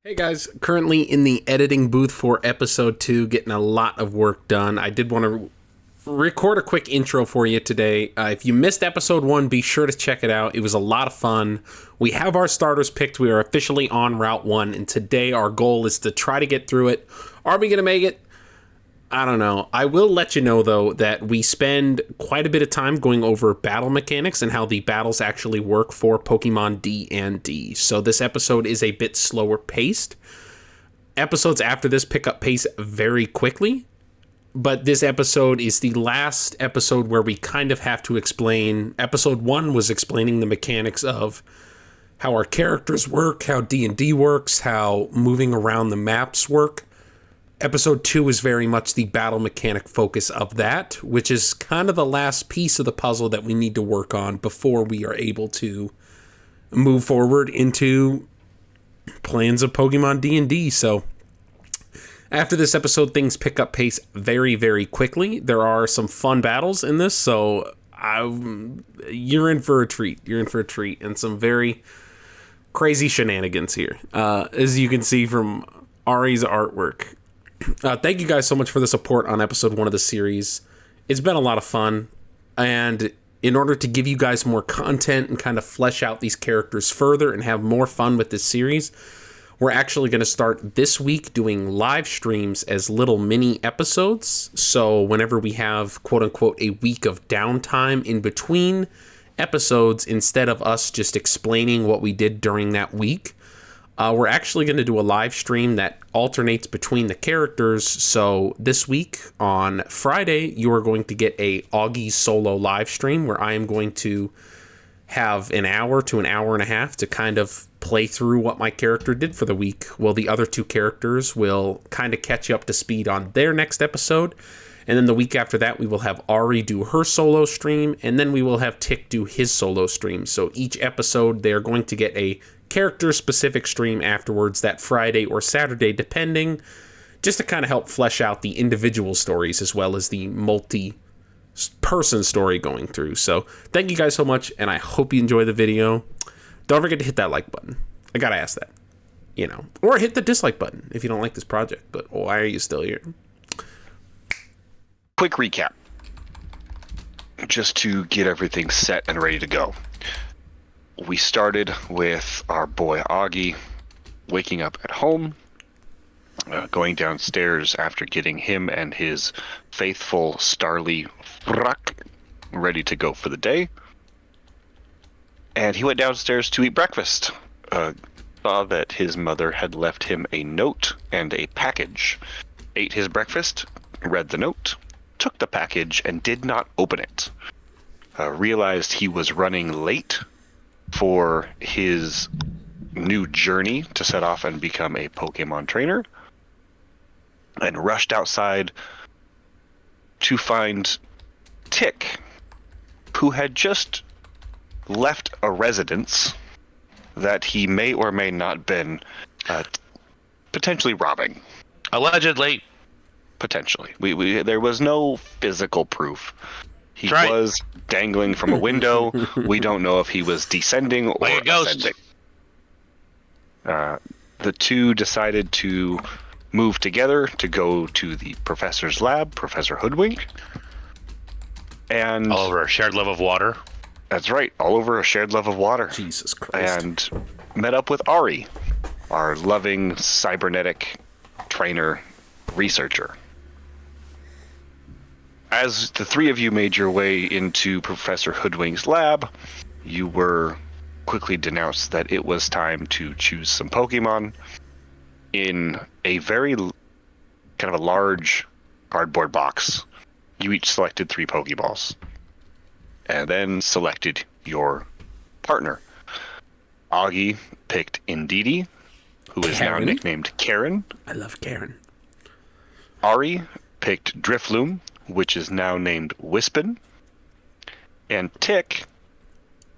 Hey guys, currently in the editing booth for episode 2, getting a lot of work done. I did want to record a quick intro for you today. If you missed episode 1, be sure to check it out. It was a lot of fun. We have our starters picked. We are officially on Route 1, and today our goal is to try to get through it. Are we going to make it? I don't know. I will let you know, though, that we spend quite a bit of time going over battle mechanics and how the battles actually work for Pokemon D&D. So this episode is a bit slower paced. Episodes after this pick up pace very quickly, but this episode is the last episode where we kind of have to explain. Episode 1 was explaining the mechanics of how our characters work, how D&D works, how moving around the maps work. Episode 2 is very much the battle mechanic focus of that, which is kind of the last piece of the puzzle that we need to work on before we are able to move forward into plans of Pokemon D&D. So after this episode, things pick up pace very, very quickly. There are some fun battles in this, so you're in for a treat. You're in for a treat, and some very crazy shenanigans here, as you can see from Ari's artwork. Thank you guys so much for the support on episode 1 of the series. It's been a lot of fun, and in order to give you guys more content and kind of flesh out these characters further and have more fun with this series, we're actually going to start this week doing live streams as little mini episodes. So whenever we have, quote unquote, a week of downtime in between episodes, instead of us just explaining what we did during that week, we're actually going to do a live stream that alternates between the characters. So this week on Friday, you are going to get a Auggie solo live stream where I am going to have an hour to an hour and a half to kind of play through what my character did for the week. Well, the other two characters will kind of catch you up to speed on their next episode. And then the week after that, we will have Ari do her solo stream, and then we will have Tick do his solo stream. So each episode, they're going to get a character-specific stream afterwards that Friday or Saturday, depending, just to kind of help flesh out the individual stories as well as the multi-person story going through. So thank you guys so much, and I hope you enjoy the video. Don't forget to hit that like button. I gotta ask that. Or hit the dislike button if you don't like this project, but why are you still here? Quick recap, just to get everything set and ready to go. We started with our boy Auggie waking up at home, going downstairs after getting him and his faithful Starly FRUCK ready to go for the day. And he went downstairs to eat breakfast. Saw that his mother had left him a note and a package. Ate his breakfast, read the note, took the package, and did not open it. Realized he was running late for his new journey to set off and become a Pokemon trainer, and rushed outside to find Tick, who had just left a residence that he may or may not been potentially robbing. Allegedly. Potentially. There was no physical proof. He right. was dangling from a window. We don't know if he was descending or like a ghost. ascending. The two decided to move together to go to the professor's lab, Professor Hoodwink. And all over a shared love of water. That's right, all over a shared love of water. Jesus Christ. And met up with Ari, our loving cybernetic trainer researcher. As the three of you made your way into Professor Hoodwink's lab, you were quickly denounced that it was time to choose some Pokemon in a very kind of a large cardboard box. You each selected 3 Pokeballs and then selected your partner. Auggie picked Indeedee, who is now nicknamed Karen. I love Karen. Ari picked Drifloon, which is now named Wispin, and Tick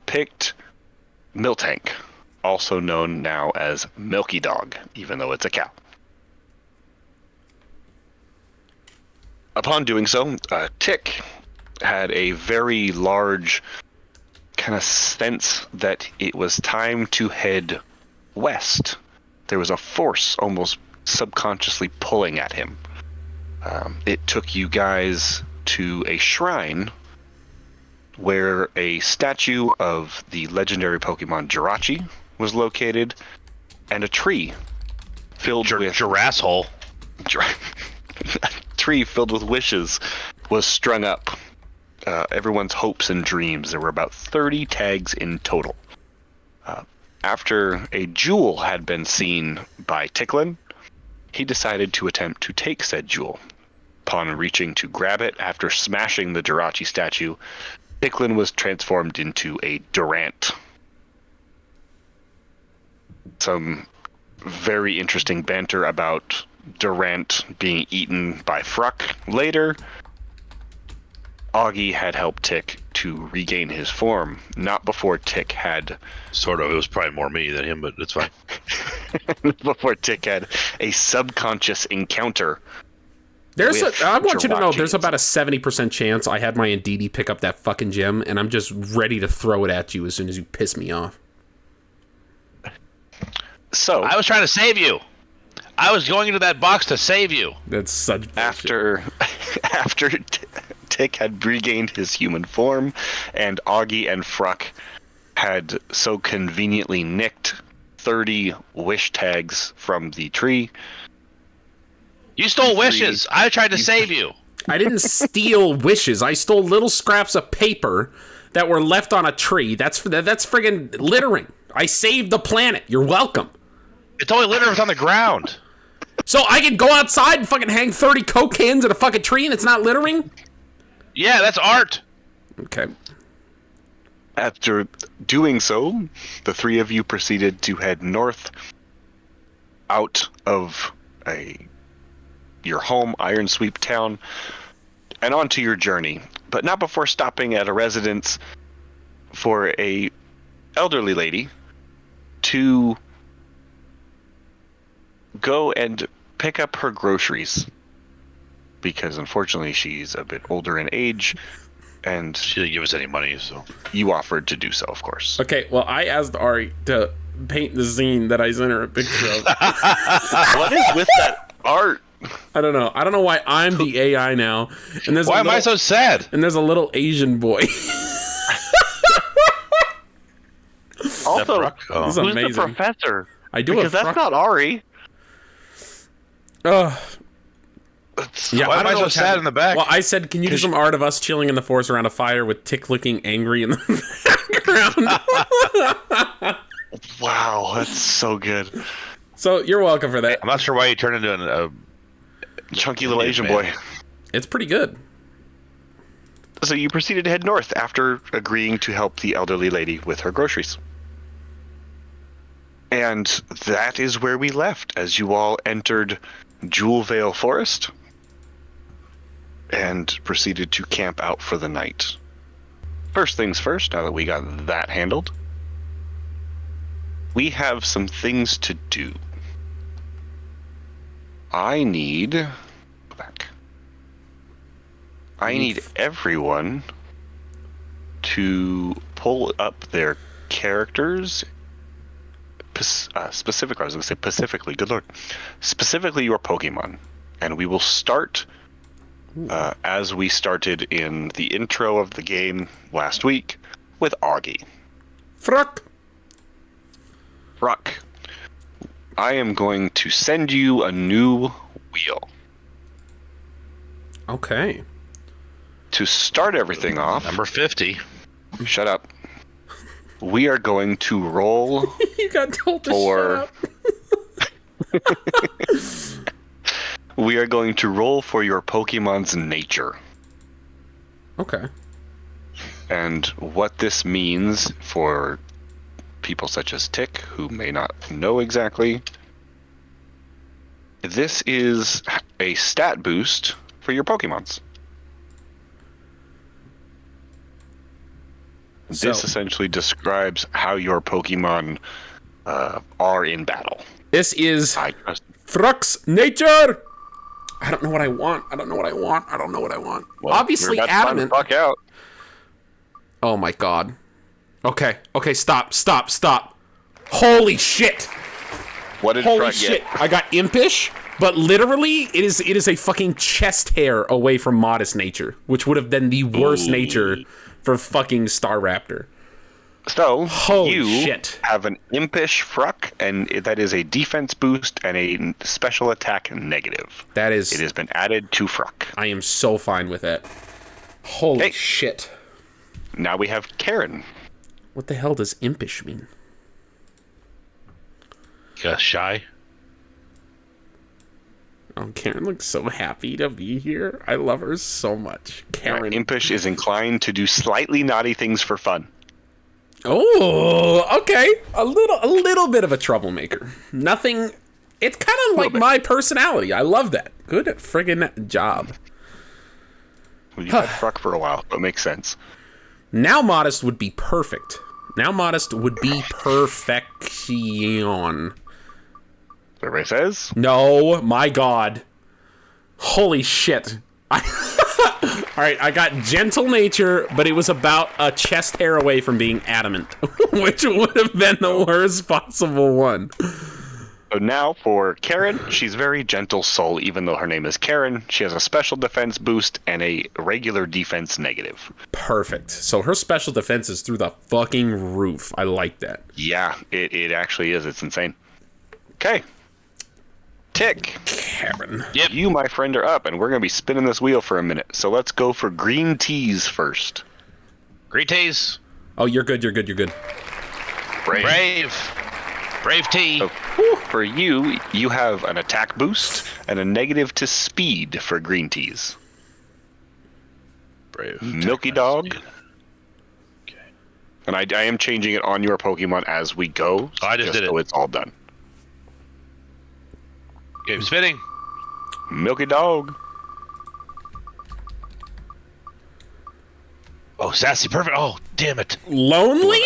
picked Miltank, also known now as Milky Dog, even though it's a cow. Upon doing so, Tick had a very large kind of sense that it was time to head west there was a force almost subconsciously pulling at him. It took you guys to a shrine where a statue of the legendary Pokemon Jirachi was located, and a tree filled with Girasshole. A tree filled with wishes was strung up. Everyone's hopes and dreams. There were about 30 tags in total. After a jewel had been seen by Ticklin, he decided to attempt to take said jewel. Upon reaching to grab it, after smashing the Jirachi statue, Ticklin was transformed into a Durant. Some very interesting banter about Durant being eaten by FRUCK later. Auggie had helped Tick to regain his form, not before Tick had... Sort of. It was probably more me than him, but it's fine. before Tick had a subconscious encounter. I want you to know, Jirachi. there's about a 70% chance I had my Indeedee pick up that fucking gem, and I'm just ready to throw it at you as soon as you piss me off. So I was trying to save you. I was going into that box to save you. That's such bullshit. after Tick had regained his human form, and Auggie and FRUCK had so conveniently nicked 30 wish tags from the tree. You stole wishes. I tried to save you. I didn't steal wishes. I stole little scraps of paper that were left on a tree. That's friggin' littering. I saved the planet. You're welcome. It's only litter if it's on the ground. So I can go outside and fucking hang 30 Coke cans at a fucking tree and it's not littering? Yeah, that's art. Okay. After doing so, the three of you proceeded to head north out of your home, Iron Sweep Town, and onto your journey, but not before stopping at a residence for a elderly lady to go and pick up her groceries, because unfortunately she's a bit older in age, and She didn't give us any money, so. you offered to do so, of course. Okay, well, I asked Ari to paint the zine that I sent her a picture of. What is with that art? I don't know. I don't know why I'm the AI now. And there's Why am I so sad? And there's a little Asian boy. Also, FRUCK? Oh. This is who's amazing. the professor? I do Because a that's not Ari. Yeah, Why I am don't I know so what's sad happening. in the back? Well, I said, can you do some art of us chilling in the forest around a fire with Tick looking angry in the background? Wow, that's so good. So you're welcome for that. I'm not sure why you turned into a Chunky little Asian man. boy. It's pretty good. So you proceeded to head north after agreeing to help the elderly lady with her groceries. And that is where we left as you all entered Jewel Vale Forest and proceeded to camp out for the night. First things first, now that we got that handled, we have some things to do. I need everyone to pull up their characters. Specifically, I was going to say specifically, good lord. Specifically your Pokemon. And we will start as we started in the intro of the game last week with Auggie. FRUCK. FRUCK. I am going to send you a new wheel. Okay. To start everything off, number 50. shut up. We are going to roll You got told to for. shut up. We are going to roll for your Pokemon's nature. Okay. And what this means for people such as Tick, who may not know exactly, this is a stat boost for your Pokemons. This So- essentially describes how your Pokemon are in battle. This is I trust. FRUCK's nature. I don't know what I want. Well, Obviously you're about to find the adamant. fuck out. Oh my god. Okay, stop. Holy shit. What did Holy Fruk shit! get? I got impish, but literally, it is a fucking chest hair away from modest nature, which would have been the worst nature for fucking Staraptor. So, Holy you shit. have an impish Fruk, and that is a defense boost and a special attack negative. That is... It has been added to Fruk. I am so fine with that. Holy shit. Now we have Karen. What the hell does impish mean? Yeah, shy. Oh, Karen looks so happy to be here. I love her so much. Karen. Impish is inclined to do slightly naughty things for fun. Oh, okay. A little bit of a troublemaker. Nothing. It's kind of like my personality. I love that. Good friggin' job. Well, you've had Fruk for a while, so it makes sense. Now modest would be perfect. Now modest would be perfection. Everybody says? No, my god. Holy shit. Alright, I got gentle nature, but it was about a chest hair away from being adamant, which would have been the worst possible one. So now for Karen, she's very gentle soul, even though her name is Karen. She has a special defense boost and a regular defense negative. Perfect. So her special defense is through the fucking roof. I like that. Yeah, it actually is. It's insane. Okay. Tick. Karen. Yep. You, my friend, are up, and we're going to be spinning this wheel for a minute. So let's go for green teas first. Green teas. Oh, you're good, you're good, you're good. Brave tea. So, for you, you have an attack boost and a negative to speed for green teas. Brave. Milky Dog. Okay. And I am changing it on your Pokemon as we go. Oh, I just did it. So it's all done. Game spinning. Milky Dog. Oh, sassy, perfect. Oh, damn it. Lonely?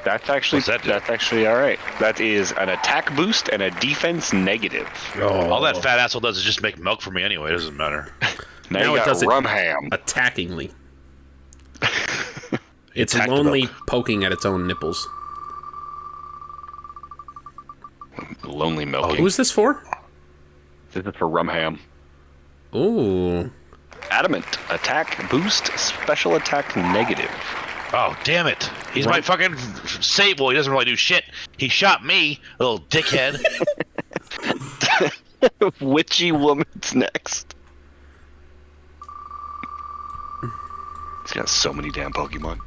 That's actually What's that do? that's actually all right. That is an attack boost and a defense negative. Oh. All that fat asshole does is just make milk for me anyway. It doesn't matter. Now Now you it got does it rum ham. attackingly. It's attacked the lonely milk. poking at its own nipples. Lonely milking. Who's this for? This is for rum ham. Ooh. Adamant attack boost, special attack negative. Oh, damn it. He's my fucking save. Well, he doesn't really do shit. He shot me, little dickhead. Witchy woman's next. He's got so many damn Pokemon.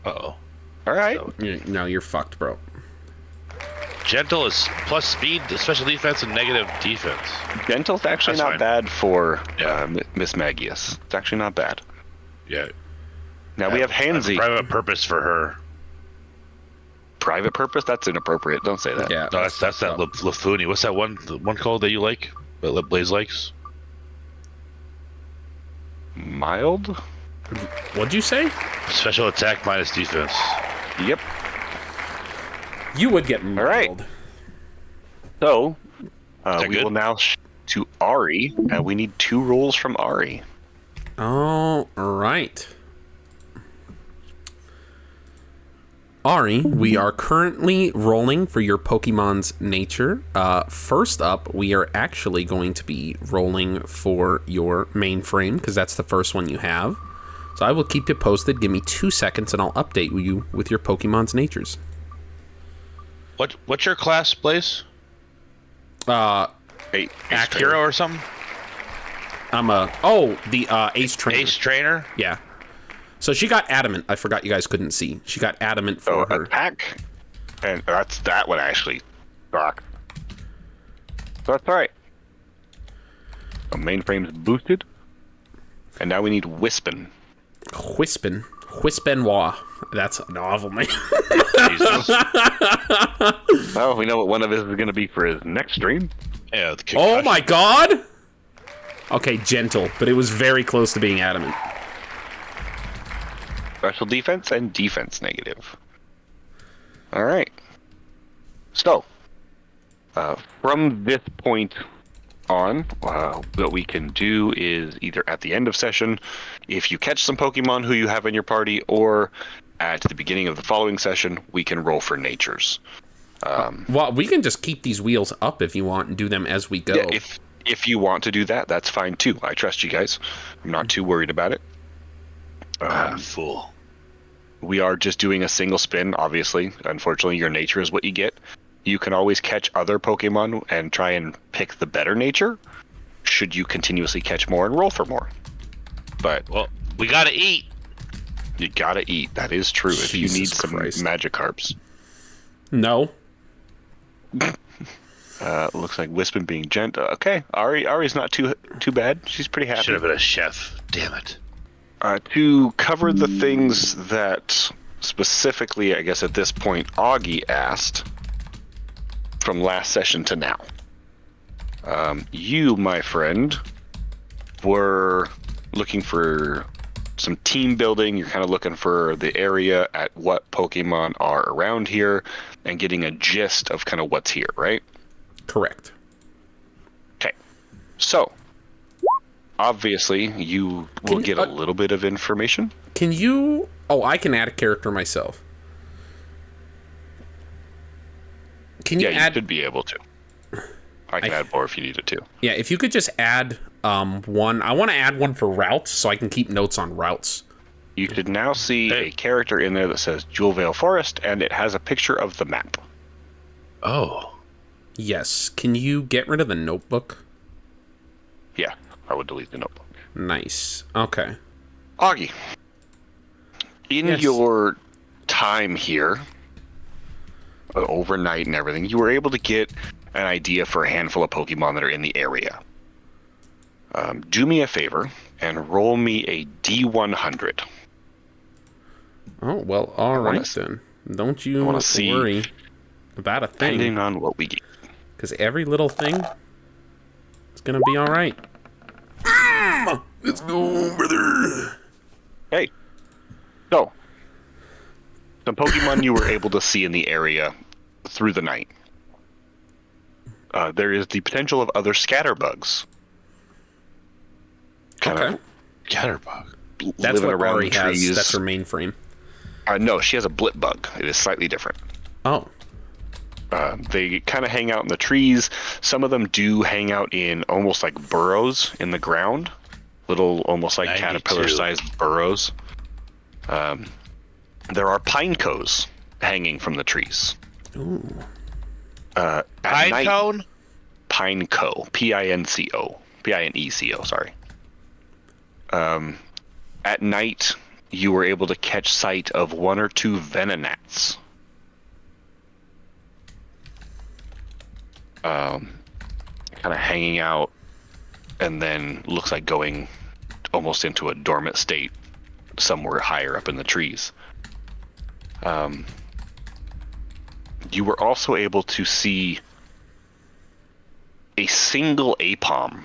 Uh-oh. All right. No, you're fucked, bro. Gentle is plus speed, special defense, and negative defense. Gentle's actually That's not fine. bad for Yeah. Miss Magius. It's actually not bad. Yeah. Now we have I have a Hansy. private purpose for her. Private purpose? That's inappropriate. Don't say that. Yeah. No, that's that Lafuni. What's that one called that you like? That Blaze likes? Mild? What'd you say? Special attack minus defense. Yep. You would get right. mauled. So, that we good? will now to Ari, and we need 2 rolls from Ari. All right. Ari, we are currently rolling for your Pokemon's nature. First up, we are actually going to be rolling for your mainframe, because that's the first one you have. So I will keep you posted. Give me 2 seconds, and I'll update you with your Pokemon's natures. What's your class, Blaze? Hey, Hero or something? I'm the Ace Trainer. Ace Trainer? Yeah. So she got adamant. I forgot you guys couldn't see. She got adamant for her. Attack, and that one actually sucks. So that's all right. The mainframe's boosted, and now we need Wispin. Whispenoir. That's a novel name. Jesus. Well, we know what one of his is going to be for his next stream. Yeah, the Oh concussion. my god! Okay, gentle, but it was very close to being adamant. Special defense and defense negative. All right. So, from this point on, what we can do is either at the end of session, if you catch some Pokemon who you have in your party, or at the beginning of the following session, we can roll for natures. Well, we can just keep these wheels up if you want and do them as we go. Yeah, if you want to do that, that's fine too. I trust you guys. I'm not too worried about it. Fool. We are just doing a single spin, obviously. Unfortunately, your nature is what you get. You can always catch other Pokemon and try and pick the better nature, should you continuously catch more and roll for more. But Well, we gotta eat. you gotta eat. That is true. If you need some Magikarps. No. Looks like Wispin being gentle. Okay, Ari's not too bad. She's pretty happy. Should have been a chef. Damn it. To cover the things that specifically, I guess at this point, Auggie asked from last session to now. You, my friend, were looking for some team building. You're kind of looking for the area at what Pokemon are around here and getting a gist of kind of what's here, right? Correct. Okay. So, obviously, you will get a little bit of information. Can you... Oh, I can add a character myself. Can you add... you should be able to. I can add more if you needed to. Yeah, if you could just add one. I want to add one for routes so I can keep notes on routes. You could now see a character in there that says Jewelvale Forest, and it has a picture of the map. Oh. Yes. Can you get rid of the notebook? Yeah, I would delete the notebook. Nice. Okay. Auggie, in your time here, overnight and everything, you were able to get an idea for a handful of Pokemon that are in the area. Do me a favor and roll me a D100. Oh, well, all right then. Don't you worry about a thing. Depending on what we get. Because every little thing is going to be all right. Let's go, brother. Hey. So, some Pokemon you were able to see in the area through the night. There is the potential of other scatterbugs. Scatterbug. That's what around Ari has. trees. That's her mainframe. No, she has a blip bug. It is slightly different. Oh. They kind of hang out in the trees. Some of them do hang out in almost like burrows in the ground. Little, almost like caterpillar-sized burrows. There are Pinecos hanging from the trees. Ooh. Pine cone? Pineco. Pinco. Pineco, sorry. At night, you were able to catch sight of one or two Venonats. Kind of hanging out, and then looks like going almost into a dormant state somewhere higher up in the trees. You were also able to see a single Apom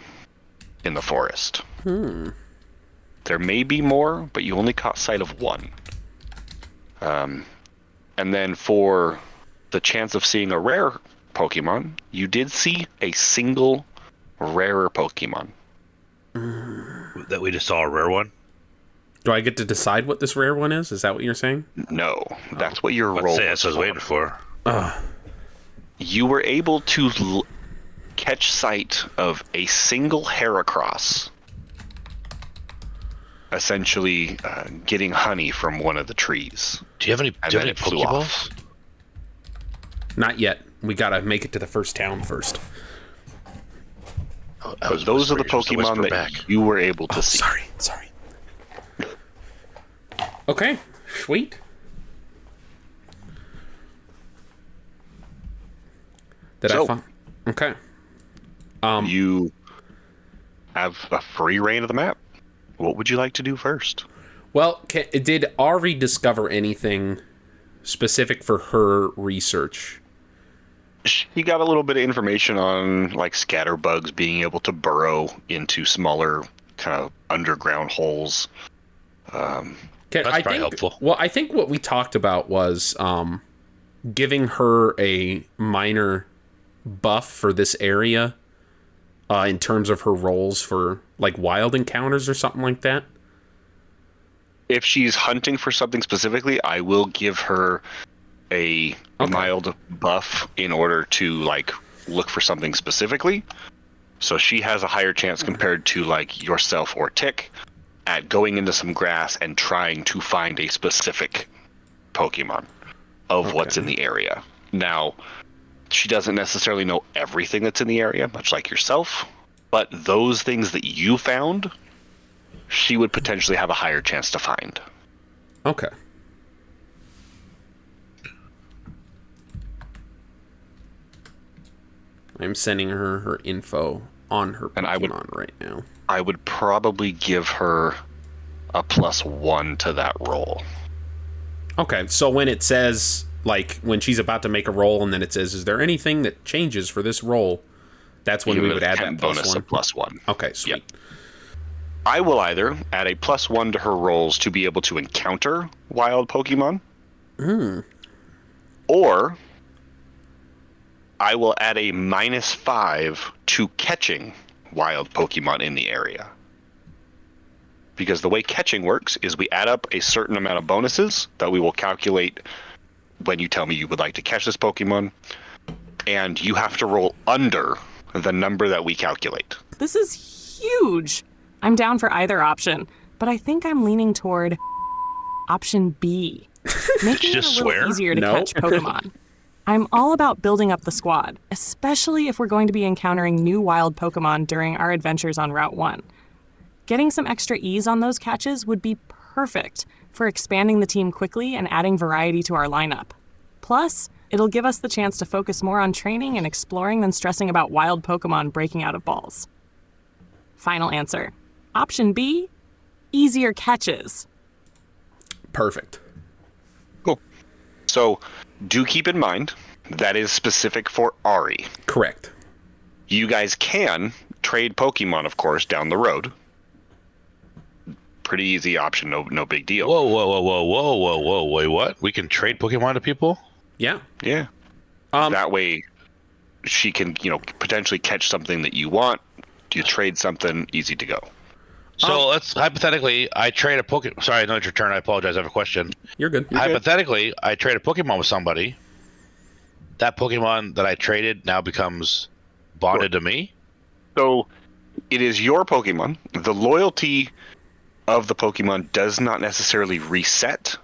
in the forest. There may be more, but you only caught sight of one. And then for the chance of seeing a rare Pokemon, you did see a single rarer Pokemon. That we just saw a rare one? Do I get to decide what this rare one is? Is that what you're saying? No, that's what your role That's what I was waiting for. You were able to catch sight of a single Heracross, essentially getting honey from one of the trees. Do you have any Pokeballs? Not yet. We gotta make it to the first town first. Those are the Pokemon that you were able to see. Sorry. Okay, sweet. Okay. You have a free reign of the map. What would you like to do first? Well, did Ari discover anything specific for her research? She got a little bit of information on like scatterbugs being able to burrow into smaller kind of underground holes. That's probably helpful. Well, I think what we talked about was giving her a minor buff for this area in terms of her roles for like wild encounters or something like that. If she's hunting for something specifically, I will give her a mild buff in order to like look for something specifically. So she has a higher chance compared to like yourself or Tick at going into some grass and trying to find a specific Pokemon of what's in the area. Now, she doesn't necessarily know everything that's in the area, much like yourself, but those things that you found, she would potentially have a higher chance to find. Okay. I'm sending her info on her Pokemon right now. I would probably give her a +1 to that roll. Okay, so when it says, like, when she's about to make a roll and then it says, is there anything that changes for this roll? That's when we would add that bonus +1. +1. Okay, sweet. Yep. I will either add a +1 to her rolls to be able to encounter wild Pokemon, or I will add a -5 to catching wild Pokemon in the area. Because the way catching works is we add up a certain amount of bonuses that we will calculate when you tell me you would like to catch this Pokemon, and you have to roll under the number that we calculate. This is huge. I'm down for either option, but I think I'm leaning toward option B. Making it a little easier to catch Pokemon. I'm all about building up the squad, especially if we're going to be encountering new wild Pokemon during our adventures on Route 1. Getting some extra ease on those catches would be perfect for expanding the team quickly and adding variety to our lineup. Plus, it'll give us the chance to focus more on training and exploring than stressing about wild Pokemon breaking out of balls. Final answer. Option B, easier catches. Perfect. Cool. So, do keep in mind that is specific for Ari. Correct. You guys can trade Pokemon, of course, down the road. Pretty easy option, no big deal. Whoa, wait, what? We can trade Pokemon to people? Yeah. Yeah. That way, she can, potentially catch something that you want. You trade something, easy to go. So let's hypothetically, I trade a Pokemon. Sorry, I know it's your turn. I apologize. I have a question. You're good. Hypothetically, I trade a Pokemon with somebody. That Pokemon that I traded now becomes bonded to me. So it is your Pokemon. The loyalty of the Pokemon does not necessarily reset,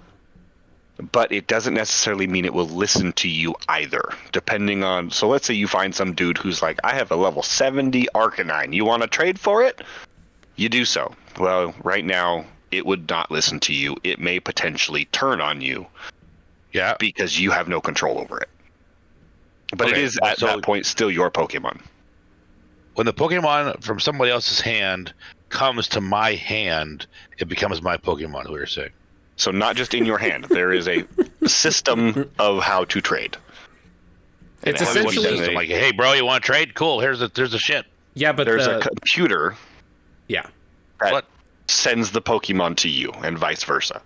but it doesn't necessarily mean it will listen to you either, depending on... So let's say you find some dude who's like, I have a level 70 Arcanine. You want to trade for it? You do so. Well, right now, it would not listen to you. It may potentially turn on you. Yeah. Because you have no control over it. But it is, at that point, still your Pokemon. When the Pokemon from somebody else's hand comes to my hand, it becomes my Pokemon, we were saying. So not just in your hand. There is a system of how to trade. It's essentially... I'm like, hey, bro, you want to trade? Cool, here's the shit. Yeah, but there's a computer... Yeah. That sends the Pokemon to you, and vice versa.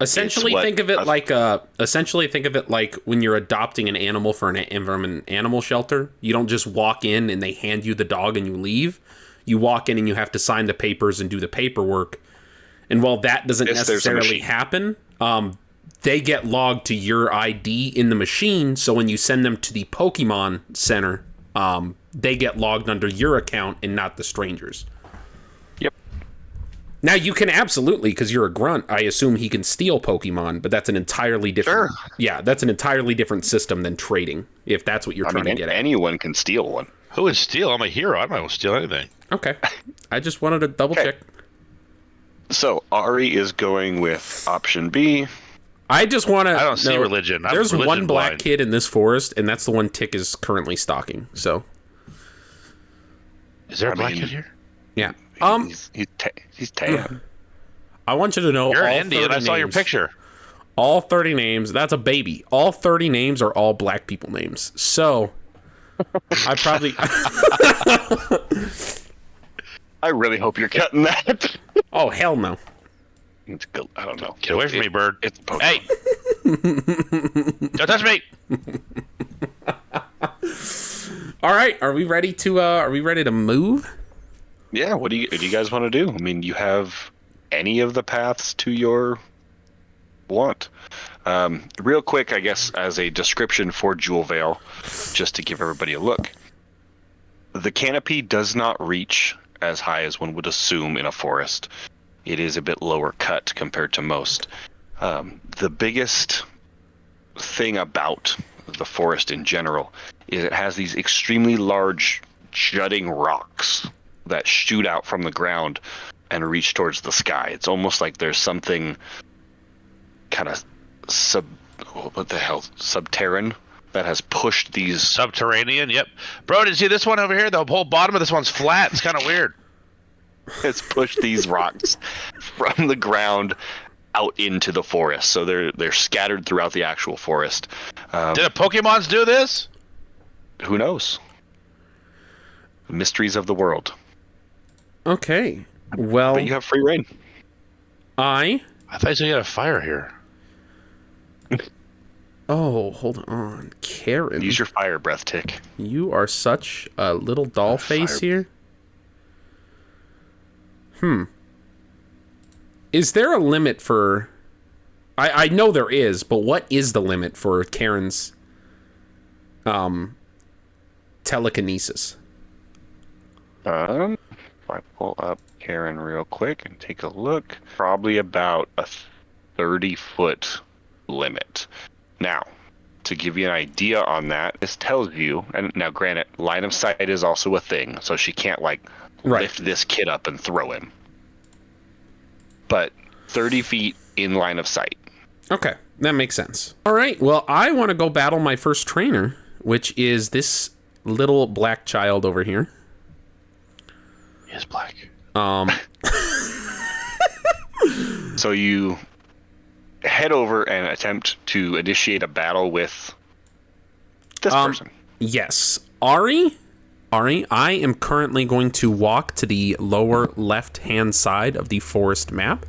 Essentially, think of it like when you're adopting an animal from an animal shelter. You don't just walk in and they hand you the dog and you leave. You walk in and you have to sign the papers and do the paperwork. And while that doesn't necessarily happen, they get logged to your ID in the machine. So when you send them to the Pokemon Center, they get logged under your account and not the strangers. Now, you can absolutely, because you're a grunt, I assume he can steal Pokemon, but that's an entirely different... Sure. Yeah, that's an entirely different system than trading, if that's what you're trying to get at. Anyone can steal one. Who would steal? I'm a hero. I'm not going to steal anything. Okay. I just wanted to double check. So, Ari is going with option B. I just want to... I don't see religion. There's one black kid in this forest, and that's the one Tick is currently stalking, so... Is there a black kid here? Yeah. He's tan. I want you to know you're all Indian. I saw your picture. All 30 names. That's a baby. All 30 names are all black people names. So, I probably... I really hope you're cutting that. Oh, hell no. It's good. I don't know. Get away from me, bird. It's hey! Don't touch me! All right. Are we ready to move? Yeah, what do you guys want to do? I mean, you have any of the paths to your want. Real quick, I guess, as a description for Jewel Vale, just to give everybody a look. The canopy does not reach as high as one would assume in a forest. It is a bit lower cut compared to most. The biggest thing about the forest in general is it has these extremely large jutting rocks that shoot out from the ground and reach towards the sky. It's almost like there's something kind of subterranean that has pushed these. Subterranean, yep. Bro, did you see this one over here? The whole bottom of this one's flat. It's kind of weird. It's pushed these rocks from the ground out into the forest, so they're scattered throughout the actual forest. Did the Pokemons do this? Who knows? The mysteries of the world. Okay. Well, but you have free reign. I thought you had a fire here. Oh, hold on. Karen. Use your fire breath, Tick. You are such a little doll face here. Is there a limit for... I know there is, but what is the limit for Karen's telekinesis? If I pull up Karen real quick and take a look, probably about a 30-foot limit. Now, to give you an idea on that, this tells you, and now granted, line of sight is also a thing, so she can't lift this kid up and throw him. But 30 feet in line of sight. Okay, that makes sense. All right, well, I want to go battle my first trainer, which is this little black child over here. He is black. So you head over and attempt to initiate a battle with this person. Yes. Ari, I am currently going to walk to the lower left-hand side of the forest map,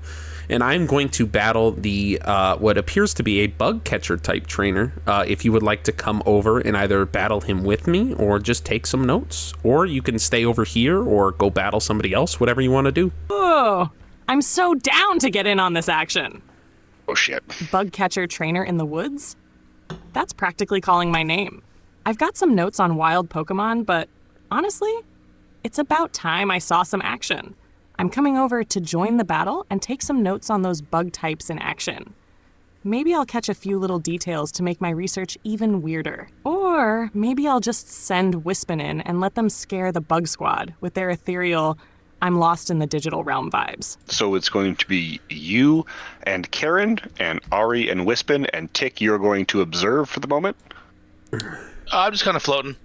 and I'm going to battle the what appears to be a bug catcher type trainer. If you would like to come over and either battle him with me or just take some notes, or you can stay over here or go battle somebody else, whatever you want to do. Oh, I'm so down to get in on this action. Oh, shit. Bug catcher trainer in the woods? That's practically calling my name. I've got some notes on wild Pokemon, but honestly, it's about time I saw some action. I'm coming over to join the battle and take some notes on those bug types in action. Maybe I'll catch a few little details to make my research even weirder. Or maybe I'll just send Wispin in and let them scare the bug squad with their ethereal, I'm lost in the digital realm vibes. So it's going to be you and Karen and Ari and Wispin, and Tick, you're going to observe for the moment? I'm just kind of floating.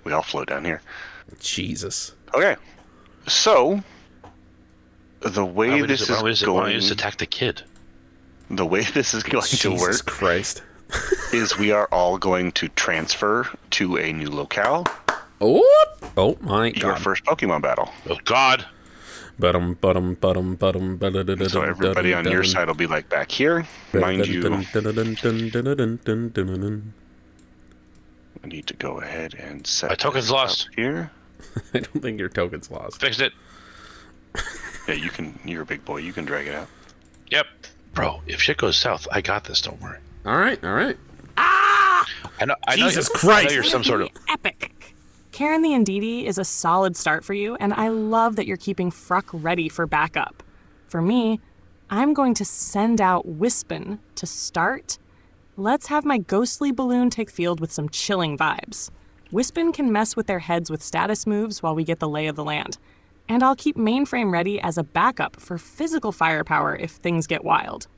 We all float down here. Jesus. Okay. So, the way this is going... Why don't you just attack the kid? The way this is going to work... Jesus Christ. is we are all going to transfer to a new locale. Oh my God. Your first Pokemon battle. Oh God. So everybody on your side will be like back here. Mind you, I need to go ahead and set my token's lost here. I don't think your token's lost. Fixed it. Yeah, you can. You're a big boy. You can drag it out. Yep. Bro, if shit goes south, I got this. Don't worry. All right. Ah! Jesus Christ! I know you're some sort of epic. Karen the Ndidi is a solid start for you, and I love that you're keeping FRUCK ready for backup. For me, I'm going to send out Wispin to start. Let's have my ghostly balloon take field with some chilling vibes. Wispin can mess with their heads with status moves while we get the lay of the land. And I'll keep Mainframe ready as a backup for physical firepower if things get wild.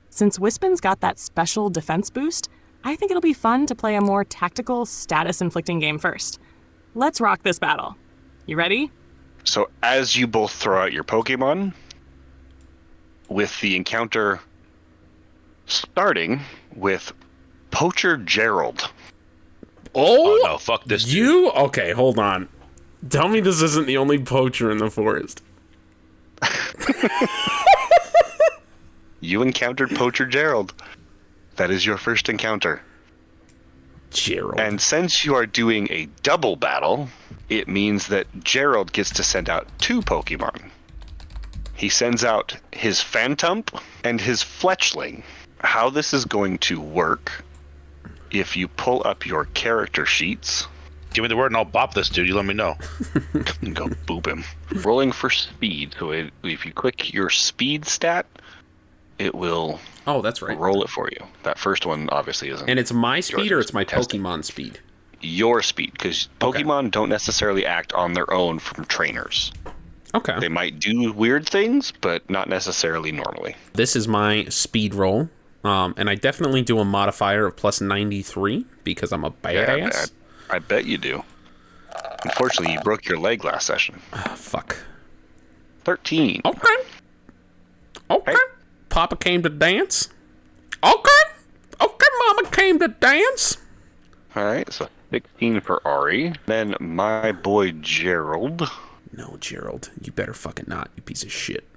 Since Wispin's got that special defense boost, I think it'll be fun to play a more tactical, status-inflicting game first. Let's rock this battle. You ready? So as you both throw out your Pokemon, with the encounter starting with Poacher Gerald. Oh no, fuck this dude. You? Okay, hold on. Tell me this isn't the only poacher in the forest. You encountered Poacher Gerald. That is your first encounter. Gerald. And since you are doing a double battle, it means that Gerald gets to send out 2 Pokemon. he sends out his Phantump and his Fletchling. How this is going to work, if you pull up your character sheets... Give me the word and I'll bop this dude. You let me know. Go boop him. Rolling for speed. So if you click your speed stat, it will... Oh, that's right. Roll it for you. That first one obviously isn't. And it's my speed or it's my testing. Pokemon speed? Your speed, because Pokemon don't necessarily act on their own from trainers. Okay. They might do weird things, but not necessarily normally. This is my speed roll, and I definitely do a modifier of plus 93 because I'm a badass. Yeah, I bet you do. Unfortunately, you broke your leg last session. Fuck. 13. Okay. Okay. Hey. Papa came to dance. Okay. Okay, Mama came to dance. All right, so 16 for Ari. Then my boy Gerald. No, Gerald, you better fucking not, you piece of shit.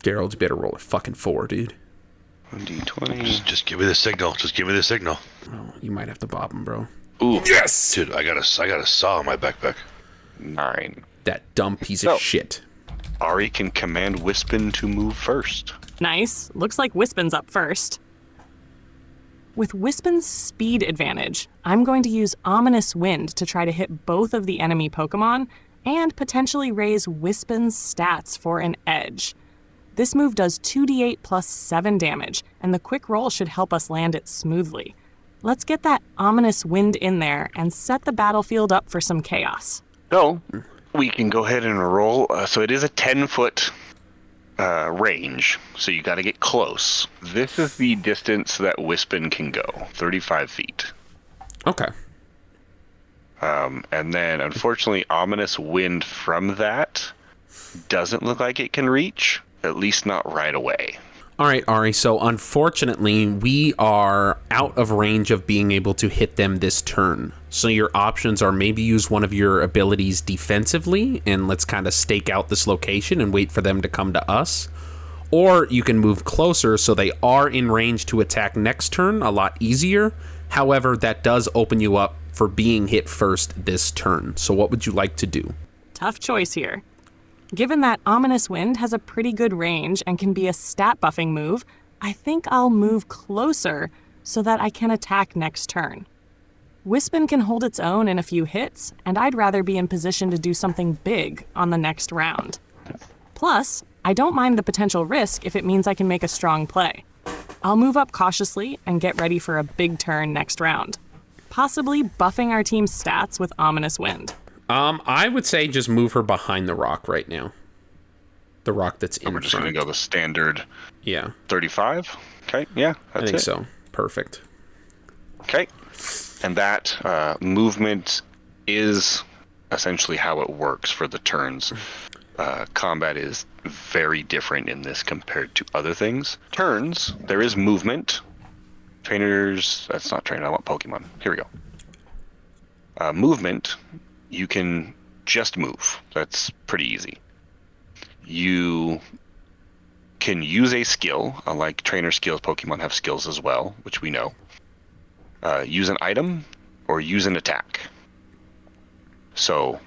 Gerald, you better roll a fucking 4, dude. 1d20. Just give me the signal. Just give me the signal. Oh, you might have to bop him, bro. Ooh, Yes! Dude, I got a saw in my backpack. 9. That dumb piece of shit. Ari can command Wispin to move first. Nice. Looks like Wispin's up first. With Wispin's speed advantage, I'm going to use Ominous Wind to try to hit both of the enemy Pokemon and potentially raise Wispin's stats for an edge. This move does 2d8 plus 7 damage, and the quick roll should help us land it smoothly. Let's get that Ominous Wind in there and set the battlefield up for some chaos. So, we can go ahead and roll. So it is a 10-foot range, so you got to get close. This is the distance that Wispin can go, 35 feet. Okay. And then, unfortunately, Ominous Wind from that doesn't look like it can reach, at least not right away. All right, Ari, so unfortunately, we are out of range of being able to hit them this turn. So your options are maybe use one of your abilities defensively, and let's kind of stake out this location and wait for them to come to us. Or you can move closer so they are in range to attack next turn, a lot easier. However, that does open you up for being hit first this turn. So what would you like to do? Tough choice here. Given that Ominous Wind has a pretty good range and can be a stat buffing move, I think I'll move closer so that I can attack next turn. Wispin can hold its own in a few hits, and I'd rather be in position to do something big on the next round. Plus, I don't mind the potential risk if it means I can make a strong play. I'll move up cautiously and get ready for a big turn next round, possibly buffing our team's stats with Ominous Wind. I would say just move her behind the rock right now. The rock that's in front. We're just going to go the standard 35? Okay, yeah, that's I think so. Perfect. Okay, and that movement is essentially how it works for the turns. Combat is very different in this compared to other things. Turns, there is movement. Trainers, that's not trainer, I want Pokemon. Here we go. Movement, you can just move. That's pretty easy. You can use a skill, unlike trainer skills, Pokemon have skills as well, which we know. Use an item or use an attack. So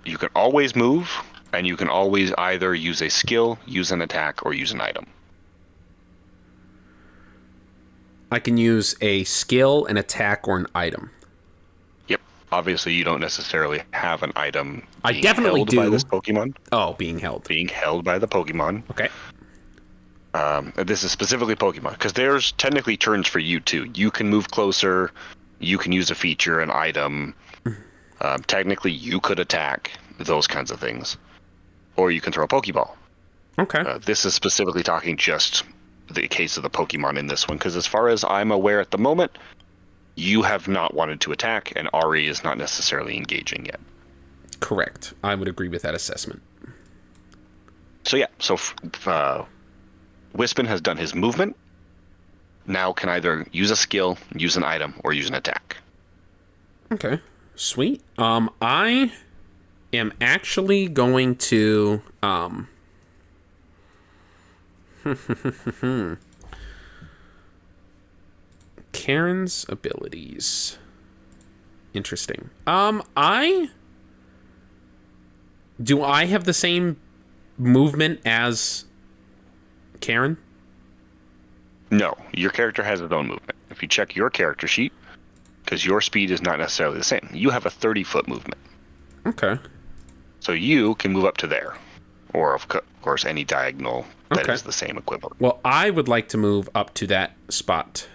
you can always move, and you can always either use a skill, use an attack, or use an item. I can use a skill, an attack, or an item. Yep. Obviously, you don't necessarily have an item. I definitely held do. By this Pokemon. Oh, being held. Being held by the Pokemon. Okay. This is specifically Pokemon, because there's technically turns for you too. You can move closer. You can use a feature, an item. Technically, you could attack, those kinds of things. Or you can throw a Pokeball. Okay. This is specifically talking just the case of the Pokemon in this one, because as far as I'm aware at the moment, you have not wanted to attack, and Ari is not necessarily engaging yet. Correct. I would agree with that assessment. So yeah, Wispin has done his movement. Now can either use a skill, use an item, or use an attack. Okay. Sweet. I am actually going to Karen's abilities. Interesting. Do I have the same movement as Karen? No, your character has its own movement. If you check your character sheet, because your speed is not necessarily the same, you have a 30-foot movement. Okay. So you can move up to there, or of course any diagonal that is the same equivalent. Well, I would like to move up to that spot.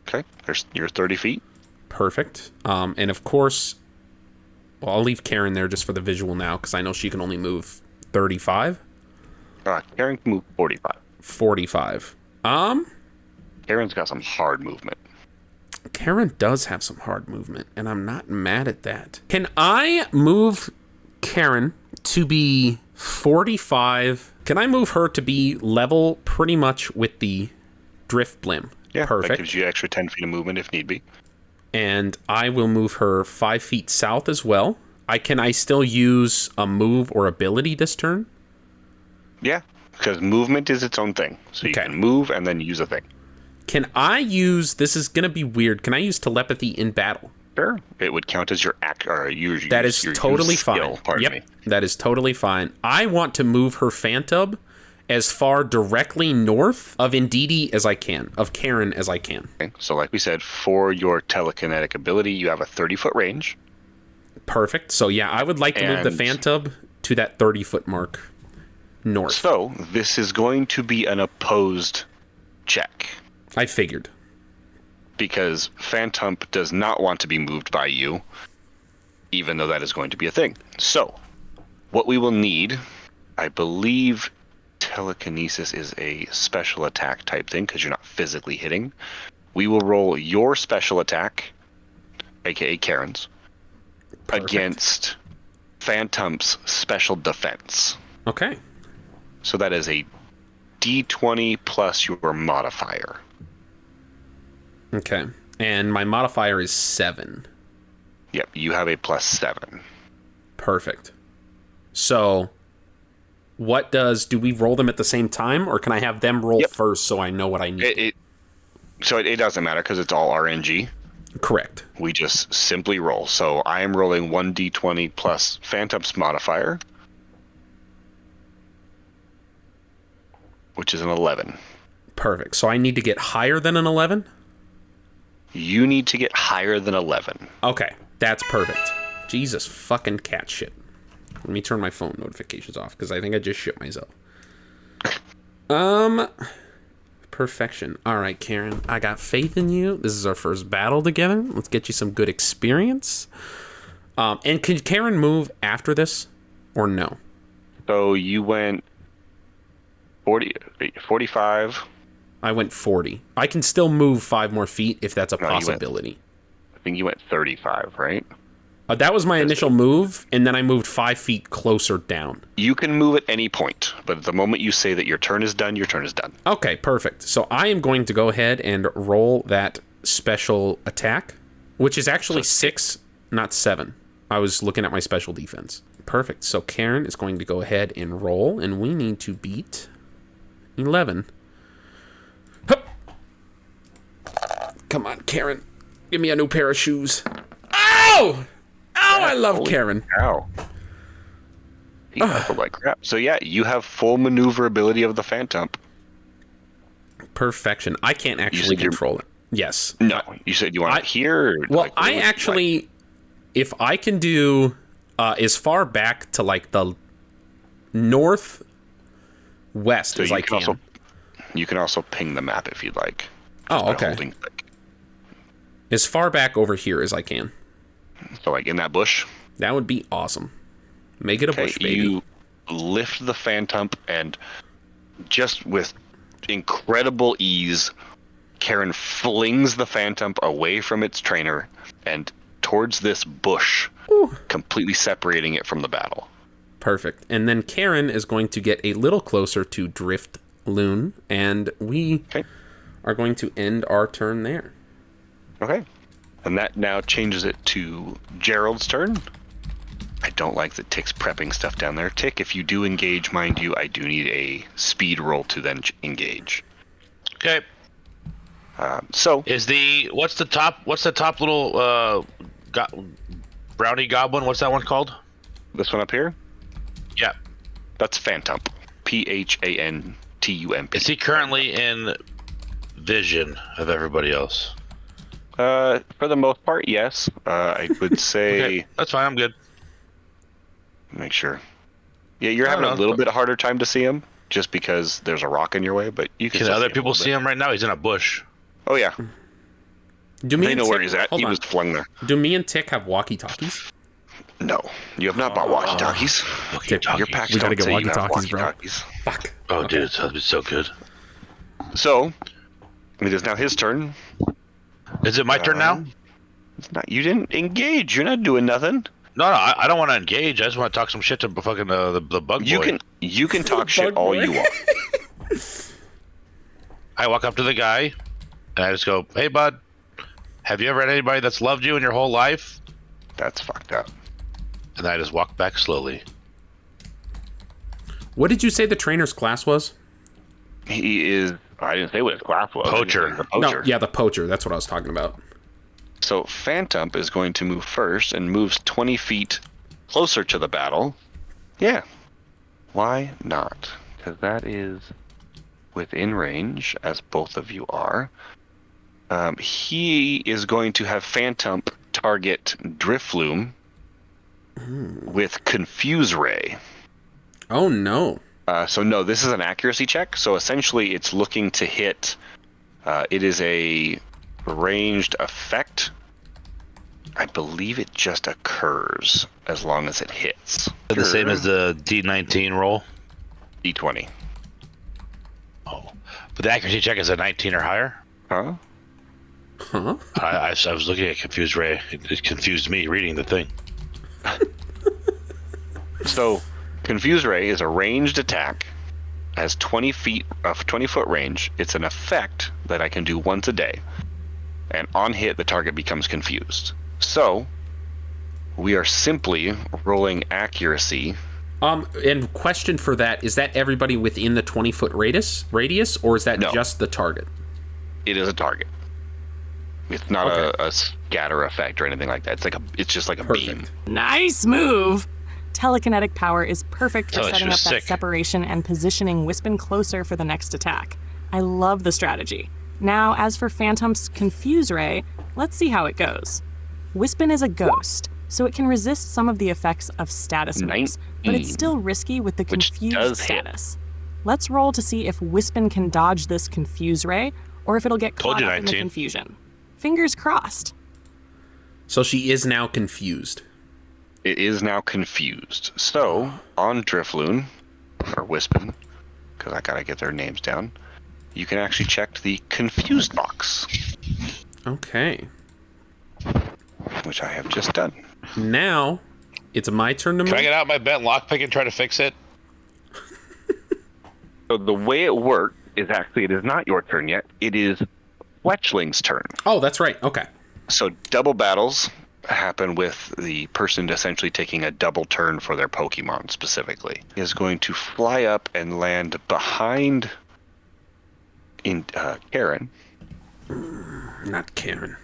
Okay, there's your 30 feet. Perfect. And of course, well, I'll leave Karen there just for the visual now, because I know she can only move 35. Karen can move 45. 45. Karen's got some hard movement. Karen does have some hard movement, and I'm not mad at that. Can I move Karen to be 45? Can I move her to be level pretty much with the drift blim? Yeah, perfect. That gives you extra 10 feet of movement if need be. And I will move her 5 feet south as well. Can I still use a move or ability this turn? Yeah, because movement is its own thing. So you can move and then use a thing. Can I use, this is going to be weird, can I use telepathy in battle? Sure. It would count as your act, or your That is totally fine. Pardon me. That is totally fine. I want to move her Phantom as far directly north of Indeedee as I can, of Karen as I can. Okay. So like we said, for your telekinetic ability, you have a 30-foot range. Perfect. So yeah, I would like to move the Phantom to that 30-foot mark north. So this is going to be an opposed check. I figured. Because Phantom does not want to be moved by you, even though that is going to be a thing. So, what we will need, I believe telekinesis is a special attack type thing, because you're not physically hitting. We will roll your special attack, aka Karen's, against Phantom's special defense. Okay. So that is a D20 plus your modifier. Okay. And my modifier is 7. Yep, you have a +7. Perfect. So, do we roll them at the same time, or can I have them roll first so I know what I need? It doesn't matter because it's all RNG. Correct. We just simply roll. So I am rolling 1d20 plus Phantom's modifier, which is an 11. Perfect. So I need to get higher than an 11? You need to get higher than 11. Okay, that's perfect. Jesus fucking cat shit. Let me turn my phone notifications off, because I think I just shit myself. Perfection. All right, Karen, I got faith in you. This is our first battle together. Let's get you some good experience. And can Karen move after this, or no? So you went 45. I went 40. I can still move 5 more feet if that's a possibility. I think you went 35, right? That was my initial move, and then I moved 5 feet closer down. You can move at any point, but at the moment you say that your turn is done, your turn is done. Okay, perfect. So I am going to go ahead and roll that special attack, which is actually 6, not 7. I was looking at my special defense. Perfect. So Karen is going to go ahead and roll, and we need to beat 11. Hup. Come on, Karen. Give me a new pair of shoes. Ow! Ow, I love Karen. Ow. He suffered like crap. So yeah, you have full maneuverability of the Phantom. Perfection. I can't actually control it. Yes. No, you said you want it here? Well, I actually, if I can do as far back to like the northwest as I can. You can also ping the map if you'd like. Oh, okay. As far back over here as I can. So like in that bush? That would be awesome. Make it a bush, baby. You lift the Phantom, and just with incredible ease, Karen flings the Phantom away from its trainer and towards this bush, completely separating it from the battle. Perfect. And then Karen is going to get a little closer to Drift Loon, and we are going to end our turn there. Okay. And that now changes it to Gerald's turn. I don't like that Tick's prepping stuff down there. Tick, if you do engage, mind you, I do need a speed roll to then engage. Okay. So is what's the top little brownie goblin? What's that one called? This one up here? Yeah. That's Phantom. Phantom. TUMP. Is he currently in vision of everybody else? For the most part, yes. I would say... Okay, that's fine, I'm good. Make sure. Yeah, you're having a little bit harder time to see him, just because there's a rock in your way, but you can... Can other people see him right now? He's in a bush. Oh, yeah. They know where he's at. Hold he on. was flung there. Do me and Tick have walkie-talkies? No, you have not bought walkie-talkies. Your packs We gotta don't get say you have walkie-talkies, bro. walkie-talkies. Fuck. Oh, dude, it's that'd be so good. So, it is now his turn. Is it my turn now? It's not. You didn't engage. You're not doing nothing. No, I don't want to engage. I just want to talk some shit to fucking the bug boy. You can talk shit all you want. I walk up to the guy, and I just go, "Hey, bud, have you ever had anybody that's loved you in your whole life?" That's fucked up. And I just walk back slowly. What did you say the trainer's class was? He is... I didn't say what his class was. Poacher. No, yeah, the poacher. That's what I was talking about. So Phantom is going to move first and moves 20 feet closer to the battle. Yeah. Why not? Because that is within range, as both of you are. He is going to have Phantom target Drifloom with Confuse Ray. Oh, no. So no, this is an accuracy check. So essentially it's looking to hit. It is a ranged effect. I believe it just occurs as long as it hits. The same as the D19 roll? D20. Oh. But the accuracy check is a 19 or higher? Huh? Huh? I was looking at Confused Ray. It confused me reading the thing. So, Confuse Ray is a ranged attack, has 20 foot range. It's an effect that I can do once a day, and on hit the target becomes confused. So, we are simply rolling accuracy. And question for that, is that everybody within the 20-foot radius, or is that just the target? It is a target. It's not a scatter effect or anything like that. It's just like a beam. Nice move. Telekinetic power is perfect for setting up that separation and positioning Wispin closer for the next attack. I love the strategy. Now, as for Phantom's Confuse Ray, let's see how it goes. Wispin is a ghost, so it can resist some of the effects of status moves, but it's still risky with the Confused status. Let's roll to see if Wispin can dodge this Confuse Ray, or if it'll get caught up in the confusion. Fingers crossed. So she is now confused. It is now confused. So, on Drifloon, or Wispin, because I gotta get their names down, you can actually check the confused box. Okay. Which I have just done. Now, it's my turn to move. Can I get out my bent lockpick and try to fix it? So the way it works is actually, it is not your turn yet. It is Fletchling's turn. Oh, that's right. Okay. So double battles happen with the person essentially taking a double turn for their Pokemon specifically. He is going to fly up and land behind Karen. Not Karen.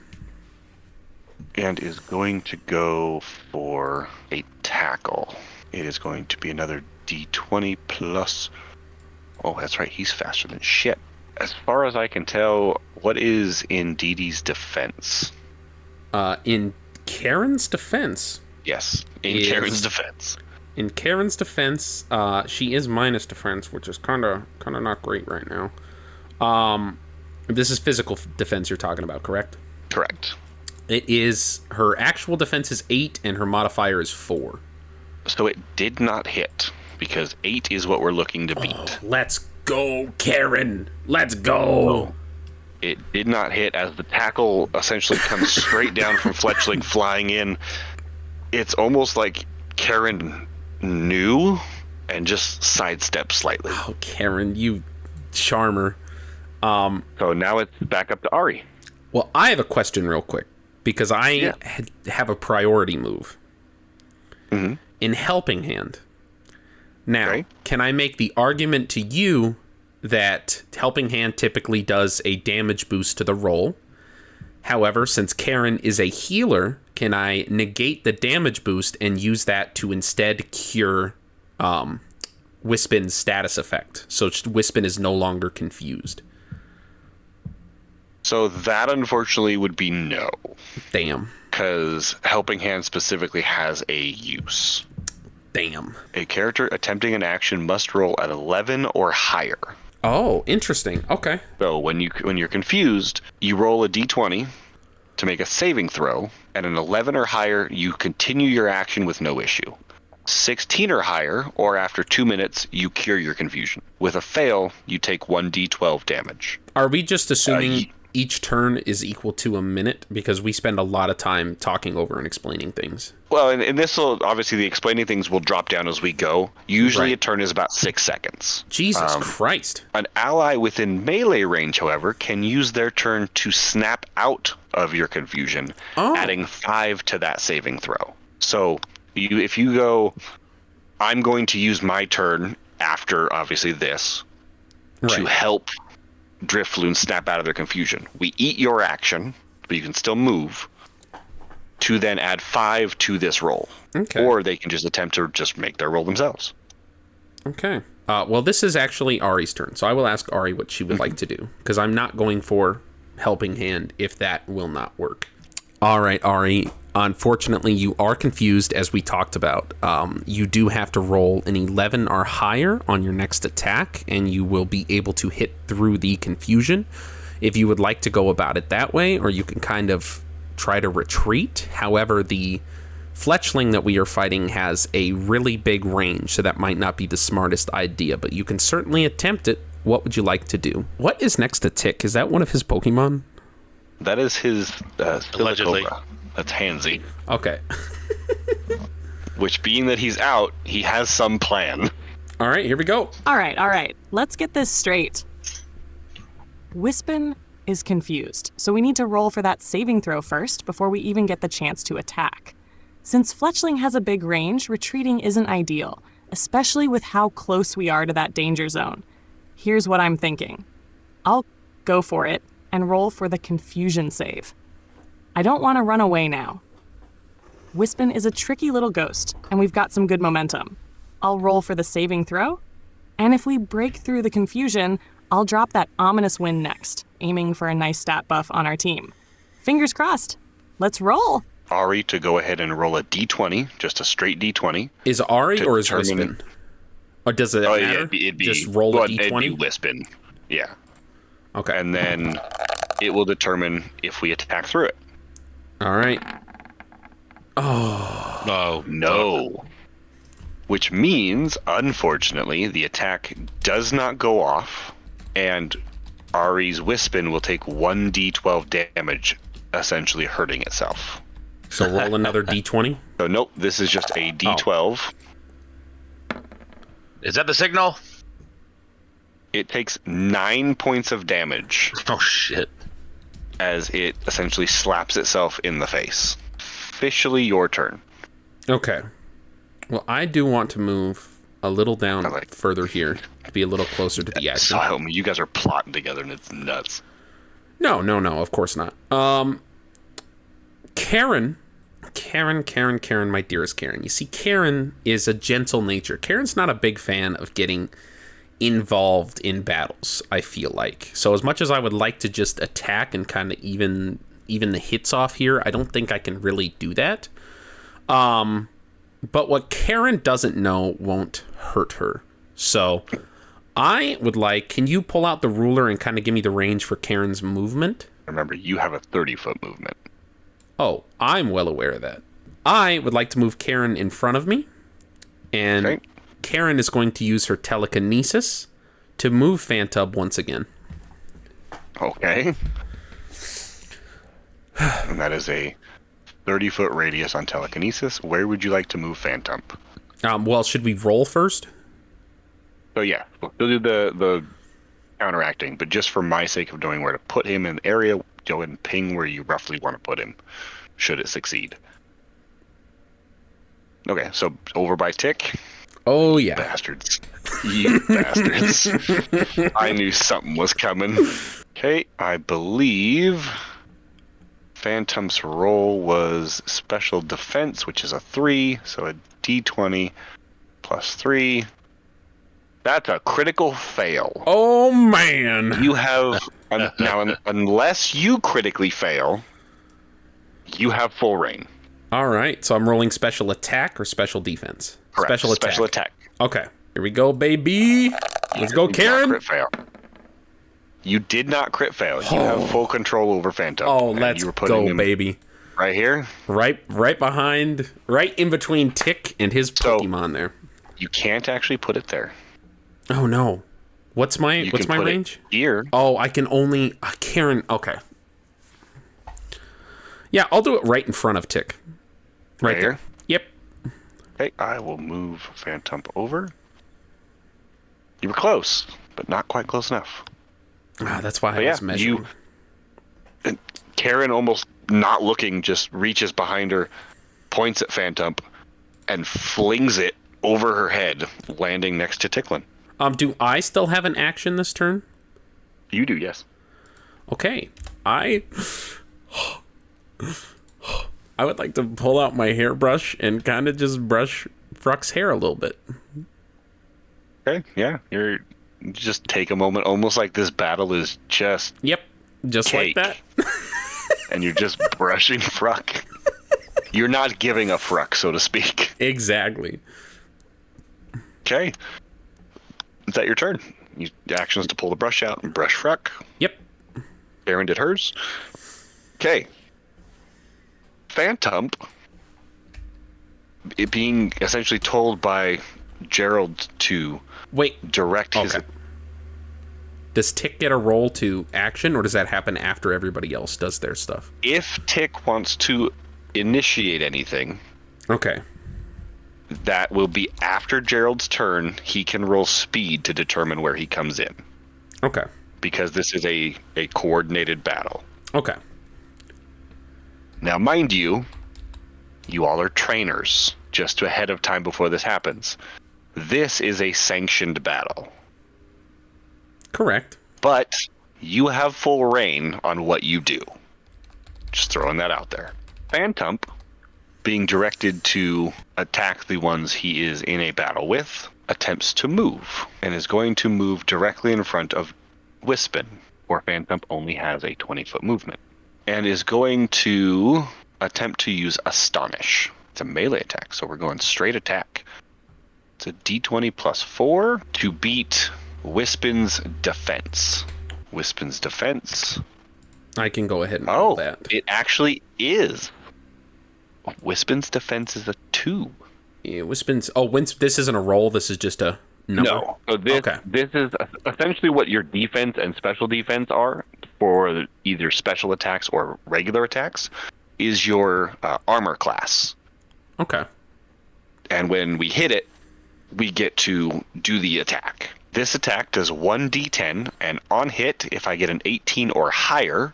And is going to go for a tackle. It is going to be another D20 plus... Oh, that's right. He's faster than shit. As far as I can tell, what is in Dee Dee's defense? In Karen's defense? Yes, in Karen's defense. In Karen's defense, she is minus defense, which is kind of not great right now. This is physical defense you're talking about, correct? Correct. It is, her actual defense is 8 and her modifier is 4. So it did not hit because 8 is what we're looking to beat. Oh, let's go, Karen. Let's go. It did not hit as the tackle essentially comes straight down from Fletchling flying in. It's almost like Karen knew and just sidestepped slightly. Oh, Karen, you charmer. So now it's back up to Ari. Well, I have a question real quick because I have a priority move. Mm-hmm. In Helping Hand. Now, can I make the argument to you that Helping Hand typically does a damage boost to the roll? However, since Karen is a healer, can I negate the damage boost and use that to instead cure Wispin's status effect. So Wispin is no longer confused. So that unfortunately would be no. Damn. Because Helping Hand specifically has a use. Damn. A character attempting an action must roll at 11 or higher. Oh, interesting. Okay. So when you're confused, you roll a d20 to make a saving throw. At an 11 or higher, you continue your action with no issue. 16 or higher, or after 2 minutes, you cure your confusion. With a fail, you take 1d12 damage. Are we just assuming each turn is equal to a minute? Because we spend a lot of time talking over and explaining things. Well, and this will, obviously, the explaining things will drop down as we go. Usually a turn is about 6 seconds. Jesus Christ. An ally within melee range, however, can use their turn to snap out of your confusion, adding 5 to that saving throw. So if you go, I'm going to use my turn after, obviously, this to help Drifloon snap out of their confusion. We eat your action, but you can still move, to then add 5 to this roll. Okay. Or they can just attempt to just make their roll themselves. Okay. Well, this is actually Ari's turn, so I will ask Ari what she would like to do, because I'm not going for Helping Hand if that will not work. All right, Ari. Unfortunately, you are confused, as we talked about. You do have to roll an 11 or higher on your next attack, and you will be able to hit through the confusion. If you would like to go about it that way, or you can kind of try to retreat. However, the Fletchling that we are fighting has a really big range, so that might not be the smartest idea, but you can certainly attempt it. What would you like to do? What is next to Tick? Is that one of his Pokemon? That is his allegedly. Cobra. That's Hansy. Okay. Which, being that he's out, he has some plan. All right, here we go. All right. Let's get this straight. Wispin is confused, so we need to roll for that saving throw first before we even get the chance to attack. Since Fletchling has a big range, retreating isn't ideal, especially with how close we are to that danger zone. Here's what I'm thinking. I'll go for it and roll for the confusion save. I don't want to run away now. Wispin is a tricky little ghost, and we've got some good momentum. I'll roll for the saving throw, and if we break through the confusion, I'll drop that ominous win next, aiming for a nice stat buff on our team. Fingers crossed. Let's roll. Ari to go ahead and roll a d20, just a straight d20. Is Ari or is Wispin? Or does it matter? Yeah, it'd be, just roll a d20? It'd be Wispin. Yeah. Okay. And then it will determine if we attack through it. All right. Oh. No. Which means, unfortunately, the attack does not go off, and Ari's Wispin will take 1d12 damage, essentially hurting itself. So roll another d20? So nope, this is just a d12. Is that the signal? It takes 9 points of damage. Oh, shit. As it essentially slaps itself in the face. Officially your turn. Okay. Well, I do want to move a little down further here to be a little closer to the action. So help me, you guys are plotting together and it's nuts. No, of course not. Karen, my dearest Karen. You see, Karen is a gentle nature. Karen's not a big fan of getting involved in battles, I feel like. So as much as I would like to just attack and kind of even the hits off here, I don't think I can really do that. But what Karen doesn't know won't hurt her. So I would like, can you pull out the ruler and kind of give me the range for Karen's movement? Remember, you have a 30-foot movement. Oh, I'm well aware of that. I would like to move Karen in front of me. And okay. Karen is going to use her telekinesis to move Fantub once again. Okay. And that is a 30-foot radius on telekinesis. Where would you like to move Phantom? Well, should we roll first? So yeah, we'll do the counteracting, but just for my sake of knowing where to put him in the area, go and ping where you roughly want to put him, should it succeed. Okay, so over by Tick. Oh yeah. Bastards. You bastards. I knew something was coming. Okay, I believe Phantom's roll was special defense, which is a 3, so a d20 plus 3. That's a critical fail. Oh, man. You have... now, unless you critically fail, you have full reign. All right, so I'm rolling special attack or special defense? Correct. Special attack. Okay, here we go, baby. Let's go, Karen. Crit fail. You did not crit fail. You have full control over Phantom. Oh, let's go, baby. Right here? Right behind, right in between Tick and his Pokemon there. You can't actually put it there. Oh, no. What's my range? Here. Oh, I can only... Karen, okay. Yeah, I'll do it right in front of Tick. Right there. Yep. Okay, I will move Phantom over. You were close, but not quite close enough. That's why I was measuring. Karen, almost not looking, just reaches behind her, points at Phantom, and flings it over her head, landing next to Ticklin. Do I still have an action this turn? You do, yes. Okay. I would like to pull out my hairbrush and kind of just brush FRUCK's hair a little bit. Okay, yeah. You just take a moment, almost like this battle is just... Yep, just cake. Like that. And you're just brushing FRUCK. You're not giving a FRUCK, so to speak. Exactly. Okay. Is that your turn? Your action is to pull the brush out and brush FRUCK. Yep. Aaron did hers. Okay. Phantom, it being essentially told by Gerald to direct his... Does Tick get a roll to action, or does that happen after everybody else does their stuff? If Tick wants to initiate anything... Okay. That will be after Gerald's turn. He can roll speed to determine where he comes in. Okay. Because this is a coordinated battle. Okay. Now, mind you, you all are trainers just ahead of time before this happens. This is a sanctioned battle. Correct. But you have full reign on what you do. Just throwing that out there. Phantom, being directed to attack the ones he is in a battle with, attempts to move, and is going to move directly in front of Wispin, where Phantom only has a 20-foot movement, and is going to attempt to use Astonish. It's a melee attack, so we're going straight attack. It's a d20 plus 4 to beat Wispin's defense. Wispin's defense. I can go ahead and roll that. It actually is. Wispin's defense is a 2. Yeah, Wispin's... Oh, this isn't a roll. This is just a number. No. So this is essentially what your defense and special defense are for either special attacks or regular attacks, is your armor class. Okay. And when we hit it, we get to do the attack. This attack does 1d10, and on hit, if I get an 18 or higher,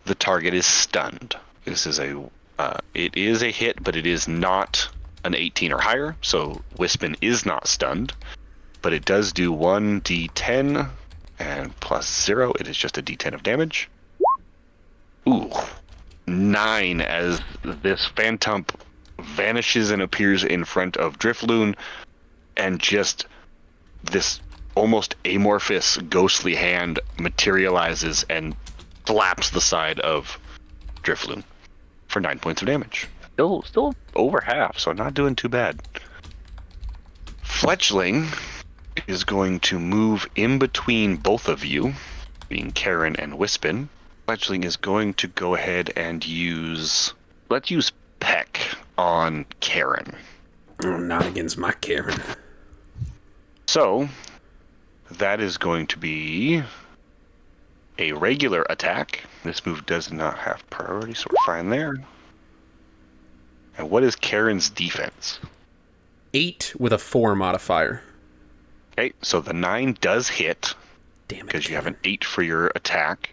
the target is stunned. This is it is a hit, but it is not an 18 or higher, so Wispin is not stunned. But it does do 1d10, and plus 0, it is just a d10 of damage. Ooh. 9 as this Phantom vanishes and appears in front of Drifloon, and just this almost amorphous ghostly hand materializes and slaps the side of Drifloon for 9 points of damage. Still over half, so not doing too bad. Fletchling is going to move in between both of you, being Karen and Wispin. Fletchling is going to go ahead and let's use Peck on Karen. Oh, not against my Karen. So, that is going to be a regular attack. This move does not have priority, so we're fine there. And what is Karen's defense? 8 with a 4 modifier. Okay, so the 9 does hit. Damn it. Because you have an 8 for your attack.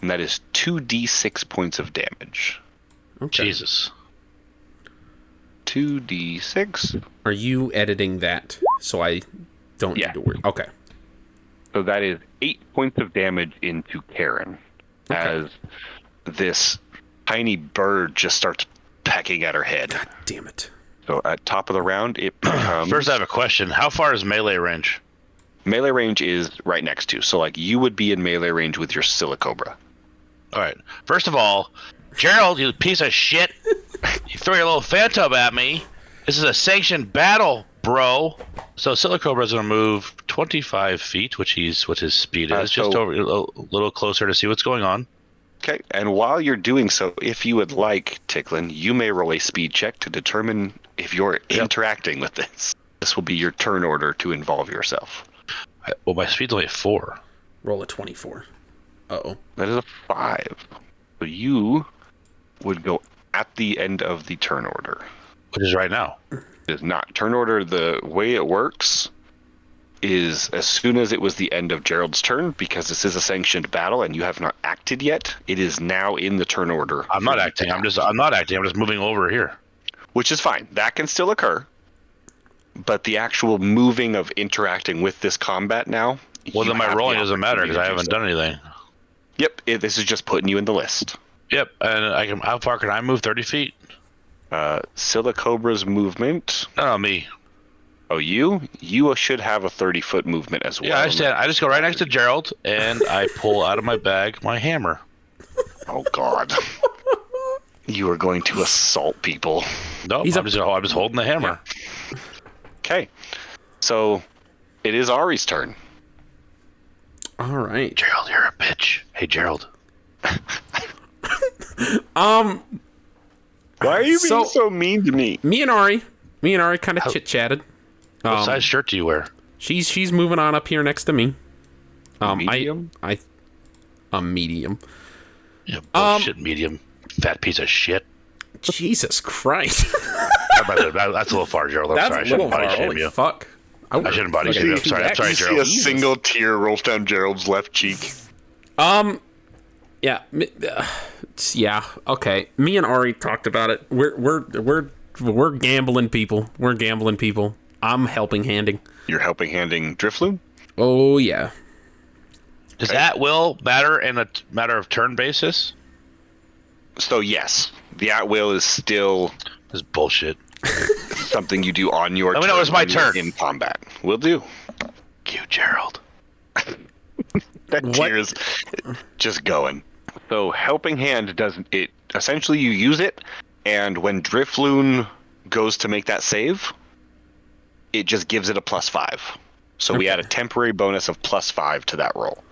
And that is 2d6 points of damage. Okay. Jesus. 2d6. Are you editing that so I don't need to worry? Okay. So that is 8 points of damage into Karen. Okay. As this tiny bird just starts pecking at her head. God damn it. So at top of the round, it becomes... First, I have a question. How far is melee range? Melee range is right next to. So, like, you would be in melee range with your Silicobra. All right. First of all, Gerald, you piece of shit. You throw your little phantom at me. This is a sanctioned battle, bro. So Silicobra's going to move 25 feet, which what his speed is. Just over a little closer to see what's going on. Okay, and while you're doing so, if you would like, Ticklin, you may roll a speed check to determine if you're interacting with this. This will be your turn order to involve yourself. Well, my speed's only 4. Roll a 24. Uh-oh. That is a 5. So you would go at the end of the turn order. Which is right now. It is not. Turn order, the way it works is as soon as it was the end of Gerald's turn, because this is a sanctioned battle and you have not acted yet, it is now in the turn order. I'm not acting. I'm not acting. I'm just moving over here. Which is fine. That can still occur. But the actual moving of interacting with this combat now... Well, then my rolling doesn't matter because I haven't done anything. Yep, this is just putting you in the list. Yep, and how far can I move? 30 feet? Silicobra's movement... No, me. Oh, you? You should have a 30-foot movement as well. Yeah, I just go right next to Gerald, and I pull out of my bag my hammer. Oh, God. You are going to assault people. Nope, I'm just holding the hammer. Yeah. Okay. So, it is Ari's turn. All right. Gerald, you're a bitch. Hey, Gerald. Why are you being so mean to me? Me and Ari kind of chit-chatted. What size shirt do you wear? She's moving on up here next to me. Medium? I'm medium. Yeah, bullshit medium. Fat piece of shit. Jesus Christ. That's a little far, Gerald. I'm sorry. I shouldn't body shame you. Fuck. I shouldn't body shame you. I'm sorry, you Gerald. See a single tear rolls down Gerald's left cheek. Yeah. Yeah. Okay. Me and Ari talked about it. We're gambling people. We're gambling people. I'm helping handing. You're helping handing Drifloon? Oh yeah. Does at will matter in a matter of turn basis? So yes, the at will is still This is bullshit. something you do on your turn. Let me know it's my turn In combat. Will do. Cute Gerald. That tear is just going. So helping hand doesn't it essentially you use it, and when Drifloon goes to make that save, it just gives it a +5. So we add a temporary bonus of +5 to that roll.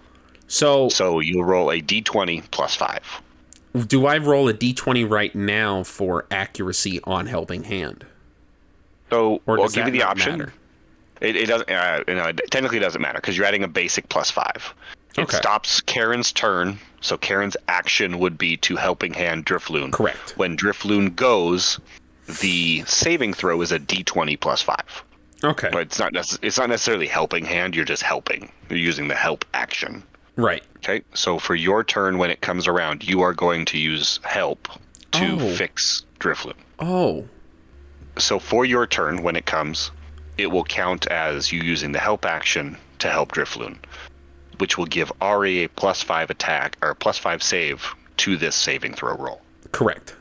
So you roll a d20 +5. Do I roll a d20 right now for accuracy on helping hand? So or we'll does give you that the not option. matter? It doesn't. It technically doesn't matter because you're adding a basic +5. It stops Karen's turn, so Karen's action would be to helping hand Drifloon. Correct. When Drifloon goes, the saving throw is a d20 +5. Okay. But it's not necessarily helping hand. You're just helping. You're using the help action. Right. Okay. So for your turn, when it comes around, you are going to use help to fix Drifloon. Oh. So for your turn, when it comes, it will count as you using the help action to help Drifloon, which will give Ari a +5 attack or +5 save to this saving throw roll. Correct.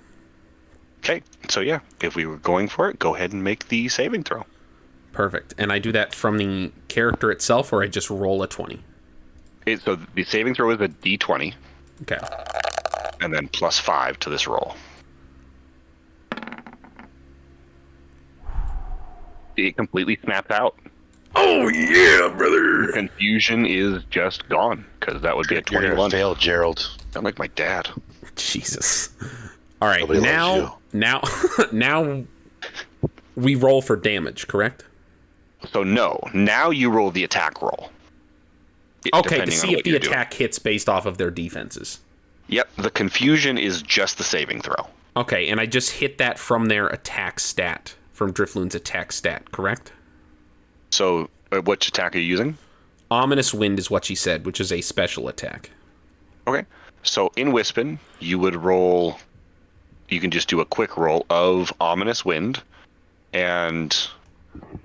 Okay. So yeah, if we were going for it, go ahead and make the saving throw. Perfect. And I do that from the character itself, or I just roll a 20? So the saving throw is a d20. Okay. And then +5 to this roll. It completely snaps out. Oh yeah, brother. Confusion is just gone because that would be a 21. You're gonna fail, Gerald. I'm like my dad. Jesus. All right. Nobody loves Now we roll for damage, correct? So no. Now you roll the attack roll. Okay, to see if the attack hits based off of their defenses. Yep. The confusion is just the saving throw. Okay, and I just hit that from their attack stat, from Drifloon's attack stat, correct? So which attack are you using? Ominous Wind is what she said, which is a special attack. Okay. So in Wispin, you would roll... You can just do a quick roll of Ominous Wind, and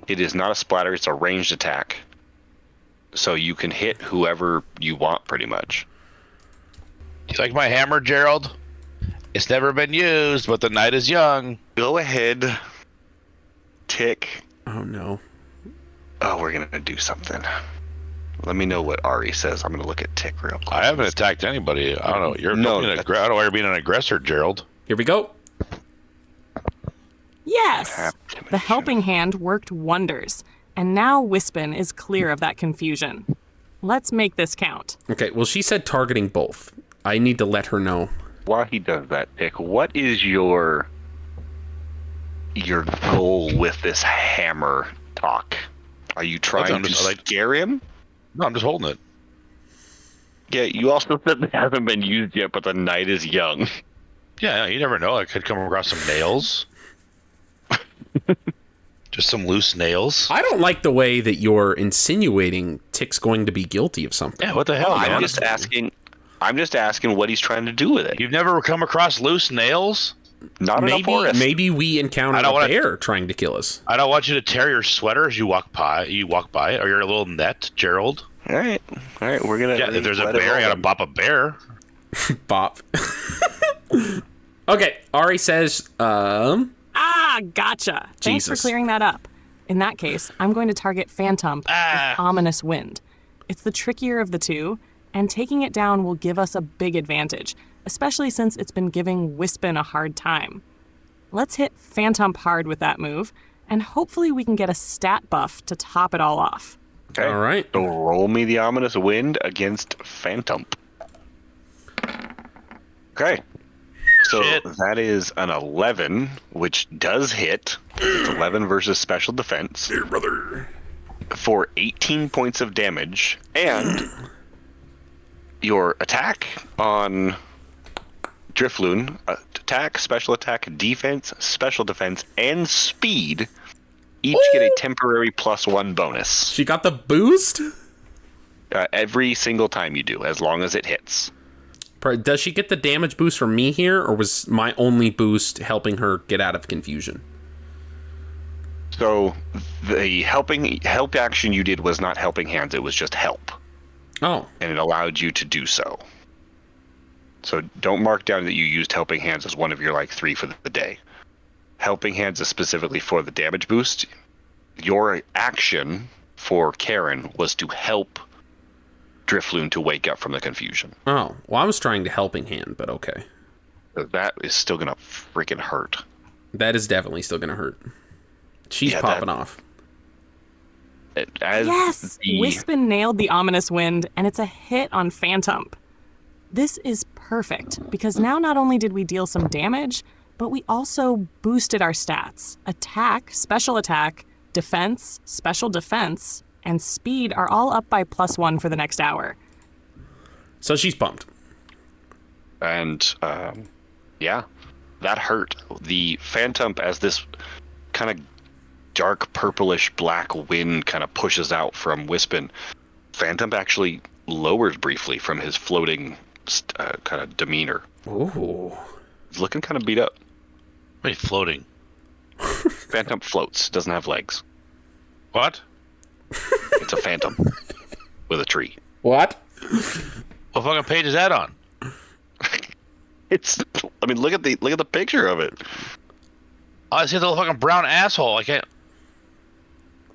it is not a splatter, it's a ranged attack. So you can hit whoever you want, pretty much. Do you like my hammer, Gerald? It's never been used, but the night is young. Go ahead. Tick. Oh, no. Oh, we're going to do something. Let me know what Ari says. I'm going to look at Tick real quick. I haven't attacked anybody. I don't know. I don't know why you're being an aggressor, Gerald. Here we go. Yes! The helping hand worked wonders. And now Wispin is clear of that confusion. Let's make this count. Okay, well, she said targeting both. I need to let her know. While he does that, Tick, what is your goal with this hammer talk? Are you trying to scare him? No, I'm just holding it. Yeah, you also said it hasn't been used yet, but the night is young. Yeah, you never know. I could come across some nails. Just some loose nails. I don't like the way that you're insinuating Tick's going to be guilty of something. Yeah, what the hell? I'm just asking what he's trying to do with it. You've never come across loose nails? Not in a forest. Maybe we encountered a bear trying to kill us. I don't want you to tear your sweater as you walk by it, or your little net, Gerald. All right, we're gonna. Yeah, if there's a bear, I gotta bop a bear. Bop. Okay, Ari says, gotcha. Thanks for clearing that up. In that case, I'm going to target Phantom with Ominous Wind. It's the trickier of the two, and taking it down will give us a big advantage, especially since it's been giving Wispin a hard time. Let's hit Phantom hard with that move, and hopefully we can get a stat buff to top it all off. Okay. All right. So roll me the Ominous Wind against Phantom. Okay. So that is an 11, which does hit. It's 11 versus special defense. Here, brother. For 18 points of damage, and your attack on Drifloon, attack, special attack, defense, special defense, and speed each get a temporary +1 bonus. She got the boost? Every single time you do, as long as it hits. Does she get the damage boost from me here, or was my only boost helping her get out of confusion? So the help action you did was not helping hands, it was just help. Oh. And it allowed you to do so. So don't mark down that you used helping hands as one of your 3 for the day. Helping hands is specifically for the damage boost. Your action for Karen was to help Drifloon to wake up from the confusion. Oh, well, I was trying to helping hand, but okay. That is still gonna freaking hurt. That is definitely still gonna hurt. She's popping off. Yes! Wispin nailed the Ominous Wind, and it's a hit on Phantom. This is perfect, because now not only did we deal some damage, but we also boosted our stats. Attack, special attack, defense, special defense, and speed are all up by +1 for the next hour. So she's pumped. And, yeah, that hurt. The Phantom, as this kind of dark purplish black wind kind of pushes out from Wispin, Phantom actually lowers briefly from his floating kind of demeanor. Ooh. He's looking kind of beat up. Wait, floating? Phantom floats, doesn't have legs. What? It's a phantom with a tree. What? What fucking page is that on? Look at the picture of it. Oh, I see the little fucking brown asshole. I can't.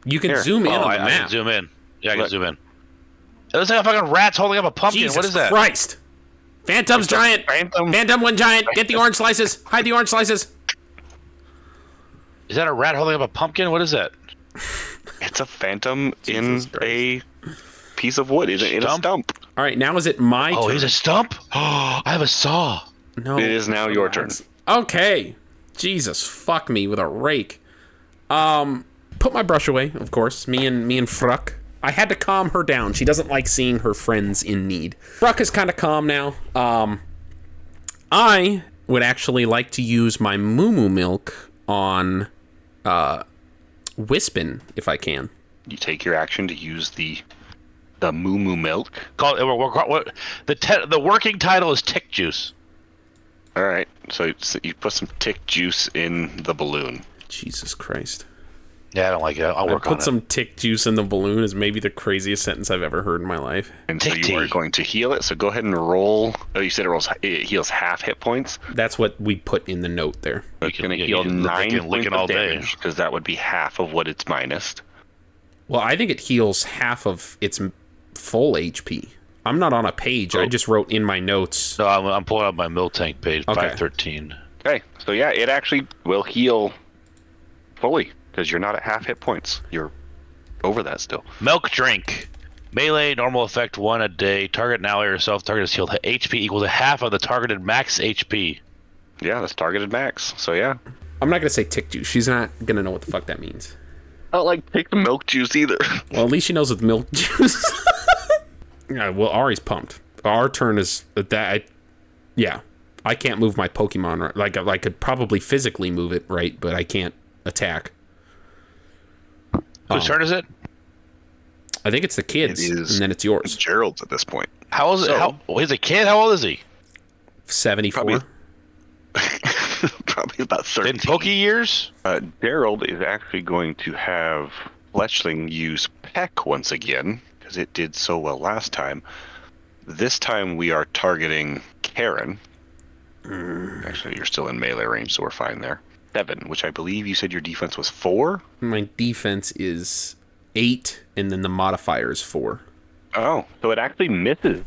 You can zoom in on the map. I can zoom in. Yeah, I can zoom in. It looks like a fucking rat's holding up a pumpkin. Jesus what is that? Christ! Phantom's giant. Phantom went giant. Get the orange slices. Hide the orange slices. Is that a rat holding up a pumpkin? What is that? It's a phantom in a piece of wood, in a stump. All right, now is it my turn? Oh, he's a stump? Oh, I have a saw. No. It is now your turn. Okay. Jesus, fuck me with a rake. Put my brush away, of course. Me and FRUCK. I had to calm her down. She doesn't like seeing her friends in need. FRUCK is kind of calm now. I would actually like to use my moo milk on Wispin, if I can. You take your action to use the moo milk. The working title is tick juice. All right, so you put some tick juice in the balloon. Jesus Christ. Yeah, I don't like it. I'll work on it. Put some tick juice in the balloon is maybe the craziest sentence I've ever heard in my life. And so you are going to heal it. So go ahead and roll. Oh, you said it heals half hit points. That's what we put in the note there. It's going to heal 9 points of damage because that would be half of what it's minus. Well, I think it heals half of its full HP. I'm not on a page. I just wrote in my notes. So I'm pulling up my Miltank page, Okay. 513. Okay, so yeah, it actually will heal fully because you're not at half hit points. You're over that still. Milk drink. Melee, normal effect 1 a day. Target an ally or yourself. Target is healed. HP equals to half of the targeted max HP. Yeah, that's targeted max. So yeah. I'm not going to say tick juice. She's not going to know what the fuck that means. I don't like take the milk juice either. Well, at least she knows with milk juice. Yeah, well, Ari's pumped. Our turn is that. I can't move my Pokemon. Right? Like I could probably physically move it, right? But I can't attack. Whose turn is it? I think it's the kids, and then it's yours. Gerald's at this point. How old is it? He's a kid. How old is he? 74. Probably about 13. In Poke years? Gerald is actually going to have Fletchling use Peck once again, because it did so well last time. This time we are targeting Karen. Actually, you're still in melee range, so we're fine there. 7, which I believe you said your defense was 4? My defense is 8, and then the modifier is 4. Oh, so it actually misses.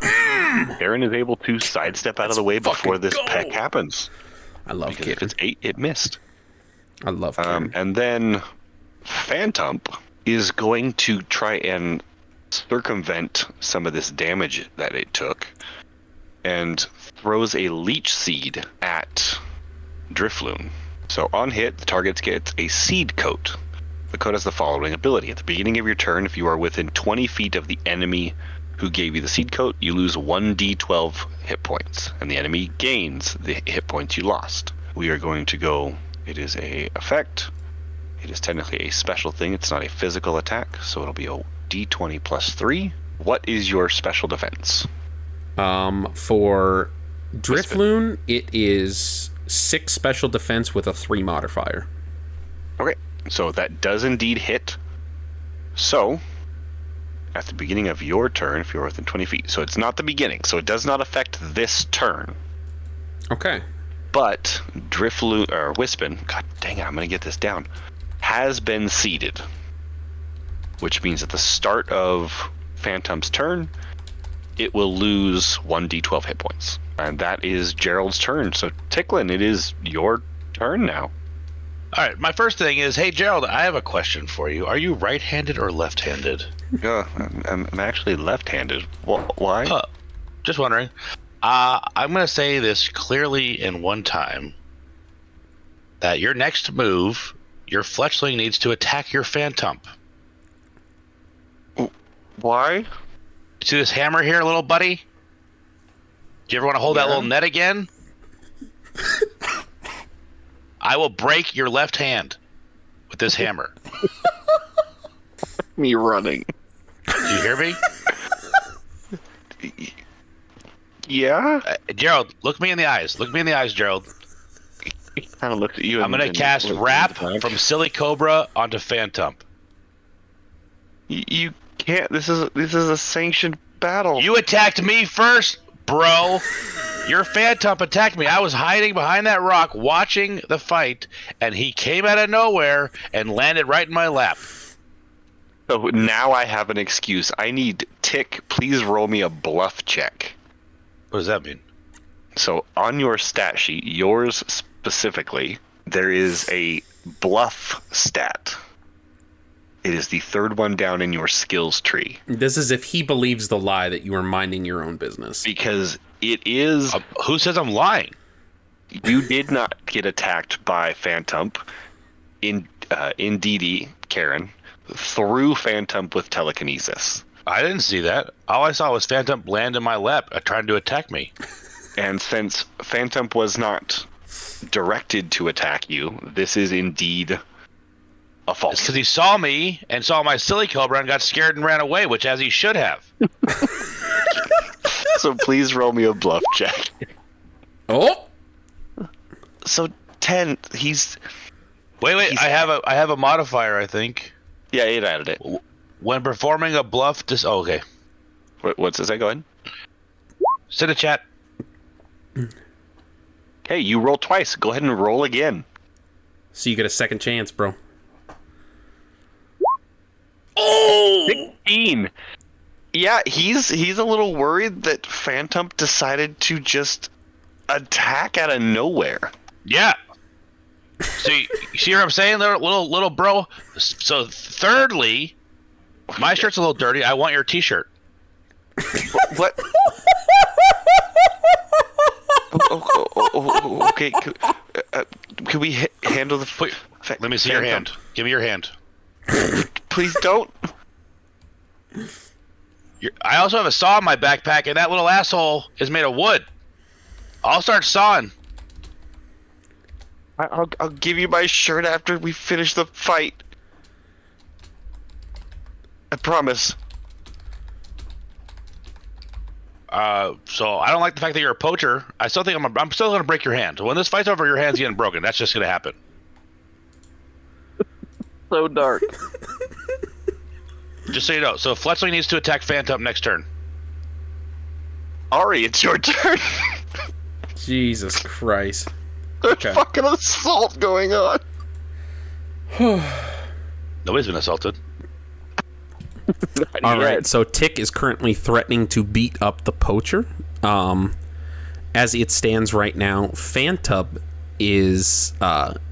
Karen is able to sidestep out of the way before this Peck happens. I love Because Karen. if it's 8, it missed. I love Karen. And then Phantom is going to try and circumvent some of this damage that it took and throws a Leech Seed at Drifloon. So on hit, the target gets a Seed Coat. The coat has the following ability. At the beginning of your turn, if you are within 20 feet of the enemy who gave you the Seed Coat, you lose 1d12 hit points, and the enemy gains the hit points you lost. We are going to go, it is a effect. It is technically a special thing. It's not a physical attack, so it'll be a d20 plus 3. What is your special defense? For Drifloon, it is 6 special defense with a 3 modifier. Okay, so that does indeed hit. So, at the beginning of your turn, if you're within 20 feet, so it's not the beginning, so it does not affect this turn. Okay. But Drifloon, or Wispin, god dang it, I'm going to get this down, has been seeded. Which means at the start of Phantom's turn, it will lose 1d12 hit points. And that is Gerald's turn. So, Ticklin, it is your turn now. All right, my first thing is, hey, Gerald, I have a question for you. Are you right-handed or left-handed? I'm actually left-handed. Why? Just wondering. I'm going to say this clearly in one time. That your next move, your Fletchling needs to attack your Phantom. Why? See this hammer here, little buddy? Do you ever want to hold that little net again? I will break your left hand with this hammer. Me running. Do you hear me? Yeah? Gerald, look me in the eyes. Look me in the eyes, Gerald. He kind of looks at you. I'm going to cast Wrap from Silly Cobra onto Phantom. You can't. This is a sanctioned battle. You attacked me first, bro. Your Phantom attacked me. I was hiding behind that rock watching the fight, and he came out of nowhere and landed right in my lap. So now I have an excuse. I need Tick. Please roll me a bluff check. What does that mean? So on your stat sheet, yours specifically, there is a bluff stat. It is the third one down in your skills tree. This is if he believes the lie that you are minding your own business. Because it is... who says I'm lying? You did not get attacked by Phantom in DD, Karen, through Phantom with telekinesis. I didn't see that. All I saw was Phantom land in my lap trying to attack me. And since Phantom was not directed to attack you, this is indeed a false. It's because he saw me and saw my Silly Cobra and got scared and ran away, which as he should have. So please roll me a bluff check. Oh! So 10, he's... Wait, I have a modifier, I think. Yeah, it added it. When performing a bluff, okay. What's this? Go ahead. Sit a chat. Okay, you roll twice. Go ahead and roll again. So you get a second chance, bro. Oh! 16. Yeah, he's a little worried that Phantom decided to just attack out of nowhere. Yeah. See, you see what I'm saying, little bro? So, thirdly, my shirt's a little dirty. I want your T-shirt. What? Okay. Can we handle the... Let me see your hand. Give me your hand. Please don't. I also have a saw in my backpack, and that little asshole is made of wood. I'll start sawing. I'll give you my shirt after we finish the fight. I promise. So I don't like the fact that you're a poacher. I still think I'm still gonna break your hand. When this fight's over, your hand's getting broken. That's just gonna happen. So dark. Just so you know. So Fletchling needs to attack Phantom next turn. Ari, it's your turn. Jesus Christ. There's fucking assault going on. Nobody's been assaulted. All right, so Tick is currently threatening to beat up the poacher. As it stands right now, Phantom is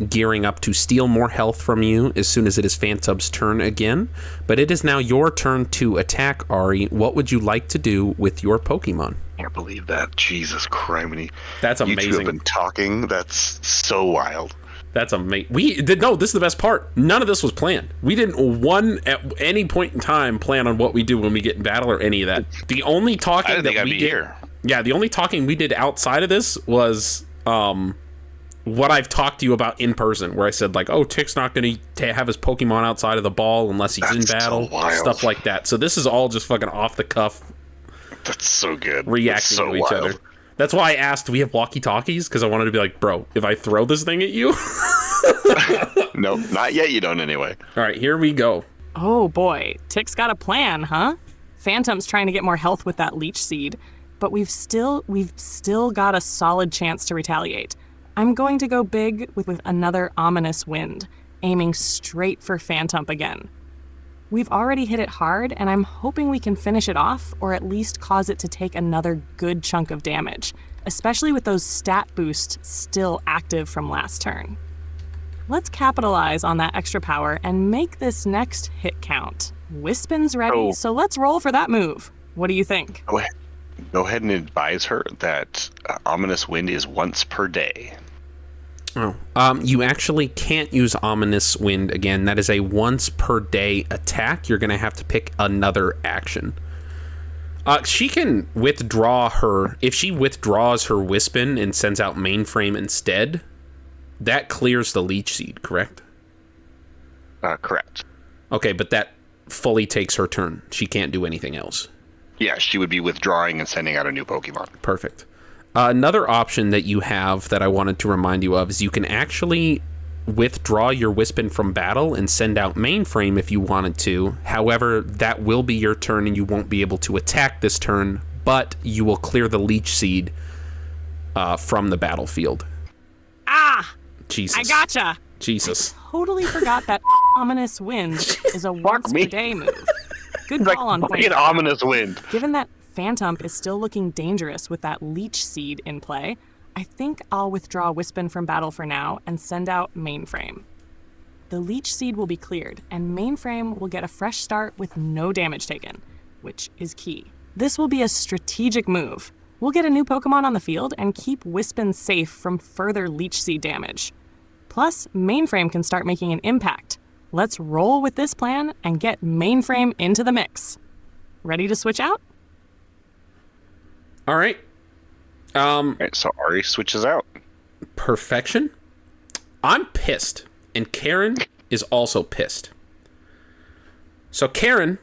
gearing up to steal more health from you as soon as it is Phantom's turn again. But it is now your turn to attack, Ari. What would you like to do with your Pokemon? I can't believe that. Jesus Christ. That's amazing. You two have been talking. That's so wild. That's amazing. No, this is the best part. None of this was planned. We didn't at any point in time plan on what we do when we get in battle or any of that. The only talking that we did here. Yeah, the only talking we did outside of this was what I've talked to you about in person, where I said like, "Oh, Tick's not going to have his Pokemon outside of the ball unless he's in battle," stuff like that. So this is all just fucking off the cuff. That's so good. Reacting to each other. That's why I asked, do we have walkie-talkies? Because I wanted to be like, bro, if I throw this thing at you... No, not yet. You don't anyway. All right, here we go. Oh, boy. Tick's got a plan, huh? Phantom's trying to get more health with that leech seed, but we've still got a solid chance to retaliate. I'm going to go big with another ominous wind, aiming straight for Phantom again. We've already hit it hard, and I'm hoping we can finish it off, or at least cause it to take another good chunk of damage, especially with those stat boosts still active from last turn. Let's capitalize on that extra power and make this next hit count. Wispin's ready, so let's roll for that move. What do you think? Go ahead and advise her that Ominous Wind is once per day. Oh, you actually can't use Ominous Wind again. That is a once per day attack. You're going to have to pick another action. She can withdraw her... If she withdraws her Wispin and sends out Mainframe instead, that clears the Leech Seed, correct? Correct. Okay, but that fully takes her turn. She can't do anything else. Yeah, she would be withdrawing and sending out a new Pokemon. Perfect. Another option that you have that I wanted to remind you of is you can actually withdraw your Wispin from battle and send out Mainframe if you wanted to. However, that will be your turn and you won't be able to attack this turn, but you will clear the Leech Seed from the battlefield. Ah! Jesus. I gotcha! Jesus. Totally forgot that Ominous Wind is a once per day move. Good call on point. An Ominous Wind. Given that Phantom is still looking dangerous with that Leech Seed in play, I think I'll withdraw Wispin from battle for now and send out Mainframe. The Leech Seed will be cleared, and Mainframe will get a fresh start with no damage taken, which is key. This will be a strategic move. We'll get a new Pokemon on the field and keep Wispin safe from further Leech Seed damage. Plus, Mainframe can start making an impact. Let's roll with this plan and get Mainframe into the mix. Ready to switch out? All right. Alright, so Ari switches out. Perfection. I'm pissed, and Karen is also pissed. So Karen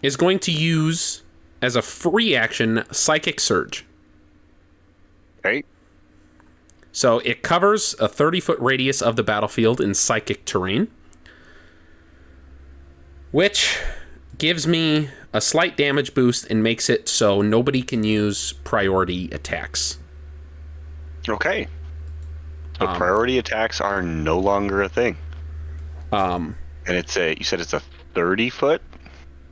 is going to use, as a free action, Psychic Surge. Okay. So it covers a 30-foot radius of the battlefield in psychic terrain, which gives me a slight damage boost and makes it so nobody can use priority attacks. Okay. So priority attacks are no longer a thing. And you said it's a 30-foot?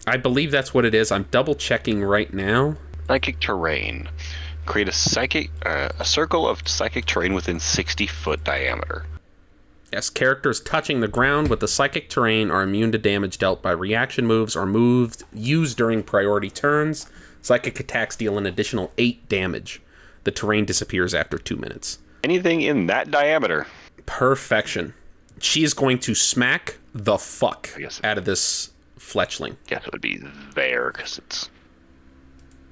I believe that's what it is. I'm double checking right now. Psychic terrain. Create a circle of psychic terrain within 60-foot diameter. Yes, characters touching the ground with the psychic terrain are immune to damage dealt by reaction moves or moves used during priority turns. Psychic attacks deal an additional 8 damage. The terrain disappears after 2 minutes. Anything in that diameter. Perfection. She is going to smack the fuck out of this fletchling. Guess it would be there, because it's...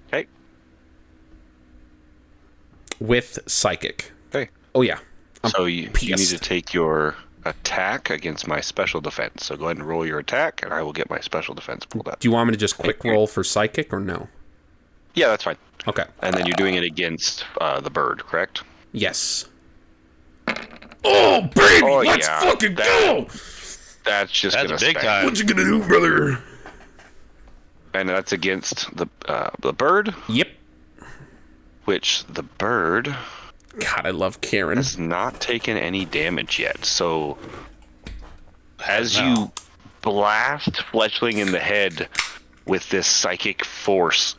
Okay. With psychic. Okay. Oh, yeah. So you need to take your attack against my special defense. So go ahead and roll your attack, and I will get my special defense pulled up. Do you want me to just quick roll for psychic, or no? Yeah, that's fine. Okay. And then you're doing it against the bird, correct? Yes. Oh, baby! Let's fucking go! That's just a big time. What you gonna do, brother? And that's against the bird? Yep. Which the bird... God, I love Karen. Has not taken any damage yet. So, as you blast Fletchling in the head with this psychic force,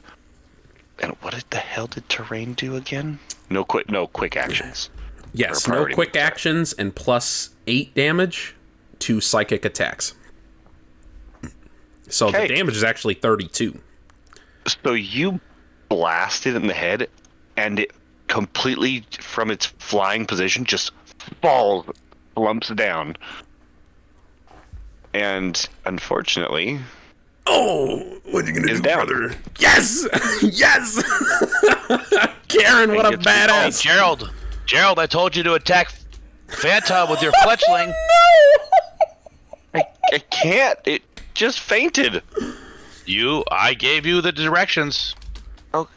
and what the hell did terrain do again? No quick actions. Yes, no quick actions and plus 8 damage to psychic attacks. So the damage is actually 32. So you blast it in the head, and it completely, from its flying position, just flumps down. And unfortunately... Oh, what are you gonna do, brother? Yes! Yes! Karen, what a badass! Hey, Gerald, I told you to attack Phantom with your fletchling. No! I can't. It just fainted. I gave you the directions. Oh,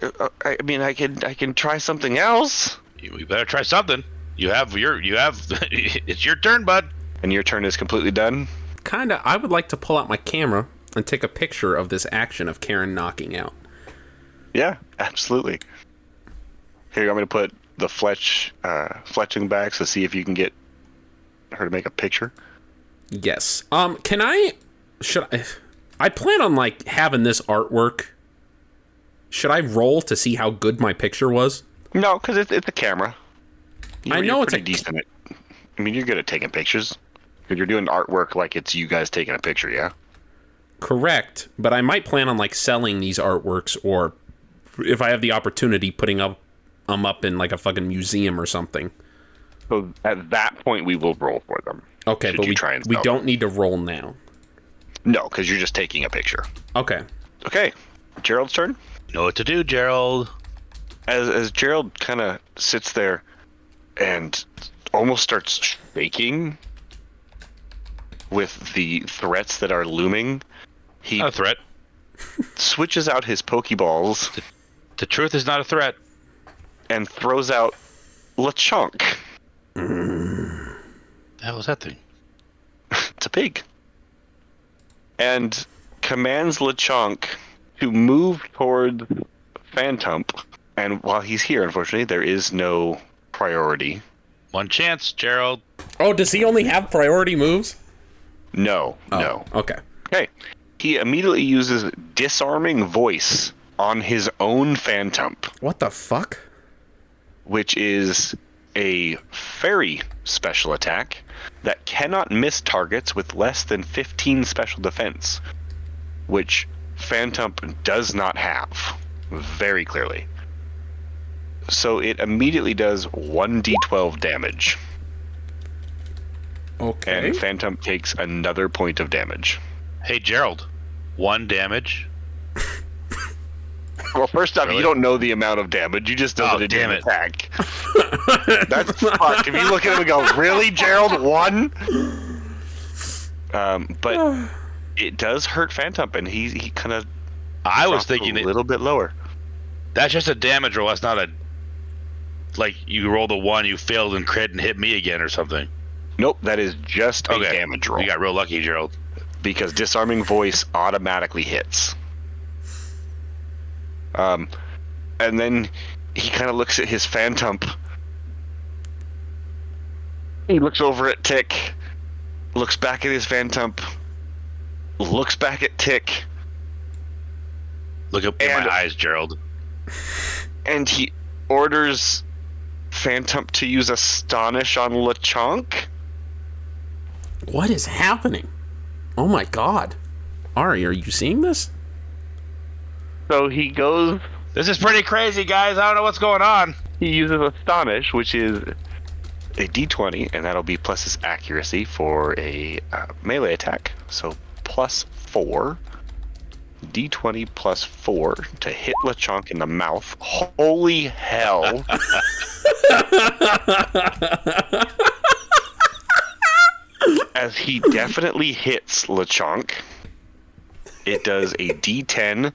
I mean, I can try something else. You better try something. It's your turn, bud. And your turn is completely done? Kinda. I would like to pull out my camera and take a picture of this action of Karen knocking out. Yeah, absolutely. Here, you want me to put the fletching back to see if you can get her to make a picture? Yes. I plan on, like, having this artwork. Should I roll to see how good my picture was? No, because it's a camera. I know it's decent at... I mean, you're good at taking pictures. Because you're doing artwork like it's you guys taking a picture, yeah? Correct. But I might plan on, like, selling these artworks, or if I have the opportunity, putting them up in, like, a fucking museum or something. So at that point, we will roll for them. Okay, but we don't need to roll now. No, because you're just taking a picture. Okay. Okay. Gerald's turn? You know what to do, Gerald. As Gerald kind of sits there and almost starts shaking with the threats that are looming, he not a threat. Switches out his Pokeballs. The truth is not a threat. And throws out Lechonk. The hell is that thing? It's a pig. And commands Lechonk to move toward Phantom. And while he's here, unfortunately, there is no priority. One chance, Gerald. Oh, does he only have priority moves? No. Okay. Okay. He immediately uses Disarming Voice on his own Phantom. What the fuck? Which is a fairy special attack that cannot miss targets with less than 15 special defense, which Phantom does not have, very clearly. So it immediately does 1d12 damage. Okay. And Phantom takes another point of damage. Hey, Gerald. 1 damage. Well, first off, Really? You don't know the amount of damage. You just know that it didn't attack. That's fucked. If you look at him and go, really, Gerald? 1? But it does hurt Phantom, and he kind of... I was thinking a little bit lower. That's just a damage roll. That's not a... Like, you rolled a 1, you failed and crit and hit me again or something. Nope, that is just a damage roll. You got real lucky, Gerald. Because Disarming Voice automatically hits. And then he kind of looks at his Phantom. He looks over at Tick, looks back at his Phantom, looks back at Tick, Look up in my eyes, Gerald. And he orders Phantom to use Astonish on LeChonk? What is happening? Oh my god. Ari, are you seeing this? So he goes... This is pretty crazy, guys. I don't know what's going on. He uses Astonish, which is a d20, and that'll be plus his accuracy for a melee attack. So plus 4. D20 plus 4 to hit LeChonk in the mouth. Holy hell. As he definitely hits LeChonk, it does a D10,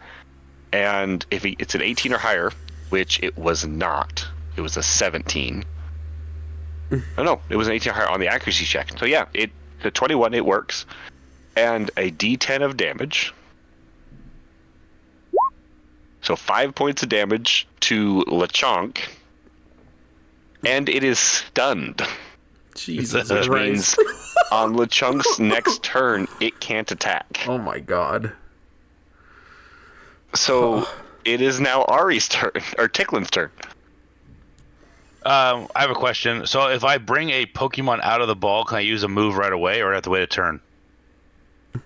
and if it's an 18 or higher, which it was not, it was a 17. Oh no, it was an 18 or higher on the accuracy check. So yeah, the 21, it works. And a D10 of damage. So 5 points of damage to LeChonk. And it is stunned. Jesus Which Christ. means on LeChonk's next turn, it can't attack. Oh my god. So it is now Ari's turn, or Ticklin's turn. I have a question. So if I bring a Pokemon out of the ball, can I use a move right away, or do I have to wait a turn?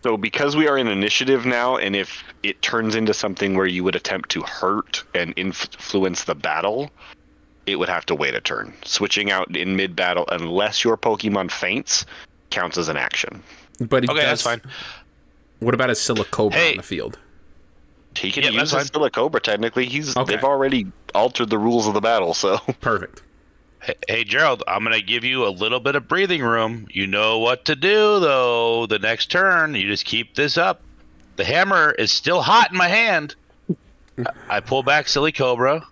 So because we are in initiative now, and if it turns into something where you would attempt to hurt and influence the battle, it would have to wait a turn. Switching out in mid-battle, unless your Pokemon faints, counts as an action. But okay, that's fine. What about a Silicobra on the field? He can use a Silicobra, technically. They've already altered the rules of the battle, so... Perfect. Hey, Gerald, I'm going to give you a little bit of breathing room. You know what to do, though. The next turn, you just keep this up. The hammer is still hot in my hand. I pull back Silicobra,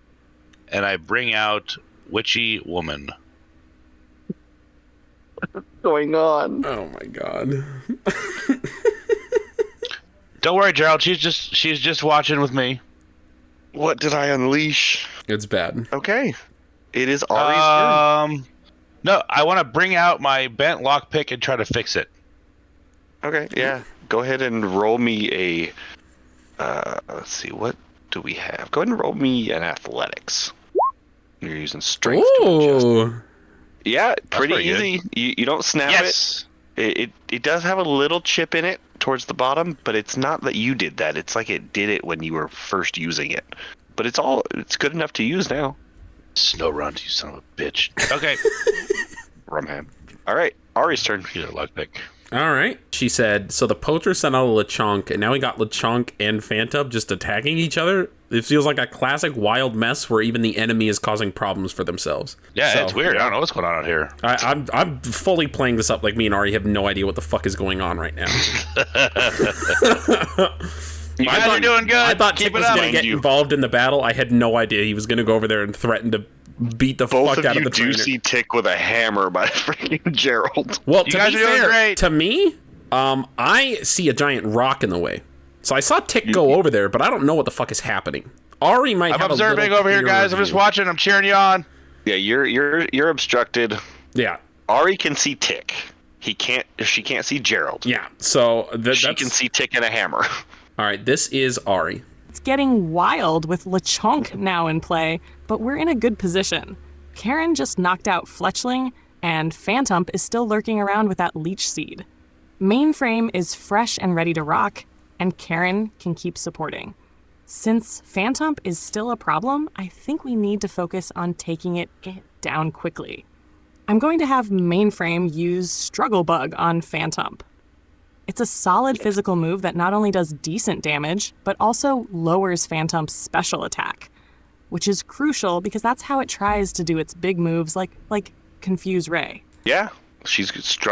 and I bring out Witchy Woman. What's going on? Oh, my God. Don't worry, Gerald. She's just watching with me. What did I unleash? It's bad. Okay. It is Ari's turn. No, I want to bring out my bent lockpick and try to fix it. Okay, yeah. Go ahead and roll me a... let's see, what do we have? Go ahead and roll me an athletics. You're using strength to adjust. Yeah, pretty easy. You don't snap it. It does have a little chip in it towards the bottom, but it's not that you did that. It's like it did it when you were first using it. But it's good enough to use now. Snow Runt, you son of a bitch. Okay. Rumham. All right, Ari's turn. Here's a lockpick. All right. She said, so the poacher sent out a LeChonk, and now we got LeChonk and Phantom just attacking each other. It feels like a classic wild mess where even the enemy is causing problems for themselves. Yeah, it's weird. I don't know what's going on out here. I'm fully playing this up like me and Ari have no idea what the fuck is going on right now. You guys are doing good. I thought Tick was going to get involved in the battle. I had no idea he was going to go over there and threaten to beat the fuck out of the trainer. Both of you do see Tick with a hammer by freaking Gerald. Well, to be fair, to me, I see a giant rock in the way. So I saw Tick go over there, but I don't know what the fuck is happening. Ari might have a little observing over here, guys. I'm just watching. I'm cheering you on. Yeah, you're obstructed. Yeah. Ari can see Tick. She can't see Gerald. Yeah. So she can see Tick and a hammer. All right, this is Ari. It's getting wild with LeChonk now in play, but we're in a good position. Karen just knocked out Fletchling, and Phantom is still lurking around with that Leech Seed. Mainframe is fresh and ready to rock, and Karen can keep supporting. Since Phantom is still a problem, I think we need to focus on taking it down quickly. I'm going to have Mainframe use Struggle Bug on Phantom. It's a solid physical move that not only does decent damage, but also lowers Phantom's special attack, which is crucial because that's how it tries to do its big moves like Confuse Ray. Yeah,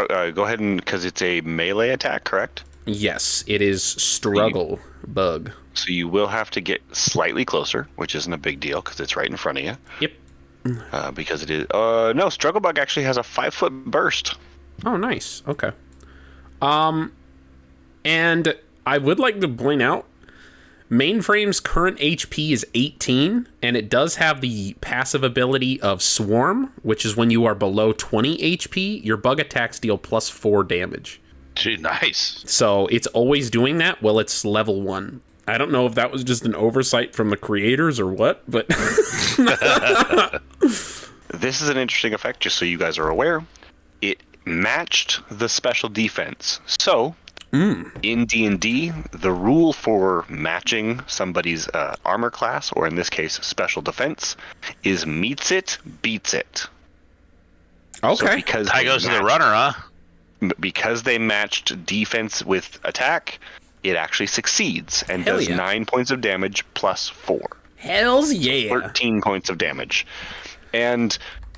go ahead and, because it's a melee attack, correct? Yes, it is Struggle Bug. So you will have to get slightly closer, which isn't a big deal because it's right in front of you. Yep. Because it is... no, Struggle Bug actually has a 5-foot burst. Oh, nice. Okay. And I would like to point out, Mainframe's current HP is 18, and it does have the passive ability of Swarm, which is when you are below 20 HP, your bug attacks deal +4 damage. Gee, nice. So it's always doing that while it's level 1. I don't know if that was just an oversight from the creators or what, but... This is an interesting effect, just so you guys are aware. It matched the special defense. So, in D&D, the rule for matching somebody's armor class, or in this case, special defense, is meets it, beats it. Okay. So because That goes to the runner, huh? Because they matched defense with attack, it actually succeeds and does 9 points of damage plus 4. Hells yeah. 13 points of damage. And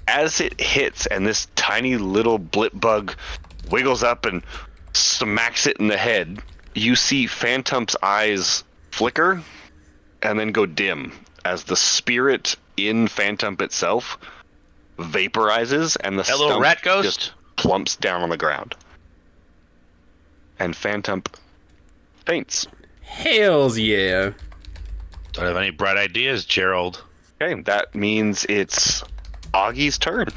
as it hits and this tiny little blip bug wiggles up and smacks it in the head, you see Phantom's eyes flicker and then go dim as the spirit in Phantom itself vaporizes and the That little stump rat ghost just plumps down on the ground. And Phantom faints. Hells yeah. Don't have any bright ideas, Gerald. Okay, that means it's Augie's turn.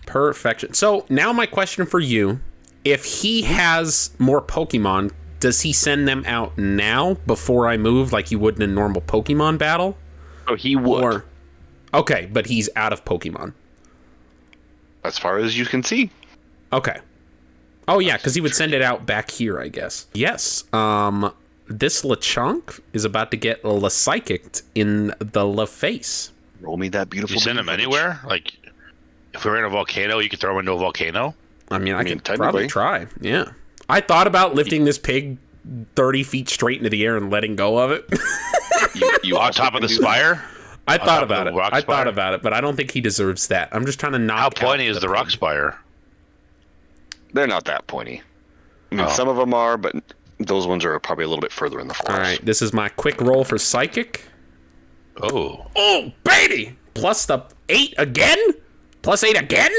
Perfection. So now my question for you, if he has more Pokemon, does he send them out now before I move like you would in a normal Pokemon battle? Oh, he would. Okay, but he's out of Pokemon. As far as you can see. Okay. Oh yeah, because he would send it out back here, I guess. Yes. This Lechonk is about to get psychicked in the face. Roll me that beautiful. You send him anywhere? Like, if we were in a volcano, you could throw him into a volcano? I mean, I could probably try. Yeah. I thought about lifting this pig 30 feet straight into the air and letting go of it. You on top of the spire? I thought about it, but I don't think he deserves that. I'm just trying to knock. How pointy is the rock spire? They're not that pointy. I mean, some of them are, but those ones are probably a little bit further in the forest. All right, this is my quick roll for psychic. Oh, baby! Plus the 8 again? Plus 8 again?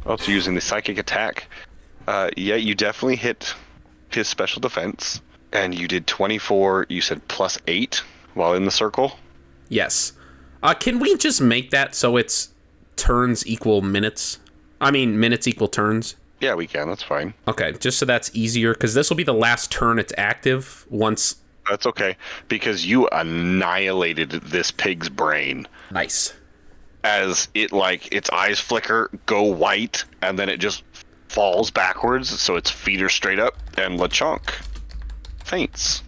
Also using the psychic attack. Yeah, you definitely hit his special defense, and you did 24. You said plus 8 while in the circle. Yes. Can we just make that so it's turns equal minutes? I mean, minutes equal turns. Yeah, we can. That's fine. Okay, just so that's easier, because this will be the last turn it's active once... That's okay, because you annihilated this pig's brain. Nice. As it, its eyes flicker, go white, and then it just falls backwards, so its feet are straight up, and Lechonk faints.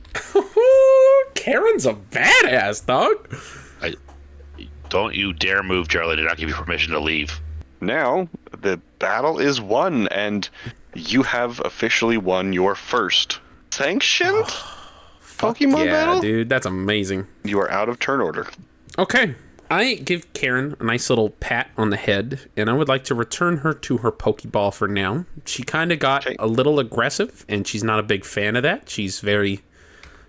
Karen's a badass, dog. Don't you dare move, Charlie. I did not give you permission to leave. Now, the battle is won, and you have officially won your first sanctioned Pokemon battle? Yeah, dude, that's amazing. You are out of turn order. Okay. I give Karen a nice little pat on the head, and I would like to return her to her Pokeball for now. She kind of got a little aggressive, and she's not a big fan of that. She's very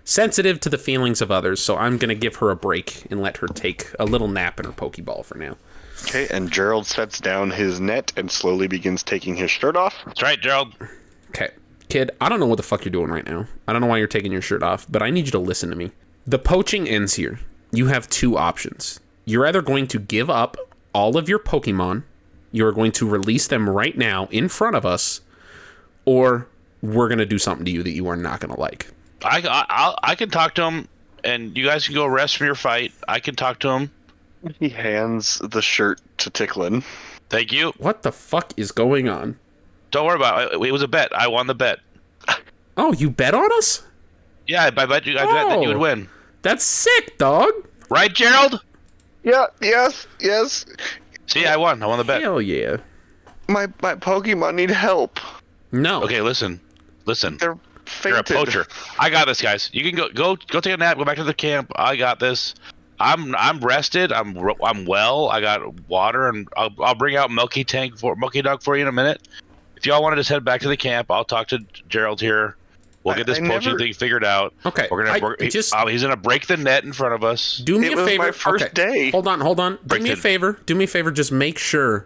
sensitive to the feelings of others, so I'm going to give her a break and let her take a little nap in her Pokeball for now. Okay, and Gerald sets down his net and slowly begins taking his shirt off. That's right, Gerald. Okay. Kid, I don't know what the fuck you're doing right now. I don't know why you're taking your shirt off, but I need you to listen to me. The poaching ends here. You have two options. You're either going to give up all of your Pokemon, you're going to release them right now in front of us, or we're going to do something to you that you are not going to like. I can talk to him, and you guys can go rest from your fight. I can talk to him. He hands the shirt to Ticklin. Thank you. What the fuck is going on? Don't worry about it. It was a bet. I won the bet. Oh, you bet on us? Yeah, I bet you that you would win. That's sick, dog. Right, Gerald? Yeah, yes. See, I won. I won the bet. Hell yeah. My Pokemon need help. No. Okay, listen. They're fainted. You're a poacher. I got this, guys. You can go take a nap. Go back to the camp. I got this. I'm rested. I'm well. I got water, and I'll bring out Milky Dog for you in a minute. If y'all want to just head back to the camp, I'll talk to Gerald here. We'll get this poaching thing figured out. Okay. He's gonna break the net in front of us. Do me a favor. My first day. Hold on. Do me a favor. Just make sure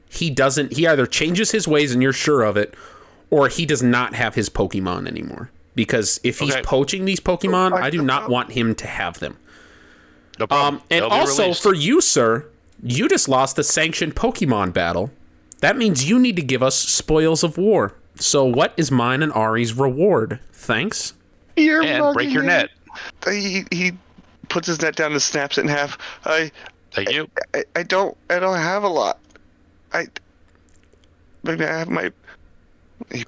he either changes his ways and you're sure of it, or he does not have his Pokemon anymore. Because if he's poaching these Pokemon, I do not want him to have them. No problem. And also for you, sir, you just lost the sanctioned Pokemon battle. That means you need to give us spoils of war. So what is mine and Ari's reward? Thanks. You're and break your net. He puts his net down and snaps it in half. Thank you. I don't have a lot. Maybe I have my. He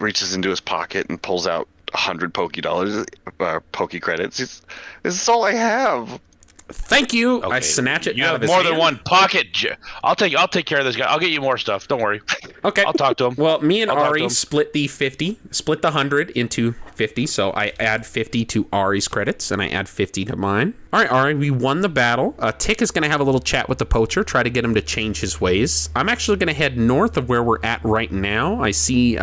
reaches into his pocket and pulls out 100 Poké dollars, Poké credits. This is all I have. Thank you. Okay. I snatch it. You out have of his more hand. than one pocket. I'll take care of this guy. I'll get you more stuff. Don't worry. Okay. I'll talk to him. Well, me and I'll talk to Ari him. split the 100 into 50. So I add 50 to Ari's credits, and I add 50 to mine. All right, Ari, we won the battle. Tick is going to have a little chat with the poacher, try to get him to change his ways. I'm actually going to head north of where we're at right now. I see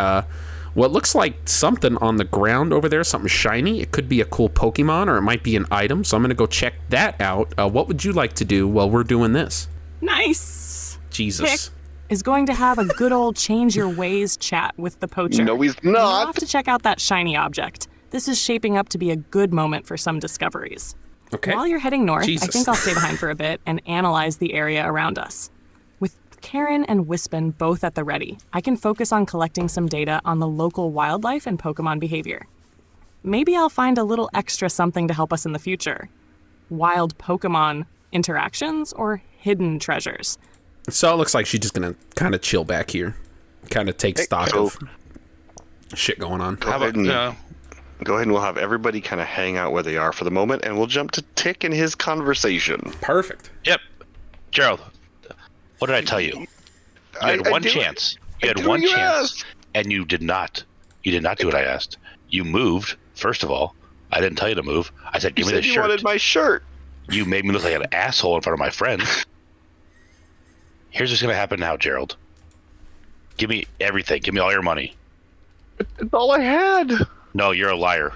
what looks like something on the ground over there, something shiny. It could be a cool Pokemon, or it might be an item. So I'm going to go check that out. What would you like to do while we're doing this? Nice. Jesus. Tick is going to have a good old change your ways chat with the poacher. No, he's We'll not. have to check out that shiny object. This is shaping up to be a good moment for some discoveries. Okay. While you're heading north, Jesus. I think I'll stay behind for a bit and analyze the area around us. With Karen and Wispin both at the ready, I can focus on collecting some data on the local wildlife and Pokemon behavior. Maybe I'll find a little extra something to help us in the future. Wild Pokemon interactions or hidden treasures. So it looks like she's just going to kind of chill back here. Kind of take stock of shit going on. Go ahead and we'll have everybody kind of hang out where they are for the moment, and we'll jump to Tick and his conversation. Perfect. Yep. Gerald, what did I tell you? You had one chance. You had one chance, and you did not. You did not do what I asked. You moved, first of all. I didn't tell you to move. I said, give me the shirt. You wanted my shirt. You made me look like an asshole in front of my friends. Here's what's going to happen now, Gerald. Give me everything. Give me all your money. It's all I had. No, you're a liar.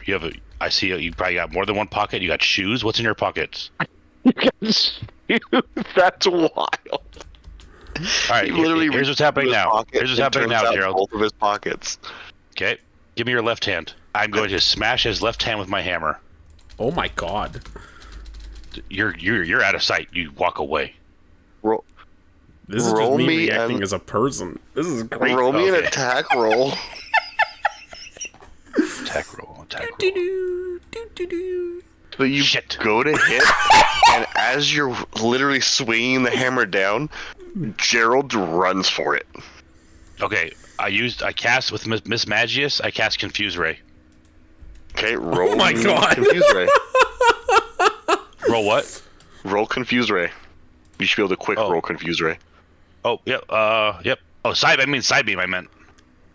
I see you probably got more than one pocket. You got shoes. What's in your pockets? That's wild. All right, here's what's happening now. Here's what's happening now, Gerald. Both of his pockets. Okay, give me your left hand. I'm going to smash his left hand with my hammer. Oh my god. You're out of sight. You walk away. This is just me reacting as a person. This is great. Roll me an attack roll. Attack roll. So you go to hit, and as you're literally swinging the hammer down, Gerald runs for it. Okay, I cast with Miss Magius. I cast Confuse Ray. Okay, roll. Oh my god. Confuse Ray. Roll what? Roll Confuse Ray. You should be able to quick roll Confuse Ray. Oh, yep. Yep. Oh, side beam. I meant.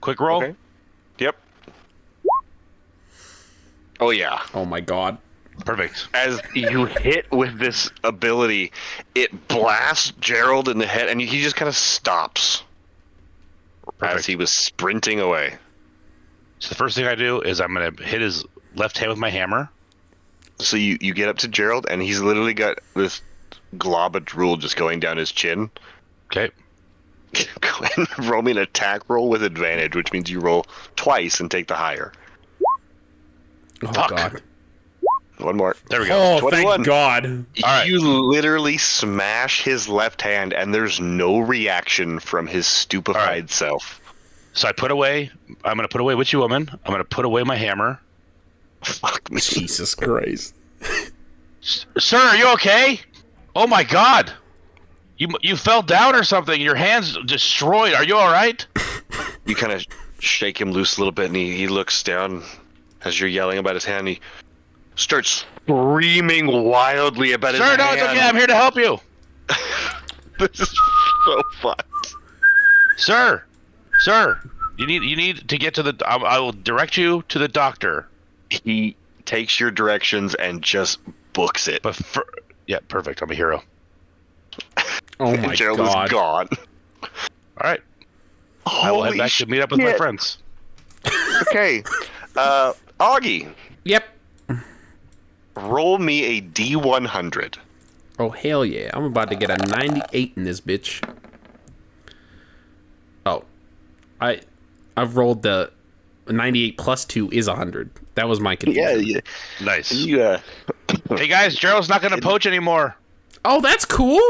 Quick roll. Okay. Yep. Oh yeah. Oh my god. Perfect. As you hit with this ability, it blasts Gerald in the head, and he just kind of stops as he was sprinting away. So the first thing I do is I'm going to hit his left hand with my hammer. So you get up to Gerald, and he's literally got this glob of drool just going down his chin. Okay. Go ahead and roll me an attack roll with advantage, which means you roll twice and take the higher. Oh Fuck. god. One more. There we go. Oh, 21. thank god. All right. You literally smash his left hand, and there's no reaction from his stupefied self. So I'm going to put away Witchy Woman. I'm going to put away my hammer. Fuck me. Jesus Christ. Sir, are you okay? Oh my god. You fell down or something. Your hand's destroyed. Are you all right? You kind of shake him loose a little bit, and he looks down as you're yelling about his hand. He starts screaming wildly about his hand. Sir, no, it's okay. I'm here to help you. This is so fun. Sir, you need to get to the. I will direct you to the doctor. He takes your directions and just books it. But yeah, perfect. I'm a hero. Oh my Gerald god. is gone. All right. I will head back to meet up with my friends. Okay. Auggie, Yep. roll me a D100. Oh hell yeah. I'm about to get a 98 in this bitch. Oh. I've rolled the 98 plus 2 is 100. That was my confusion. Yeah. Nice. Yeah. Hey guys, Gerald's not going to poach anymore. Oh, that's cool.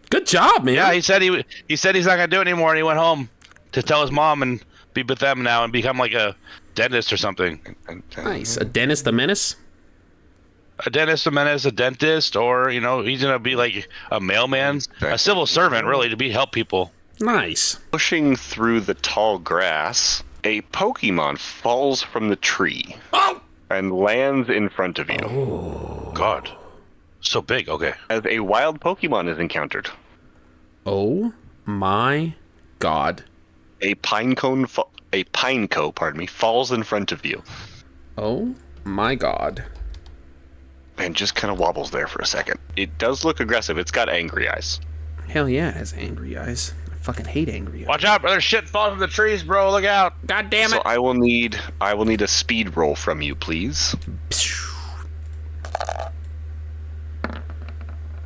Good job, man. Yeah, he said he's not going to do it anymore, and he went home to tell his mom and be with them now and become like a dentist or something. Nice. A Dennis the Menace? a dentist, a menace, a dentist, or he's gonna be like a mailman, a civil servant, really, to help people. Nice. Pushing through the tall grass, a Pokemon falls from the tree and lands in front of you. Oh God, so big. Okay. As a wild Pokemon is encountered. Oh my God. A Pineco, falls in front of you. Oh my God. And just kind of wobbles there for a second. It does look aggressive. It's got angry eyes. Hell yeah, it has angry eyes. I fucking hate angry eyes. Watch out, brother! Shit falling from the trees, bro. Look out! God damn it! So I will need a speed roll from you, please.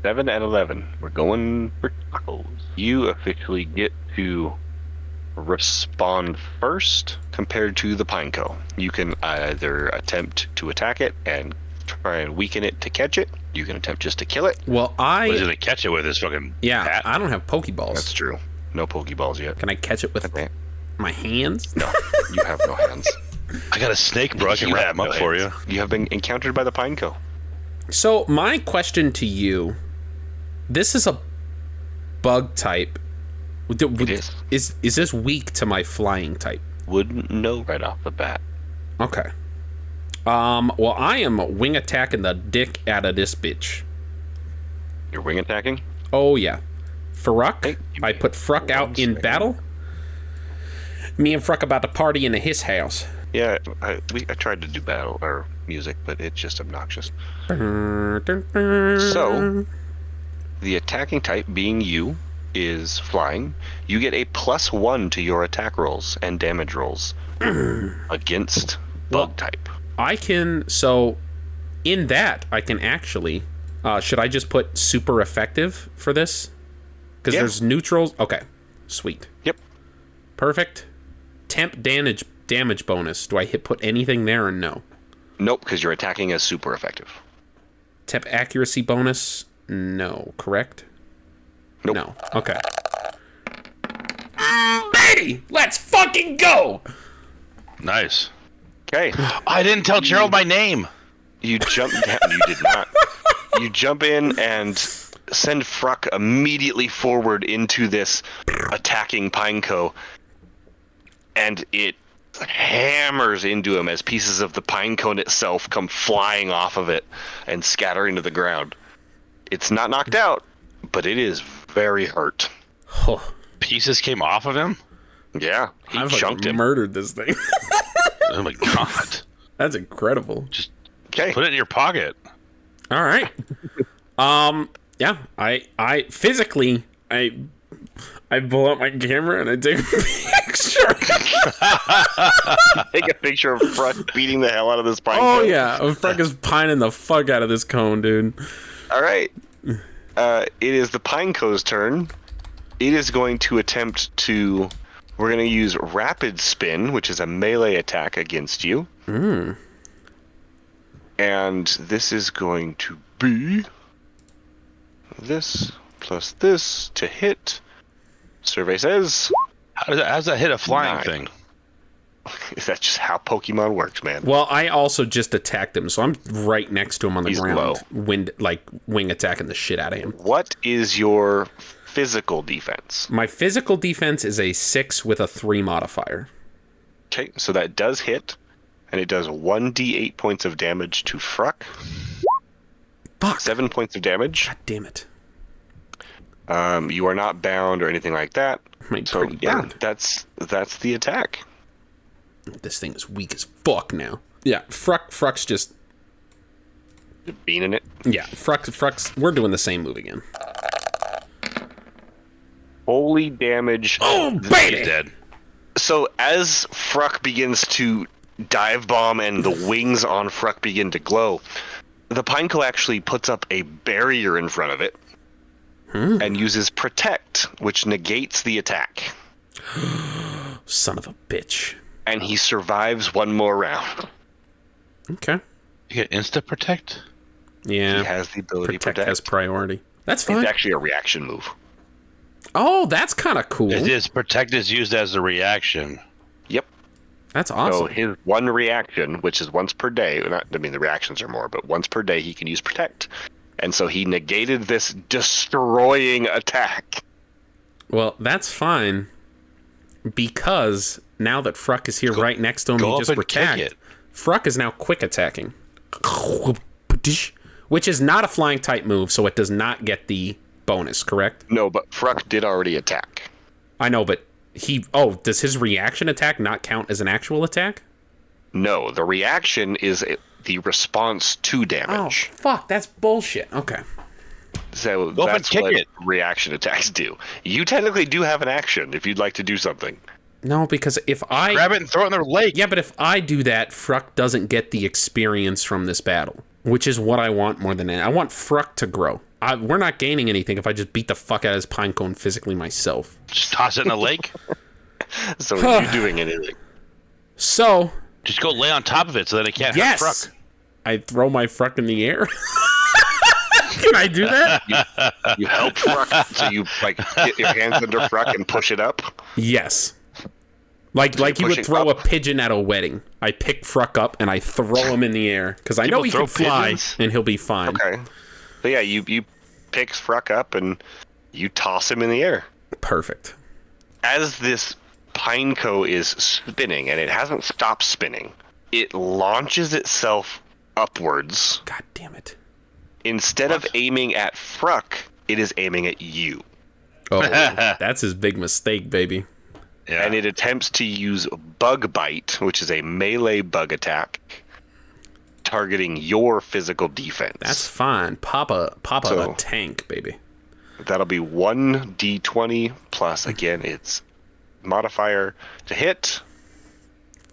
7 and 11. We're going for tacos. You officially get to respond first compared to the Pineco. You can either attempt to attack it and try and weaken it to catch it. You can attempt just to kill it. Well, what is it to catch it with his fucking hat? I don't have Pokeballs. That's true. No Pokeballs yet. Can I catch it with my hands? No, you have no hands. I got a snake, bro. I can wrap him up for you. You have been encountered by the Pineco. So my question to you, this is a bug type. It is. Is this weak to my flying type? Wouldn't know right off the bat. Okay. Well, I am wing attacking the dick out of this bitch. You're wing attacking? Oh, yeah. FRUCK. Hey, I put FRUCK out in battle. Me and FRUCK about to party in his house. Yeah, I tried to do battle or music, but it's just obnoxious. So, the attacking type, being you, is flying. You get a +1 to your attack rolls and damage rolls against bug type. I can, so in that, I can actually, should I just put super effective for this? Because there's neutrals. Okay, sweet. Yep. Perfect. Temp damage bonus. Do I put anything there or no? Nope, because you're attacking as super effective. Temp accuracy bonus? No, correct? Nope. No. Okay. Baby, let's fucking go! Nice. Okay. I didn't tell Gerald my name. You jump down. You did not. You jump in and send FRUCK immediately forward into this attacking Pineco, and it hammers into him as pieces of the Pinecone itself come flying off of it and scatter into the ground. It's not knocked out, but it is very hurt. Huh. Pieces came off of him? Yeah, he chunked him. Murdered this thing. Oh my God. That's incredible. Just put it in your pocket. All right. Yeah, I physically, I pull out my camera and I take a picture. Take a picture of FRUCK beating the hell out of this pine Oh cone. yeah, FRUCK is pining the fuck out of this cone, dude. All right. It is the Pineco's turn. It is going to attempt to... We're going to use Rapid Spin, which is a melee attack against you. And this is going to be... this plus this to hit. Survey says... How does that hit a flying 9. thing? That's just how Pokemon works, man. Well, I also just attacked him, so I'm right next to him on the ground. Low. Wing attacking the shit out of him. What is your physical defense? My physical defense is a 6 with a 3 modifier. Okay, so that does hit, and it does 1d8 points of damage to FRUCK. Fuck. 7 points of damage. God damn it. You are not bound or anything like that. So yeah, burned. that's the attack. This thing is weak as fuck now. Yeah, FRUCK's just... Beaning it. Yeah, FRUCK's... We're doing the same move again. Holy damage. Oh, baby! He's dead. So as FRUCK begins to dive bomb and the wings on FRUCK begin to glow, the Pineco actually puts up a barrier in front of it and uses Protect, which negates the attack. Son of a bitch. And he survives one more round. Okay. You get Insta Protect? Yeah. He has the ability to Protect protect. has priority. That's fine. It's actually a reaction move. Oh, that's kind of cool. It is. Protect is used as a reaction. Yep. That's awesome. So his one reaction, which is once per day, the reactions are more, but once per day he can use Protect. And so he negated this destroying attack. Well, that's fine, because now that FRUCK is here right next to him, he just Protect. FRUCK is now quick attacking, which is not a flying type move, so it does not get the bonus, correct? No, but FRUCK did already attack. I know, but does his reaction attack not count as an actual attack? No, the reaction is the response to damage. Oh, fuck, that's bullshit. Okay. So that's what reaction attacks do. You technically do have an action if you'd like to do something. No, because if I... grab it and throw it in their lake. Yeah, but if I do that, FRUCK doesn't get the experience from this battle, which is what I want more than anything. I want FRUCK to grow. We're not gaining anything if I just beat the fuck out of his Pineco physically myself. Just toss it in the lake? So are you doing anything? So... just go lay on top of it so that it can't hurt FRUCK. I throw my FRUCK in the air. Can I do that? You help FRUCK, so you get your hands under FRUCK and push it up? Yes. Like you would throw a pigeon at a wedding. I pick FRUCK up and I throw him in the air because I know he can fly and he'll be fine. Okay. So yeah, you pick FRUCK up and you toss him in the air. Perfect. As this Pineco is spinning, and it hasn't stopped spinning, it launches itself upwards. God damn it. Instead of aiming at FRUCK, it is aiming at you. Oh, that's his big mistake, baby. Yeah. And it attempts to use Bug Bite, which is a melee bug attack, targeting your physical defense. That's fine. Papa a tank, baby. That'll be 1d20 plus, again, its modifier to hit.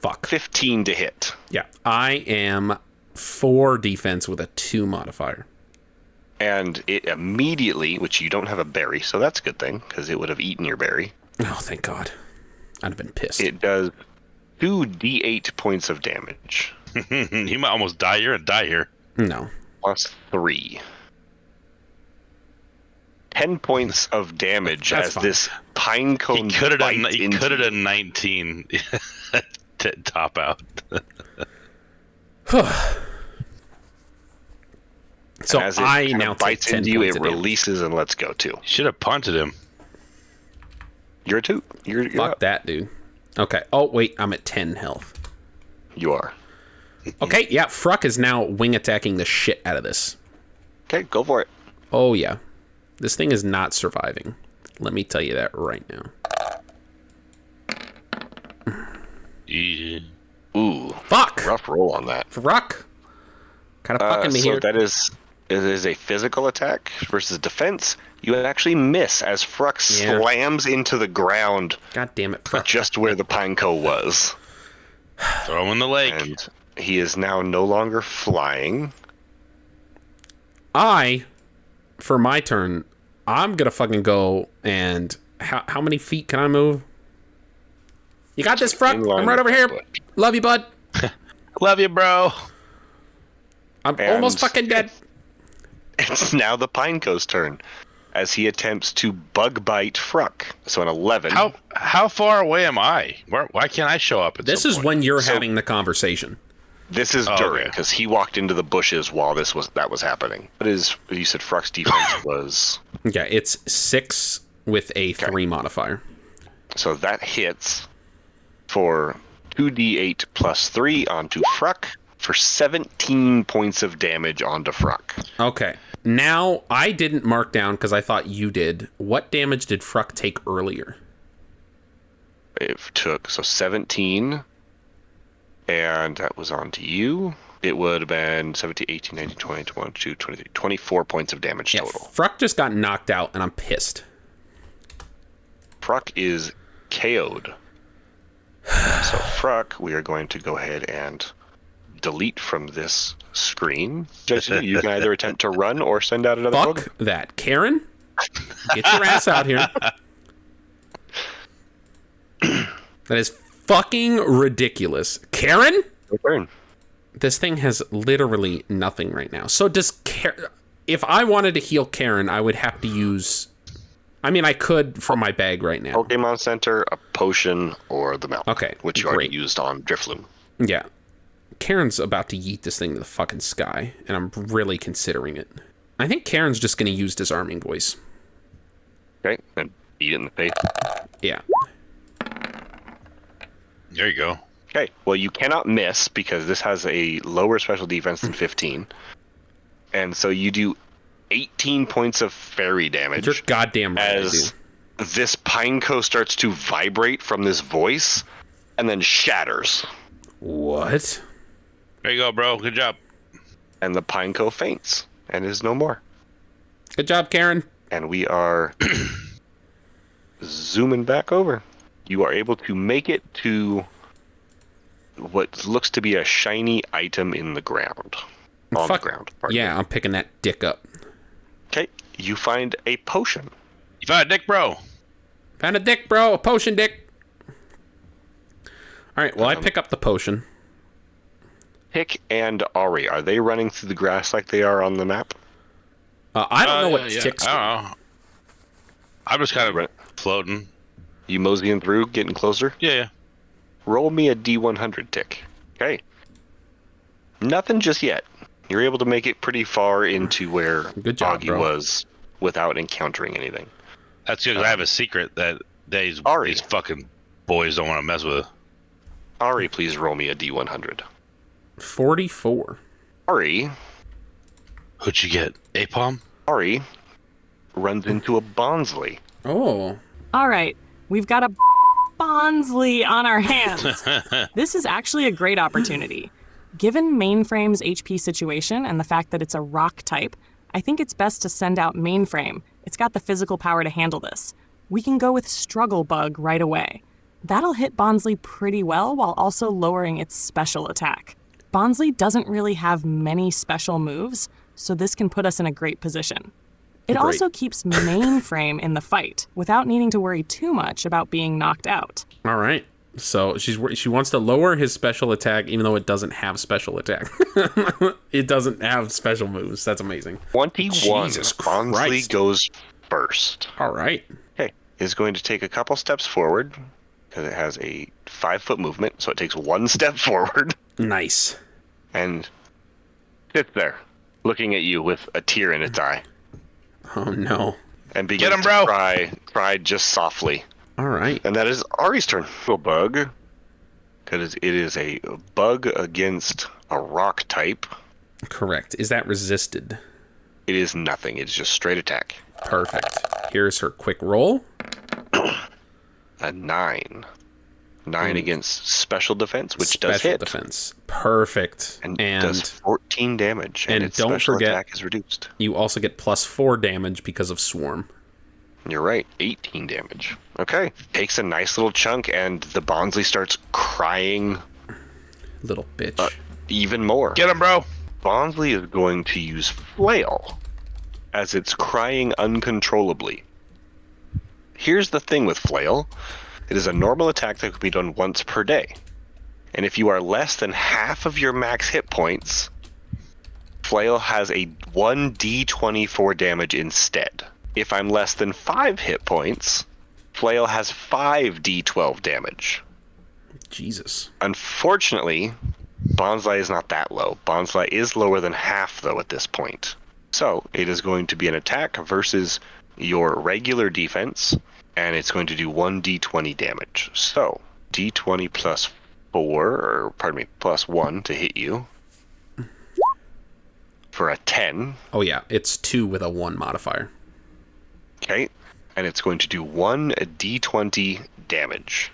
Fuck. 15 to hit. Yeah. I am 4 defense with a 2 modifier. And it immediately, which you don't have a berry, so that's a good thing, because it would have eaten your berry. Oh, thank God. I'd have been pissed. It does 2d8 points of damage. You might almost die here and die here. No. Plus 3. 10 points of damage. That's as fine. This Pinecone He could have done 19 to top out. So as it I now bites take 10 into you, it releases and lets go too. Should have punted him. You're a 2. You're Fuck up. that, dude. Okay. Oh, wait. I'm at 10 health. You are. Okay. Yeah. FRUCK is now wing attacking the shit out of this. Okay. Go for it. Oh, yeah. This thing is not surviving. Let me tell you that right now. Yeah. Ooh. Fuck. Rough roll on that. FRUCK. Kind of fucking me here. So it is a physical attack versus defense. You actually miss as FRUCK slams into the ground. God damn it, FRUCK. Just where the Pineco was. Throw him in the lake. And he is now no longer flying. For my turn, I'm gonna fucking go and... How many feet can I move? You got this, FRUCK? I'm right over here. Love you, bud. Love you, bro. I'm almost fucking dead. It's now the Pineco's turn as he attempts to bug bite FRUCK. So an 11. How far away am I? Why can't I show up at this some is point? when you're having the conversation. This is during, because he walked into the bushes while that was happening. What is, you said FRUCK's defense was? Yeah, it's 6 with a 3 modifier. So that hits for 2d8 plus 3 onto FRUCK for 17 points of damage onto FRUCK. Okay. Now, I didn't mark down because I thought you did. What damage did FRUCK take earlier? It took, 17, and that was onto you. It would have been 17, 18, 19, 20, 22, 23, 24 points of damage total. FRUCK just got knocked out, and I'm pissed. FRUCK is KO'd. So FRUCK, we are going to go ahead and delete from this screen. You can either attempt to run or send out another Fuck Pokemon. That. Karen, get your ass out here. That is fucking ridiculous. Karen? Your turn. This thing has literally nothing right now. So does Karen... If I wanted to heal Karen, I would have to use I mean, I could from my bag right now. Pokemon Center, a potion, or the milk. Okay, which you already used on Drifloon. Yeah. Karen's about to yeet this thing to the fucking sky, and I'm really considering it. I think Karen's just going to use Disarming Voice. Okay, and beat it in the face. Yeah. There you go. Okay, well, you cannot miss because this has a lower special defense than 15. And so you do 18 points of fairy damage. You're goddamn right, as this Pineco starts to vibrate from this voice and then shatters. What? There you go, bro. Good job. And the Pineco faints and is no more. Good job, Karen. And we are zooming back over. You are able to make it to what looks to be a shiny item in the ground. On the ground. Yeah, I'm picking that dick up. Okay, you find a potion. You found a dick, bro. Found a dick, bro. A potion dick. All right, well, I pick up the potion. Pick and Ari, are they running through the grass like they are on the map? I don't know what Tick's doing. I don't know. I'm just kind of floating. You moseying through, getting closer? Yeah. Roll me a D100 Tick. Okay. Nothing just yet. You're able to make it pretty far into where Auggie was without encountering anything. That's good, 'cause I have a secret that these fucking boys don't want to mess with. Ari, please roll me a D100. 44. Ari. What'd you get? Apom? Ari runs into a Bonsley. Oh. All right, we've got a Bonsley on our hands. This is actually a great opportunity. Given Mainframe's HP situation and the fact that it's a rock type, I think it's best to send out Mainframe. It's got the physical power to handle this. We can go with Struggle Bug right away. That'll hit Bonsley pretty well while also lowering its special attack. Bonsley doesn't really have many special moves, so this can put us in a great position. It also keeps Mainframe in the fight without needing to worry too much about being knocked out. All right. So she wants to lower his special attack, even though it doesn't have special attack. It doesn't have special moves. That's amazing. 21. Jesus Bonsley Christ. goes first. All right. Okay. Is going to take a couple steps forward because it has a 5-foot movement, so it takes 1 step forward. Nice. And sits there, looking at you with a tear in its eye. Oh no. And begins to cry just softly. All right. And that is Ari's turn. A bug. Because it is a bug against a rock type. Correct. Is that resisted? It is nothing. It's just straight attack. Perfect. Here's her quick roll. A 9. 9 against special defense, which does Special hit. defense. Perfect. And does 14 damage. And its don't special forget, attack is reduced. You also get +4 damage because of Swarm. You're right. 18 damage. Okay. Takes a nice little chunk, and the Bonsley starts crying. Little bitch. Even more. Get him, bro. Bonsley is going to use Flail as it's crying uncontrollably. Here's the thing with Flail. It is a normal attack that can be done once per day. And if you are less than half of your max hit points, Flail has a 1d24 damage instead. If I'm less than 5 hit points, Flail has 5d12 damage. Jesus. Unfortunately, Bonsley is not that low. Bonsley is lower than half, though, at this point. So, it is going to be an attack versus your regular defense, and it's going to do 1d20 damage. So, d20 plus 1 to hit you for a 10. Oh yeah, it's 2 with a 1 modifier. Okay, and it's going to do 1d20 damage.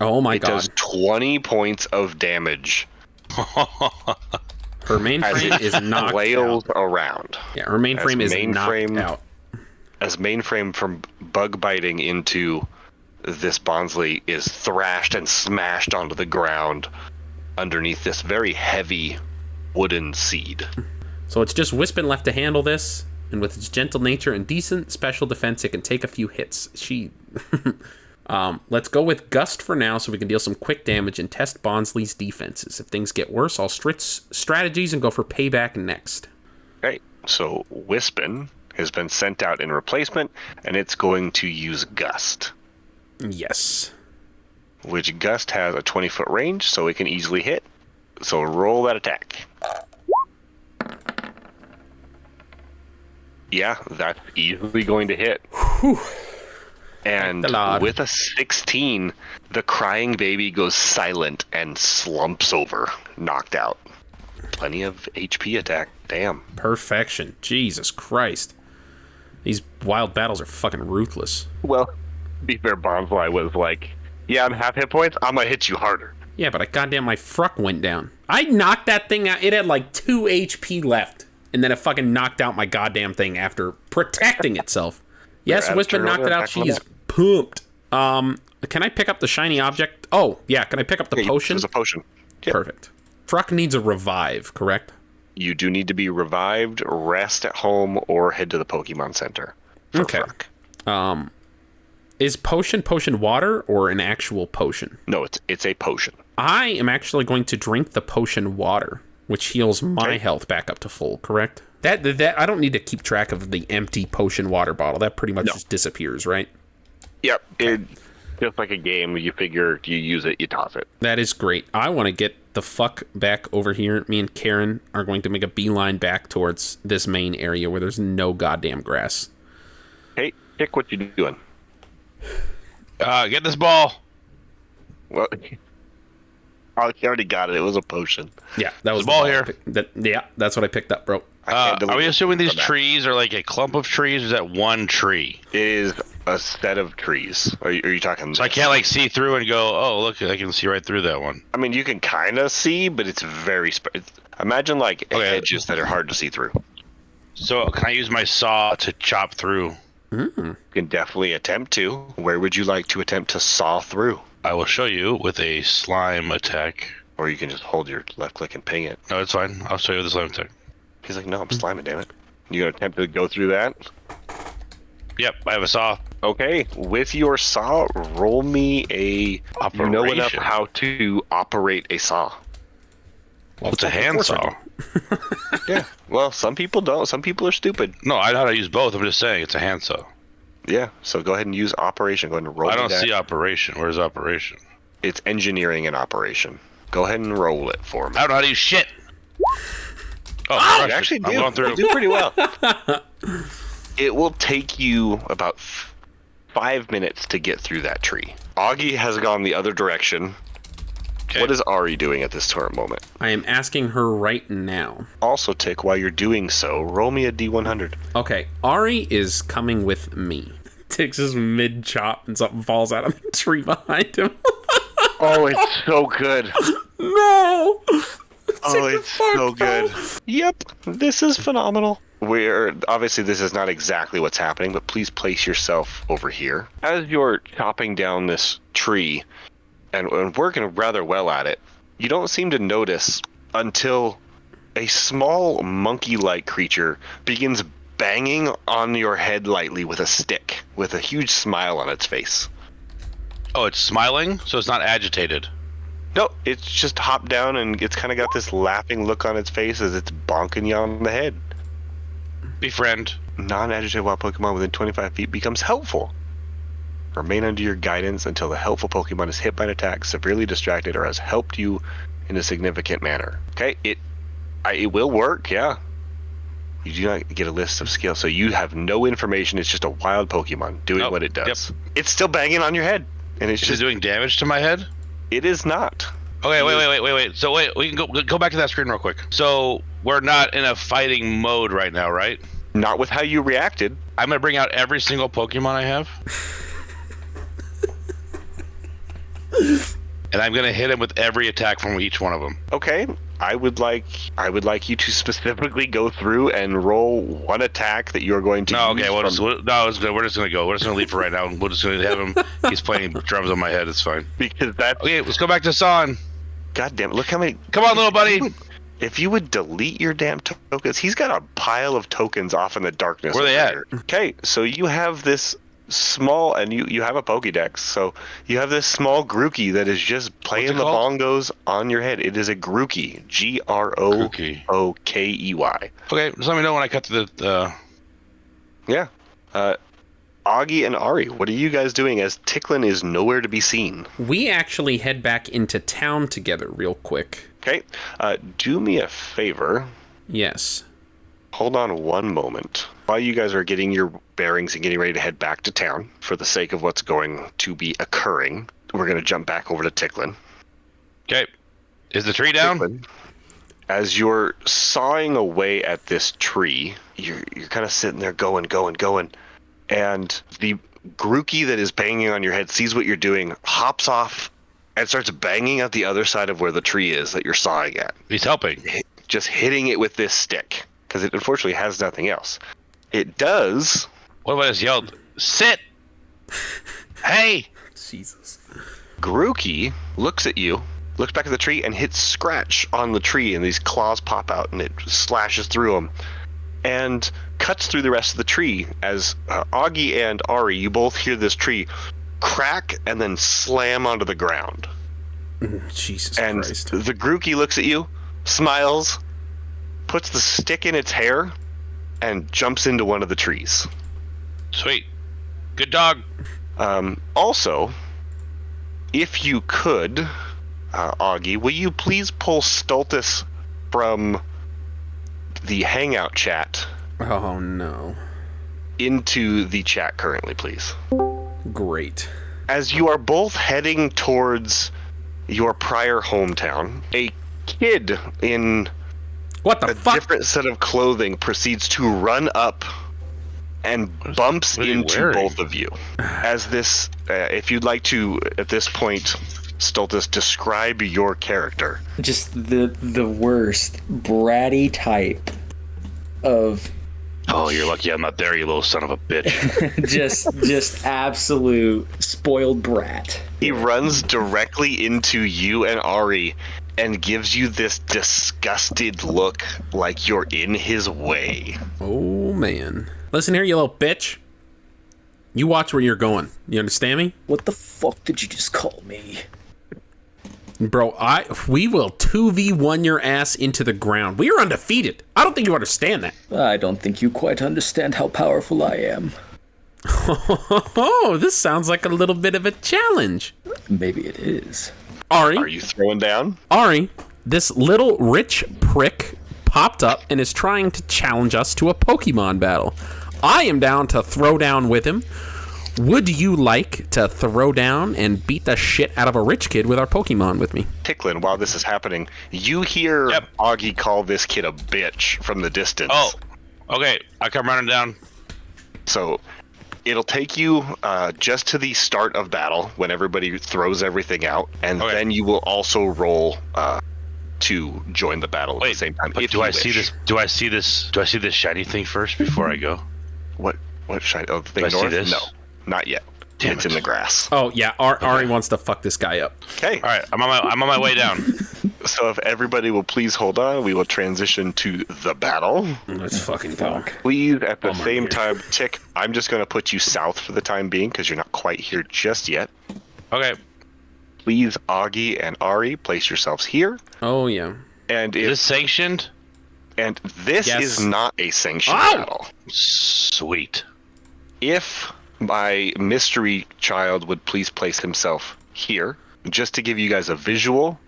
Oh my god. It does 20 points of damage. Her mainframe is knocked flails out. around. Yeah, her mainframe is knocked out. As mainframe from bug biting into this Bonsley is thrashed and smashed onto the ground underneath this very heavy wooden seed. So it's just Wispin left to handle this, and with its gentle nature and decent special defense, it can take a few hits. Let's go with Gust for now so we can deal some quick damage and test Bonsley's defenses. If things get worse, I'll strategies and go for payback next. Okay, so Wispin has been sent out in replacement, and it's going to use Gust. Yes. Which Gust has a 20-foot range, so it can easily hit. So roll that attack. Yeah, that's easily going to hit. Whew. And with a 16, the crying baby goes silent and slumps over, knocked out. Plenty of HP attack. Damn. Perfection. Jesus Christ. These wild battles are fucking ruthless. Well, to be fair, Bonsly was like, yeah, I'm half hit points. I'm going to hit you harder. Yeah, but goddamn my FRUCK went down. I knocked that thing out. It had like 2 HP left. And then it fucking knocked out my goddamn thing after protecting itself. Yes, Wisp knocked it out. She's pumped. Can I pick up the shiny object? Oh, yeah. Can I pick up the potion? There's a potion. Yep. Perfect. FRUCK needs a revive, correct? You do need to be revived, rest at home, or head to the Pokemon Center. Okay. FRUCK. Is potion water or an actual potion? No, it's a potion. I am actually going to drink the potion water, which heals my health back up to full, correct? That I don't need to keep track of the empty potion water bottle. That pretty much just disappears, right? Yep. Just like a game, you figure you use it, you toss it. That is great. I want to get the fuck back over here. Me and Karen are going to make a beeline back towards this main area where there's no goddamn grass. Hey, Dick, what you doing? Get this ball. Well, oh, you already got it. It was a potion. Yeah, that was the ball here. That's what I picked up, bro. Are we assuming these trees are like a clump of trees, or is that one tree? It is a set of trees. Are you talking? So I can't like see through and go, oh, look, I can see right through that one. I mean, you can kind of see, but it's very... Imagine like edges that are hard to see through. So can I use my saw to chop through? You can definitely attempt to. Where would you like to attempt to saw through? I will show you with a slime attack. Or you can just hold your left click and ping it. No, it's fine. I'll show you with the slime attack. He's like, no, I'm sliming, damn it. You gonna attempt to go through that? Yep, I have a saw. Okay, with your saw, roll me a... Operation. You know enough how to operate a saw. Well, it's a hand saw. Yeah, well, some people don't. Some people are stupid. No, I know how to use both. I'm just saying it's a hand saw. Yeah, so go ahead and use operation. Go ahead and roll I don't see operation. Where's operation? It's engineering and operation. Go ahead and roll it for me. I don't know how to use shit. Oh, you actually do. I'm going through. You do pretty well. It will take you about 5 minutes to get through that tree. Auggie has gone the other direction. Okay. What is Ari doing at this current moment? I am asking her right now. Also, Tick, while you're doing so, roll me a D100. Okay, Ari is coming with me. Tick's just mid-chop and something falls out of the tree behind him. Oh, it's so good. No! Oh, it's so good. Yep, this is phenomenal. Obviously, this is not exactly what's happening, but please place yourself over here. As you're chopping down this tree and working rather well at it, you don't seem to notice until a small monkey-like creature begins banging on your head lightly with a stick, with a huge smile on its face. Oh, it's smiling? So it's not agitated? No, it's just hopped down and it's kind of got this laughing look on its face as it's bonking you on the head. Befriend. Non-agitated wild Pokemon within 25 feet becomes helpful. Remain under your guidance until the helpful Pokemon is hit by an attack, severely distracted, or has helped you in a significant manner. Okay, it will work, yeah. You do not get a list of skills, so you have no information. It's just a wild Pokemon doing what it does. Yep. It's still banging on your head, and it's just doing damage to my head. It is not. Okay, wait. So we can go back to that screen real quick. So we're not in a fighting mode right now, right? Not with how you reacted. I'm gonna bring out every single Pokemon I have. And I'm gonna hit him with every attack from each one of them. Okay, I would like you to specifically go through and roll one attack that you're going to. We're just gonna go. We're just gonna leave for right now. We're just gonna have him. He's playing drums on my head. It's fine. Because that's okay. Let's go back to San. God damn it! Look how many. Come on, little buddy. If you would delete your damn tokens, he's got a pile of tokens off in the darkness. Where are they at? Okay, so you have this small, and you have a Pokédex, so you have this small Grookey that is just playing the bongos on your head. It is a Grookey, Grookey. Okay, just let me know when I cut to the. Yeah. Auggie and Ari, what are you guys doing as Ticklin is nowhere to be seen? We actually head back into town together real quick. Okay. Do me a favor. Yes. Hold on one moment. While you guys are getting your bearings and getting ready to head back to town, for the sake of what's going to be occurring, we're going to jump back over to Ticklin. Okay. Is the tree down? Ticklin, as you're sawing away at this tree, you're kind of sitting there going, and the Grookey that is banging on your head sees what you're doing, hops off, and starts banging at the other side of where the tree is that you're sawing at. He's helping. Just hitting it with this stick, because it unfortunately has nothing else. It does. What if I just yelled, sit! Hey! Jesus. Grookey looks at you, looks back at the tree, and hits Scratch on the tree, and these claws pop out, and it slashes through him, and cuts through the rest of the tree. As Auggie and Ari, you both hear this tree crack and then slam onto the ground. Jesus and Christ. The Grookey looks at you, smiles, puts the stick in its hair, and jumps into one of the trees. Sweet. Good dog. Also, if you could, Auggie, will you please pull Stultus from the Hangout chat Oh, no. into the chat currently, please? Great. As you are both heading towards your prior hometown, a kid in What the a fuck? different set of clothing proceeds to run up and bumps what are you into wearing? both of you. As this, if you'd like to, at this point, Stultus, describe your character. Just the worst bratty type of Oh, you're lucky I'm not there, you little son of a bitch. just absolute spoiled brat. He runs directly into you and Ari and gives you this disgusted look like you're in his way. Oh, man. Listen here, you little bitch. You watch where you're going. You understand me? What the fuck did you just call me? Bro, we will 2v1 your ass into the ground. We are undefeated. I don't think you understand that. I don't think you quite understand how powerful I am. Oh, this sounds like a little bit of a challenge. Maybe it is. Ari, Are you throwing down? Ari, this little rich prick popped up and is trying to challenge us to a Pokemon battle. I am down to throw down with him. Would you like to throw down and beat the shit out of a rich kid with our Pokemon with me? Ticklin, while this is happening, you hear Yep. Auggie call this kid a bitch from the distance. Oh, okay. I come running down. So it'll take you just to the start of battle when everybody throws everything out, and Okay. then you will also roll to join the battle at the same time. But if do you I see wish. this? Do I see this? Do I see this shiny thing first before I go? What shiny? Oh, the thing Do I see north? this? No, not yet. Damn It's it. in the grass. Oh, yeah, Ari wants to fuck this guy up. Okay. All right, I'm on my way down. So if everybody will please hold on, we will transition to the battle. Let's fucking go. Please, at the Oh my same God. time, Tick, I'm just going to put you south for the time being because you're not quite here just yet. Okay. Please, Auggie and Ari, place yourselves here. Oh, yeah. And Is if this sanctioned? and this Yes. is not a sanctioned Ow! battle. Sweet. If my mystery child would please place himself here, just to give you guys a visual,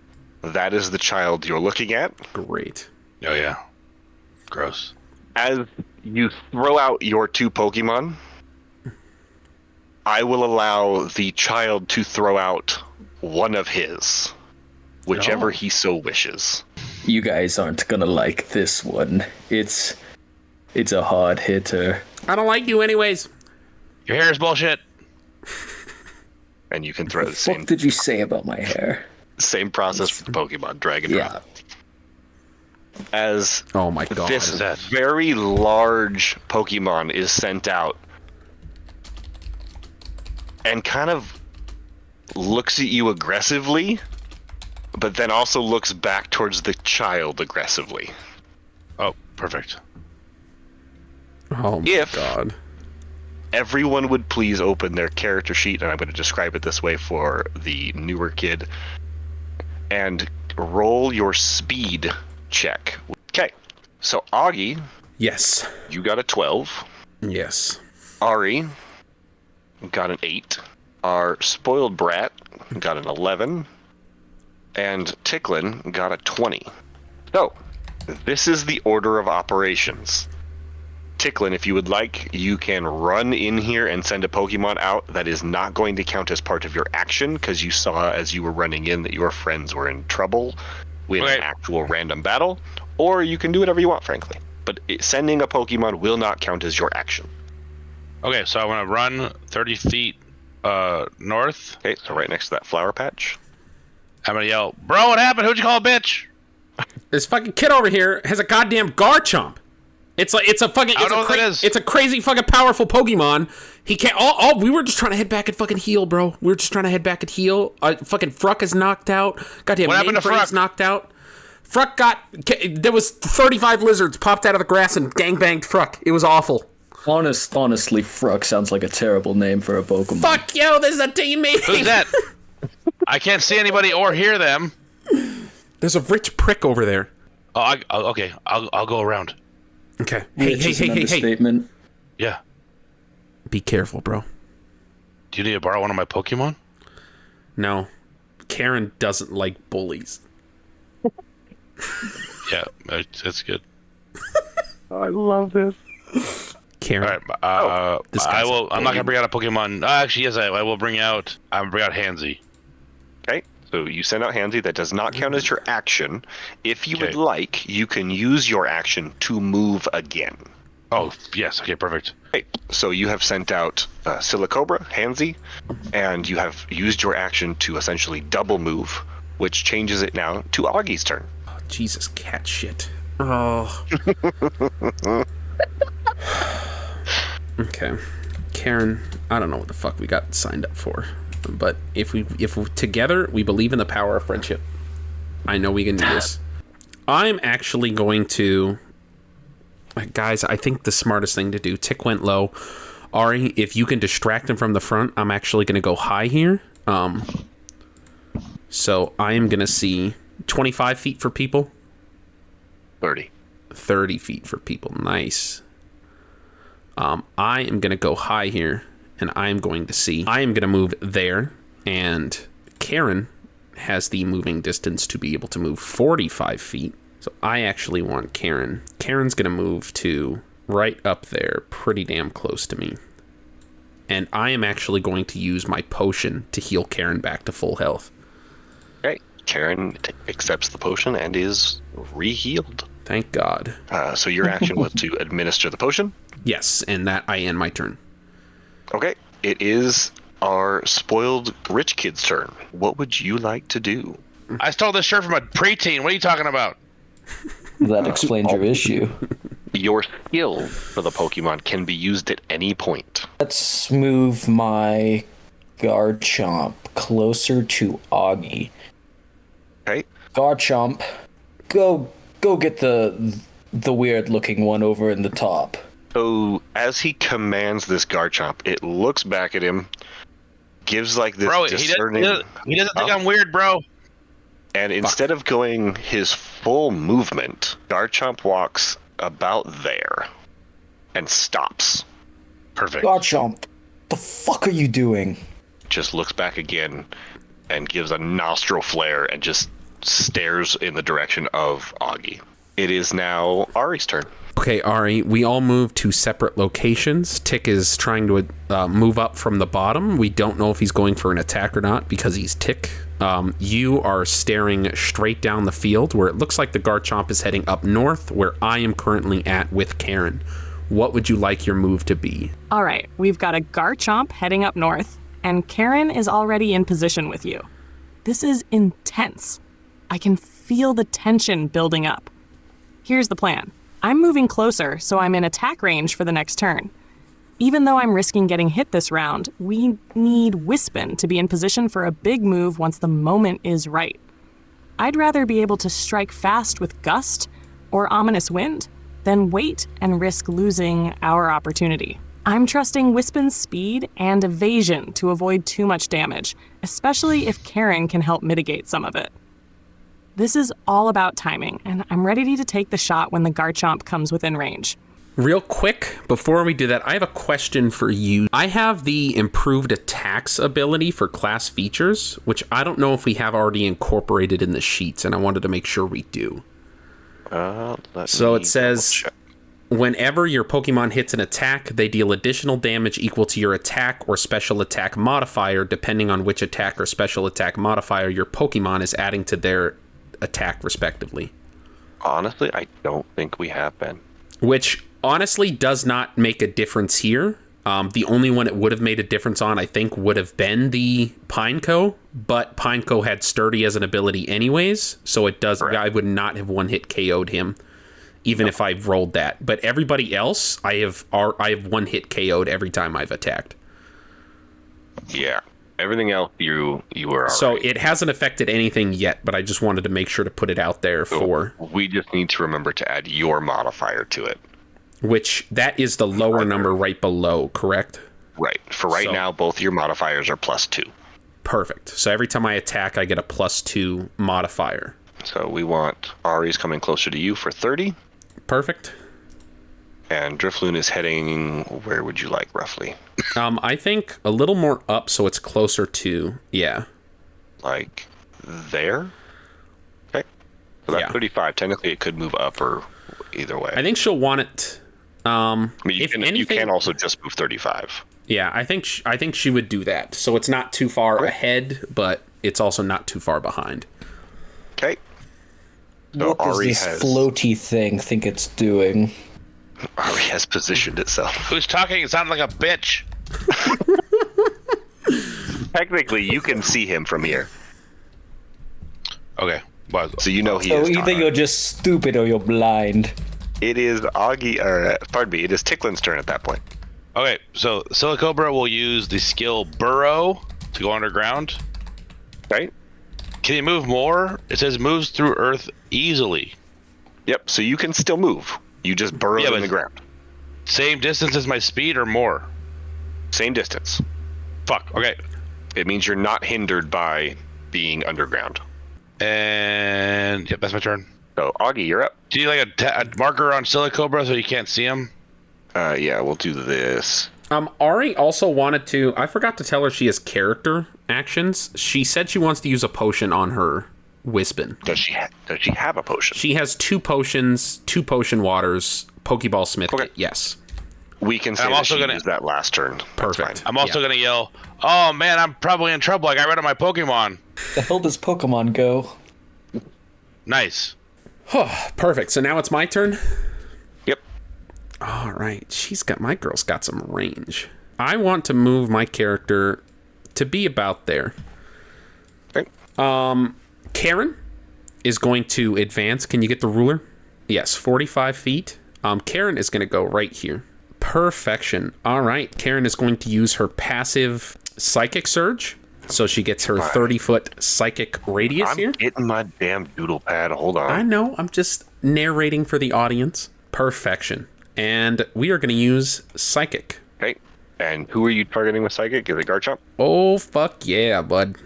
that is the child you're looking at. Great. Oh yeah. Gross. As you throw out your two Pokemon, I will allow the child to throw out one of his, whichever Oh. he so wishes. You guys aren't gonna like this one. It's a hard hitter. I don't like you anyways. Your hair is bullshit. And you can throw What the the fuck same did you say about my hair? process with Pokemon, drag and Yeah. drop. As Oh, my God. this is that? very large Pokemon is sent out and kind of looks at you aggressively, but then also looks back towards the child aggressively. Oh, perfect. Oh, my If- God. Everyone would please open their character sheet, and I'm going to describe it this way for the newer kid, and roll your speed check. Okay, so Auggie, Yes. you got a 12. Yes. Ari got an 8. Our spoiled brat got an 11. And Ticklin got a 20. So, this is the order of operations. Ticklin, if you would like, you can run in here and send a Pokemon out. That is not going to count as part of your action, because you saw as you were running in that your friends were in trouble with an actual random battle. Or you can do whatever you want, frankly. But sending a Pokemon will not count as your action. Okay, so I want to run 30 feet north. Okay, so right next to that flower patch. I'm going to yell, bro, what happened? Who'd you call a bitch? This fucking kid over here has a goddamn Garchomp. It's a crazy fucking powerful Pokemon. He can't. We were just trying to head back and fucking heal, bro. We were just trying to head back and heal. Fucking FRUCK is knocked out. Goddamn, what happened to FRUCK? Knocked out. FRUCK there was 35 lizards popped out of the grass and gangbanged FRUCK. It was awful. Honestly, FRUCK sounds like a terrible name for a Pokemon. Fuck yo, this is a team meeting. Who's that? I can't see anybody or hear them. There's a rich prick over there. Okay. I'll go around. Okay. Hey. Statement. Yeah. Be careful, bro. Do you need to borrow one of my Pokemon? No. Karen doesn't like bullies. Yeah, that's good. I love this. Karen. All right. I'm not gonna bring out a Pokemon. Actually, yes, I will bring out. I'm gonna bring out Hansy. Okay. So you send out Hansy. That does not count as your action. If you would like, you can use your action to move again. Oh, yes. Okay, perfect. Okay. So you have sent out Silicobra, Hansy, and you have used your action to essentially double move, which changes it now to Augie's turn. Oh, Jesus, cat shit. Oh. Okay. Karen, I don't know what the fuck we got signed up for. But if we together we believe in the power of friendship, I know we can do this. I'm actually going to, guys, I think the smartest thing to do. Tick went low. Ari, if you can distract him from the front, I'm actually going to go high here. So I am going to see 25 feet for people. 30 feet for people. Nice. I am going to go high here. And I am going to move there, and Karen has the moving distance to be able to move 45 feet. So I actually want Karen. Karen's going to move to right up there, pretty damn close to me. And I am actually going to use my potion to heal Karen back to full health. Okay. Karen accepts the potion and is re-healed. Thank God. So your action was to administer the potion? Yes, and that I end my turn. Okay, it is our spoiled rich kid's turn. What would you like to do? I stole this shirt from a preteen. What are you talking about? That explains your issue. Your skill for the Pokemon can be used at any point. Let's move my Garchomp closer to Auggie. Okay. Garchomp, go get the weird-looking one over in the top. So, as he commands this Garchomp, it looks back at him, gives like this discerning... He doesn't think I'm weird, bro. And instead of going his full movement, Garchomp walks about there and stops. Perfect. Garchomp, the fuck are you doing? Just looks back again and gives a nostril flare and just stares in the direction of Auggie. It is now Ari's turn. Okay, Ari, we all move to separate locations. Tick is trying to move up from the bottom. We don't know if he's going for an attack or not because he's Tick. You are staring straight down the field where it looks like the Garchomp is heading up north, where I am currently at with Karen. What would you like your move to be? All right, we've got a Garchomp heading up north, and Karen is already in position with you. This is intense. I can feel the tension building up. Here's the plan. I'm moving closer, so I'm in attack range for the next turn. Even though I'm risking getting hit this round, we need Wispin to be in position for a big move once the moment is right. I'd rather be able to strike fast with Gust or Ominous Wind than wait and risk losing our opportunity. I'm trusting Wispin's speed and evasion to avoid too much damage, especially if Karen can help mitigate some of it. This is all about timing, and I'm ready to take the shot when the Garchomp comes within range. Real quick, before we do that, I have a question for you. I have the improved attacks ability for class features, which I don't know if we have already incorporated in the sheets, and I wanted to make sure we do. So it says, whenever your Pokemon hits an attack, they deal additional damage equal to your attack or special attack modifier, depending on which attack or special attack modifier your Pokemon is adding to their attack, respectively. Honestly, I don't think we have been. Which honestly does not make a difference here. The only one it would have made a difference on, I think, would have been the Pineco, but Pineco had Sturdy as an ability anyways, so it does. Correct. I would not have one-hit KO'd him, even if I rolled that. But everybody else, I have one-hit KO'd every time I've attacked. Yeah. Everything else you were so right. It hasn't affected anything yet, but I just wanted to make sure to put it out there for... We just need to remember to add your modifier to it. Which, that is the lower number right below, correct? Right. For right now, both your modifiers are +2. Perfect. So every time I attack, I get a +2 modifier. So we want Ari's coming closer to you for 30. Perfect. And Drifloon is heading, where would you like, roughly? I think a little more up, so it's closer to, yeah. Like there? Okay. So that's 35. Technically, it could move up or either way. I think she'll want it. I mean, you can also just move 35. Yeah, I think she would do that. So it's not too far ahead, but it's also not too far behind. Okay. So what does this floaty thing think it's doing? Ari has positioned itself. Who's talking? It sounded like a bitch. Technically, you can see him from here. Okay. So you know he is. So either you're just stupid or you're blind. It is Auggie, or pardon me, it is Ticklin's turn at that point. Okay, so Silicobra will use the skill Burrow to go underground. Right. Can you move more? It says moves through Earth easily. Yep, so you can still move. You just burrow in the ground. Same distance as my speed or more? Same distance. Fuck, okay. It means you're not hindered by being underground. And, yep, that's my turn. So, Auggie, you're up. Do you like a marker on Silicobra so you can't see him? Yeah, we'll do this. Ari also wanted to... I forgot to tell her she has character actions. She said she wants to use a potion on her Wispin. Does she have a potion? She has 2 potions, 2 potion waters, Pokeball Smith kit, yes. We can say use that last turn. Perfect. I'm also going to yell, oh man, I'm probably in trouble. I got rid of my Pokemon. The hell does Pokemon go? Nice. Perfect. So now it's my turn? Yep. All right. My girl's got some range. I want to move my character to be about there. Okay. Karen is going to advance. Can you get the ruler? Yes, 45 feet. Karen is going to go right here. Perfection. All right. Karen is going to use her passive Psychic Surge. So she gets her 30-foot psychic radius here. I'm getting my damn doodle pad. Hold on. I know. I'm just narrating for the audience. Perfection. And we are going to use Psychic. Okay. And who are you targeting with Psychic? Is it Garchomp? Oh, fuck yeah, bud.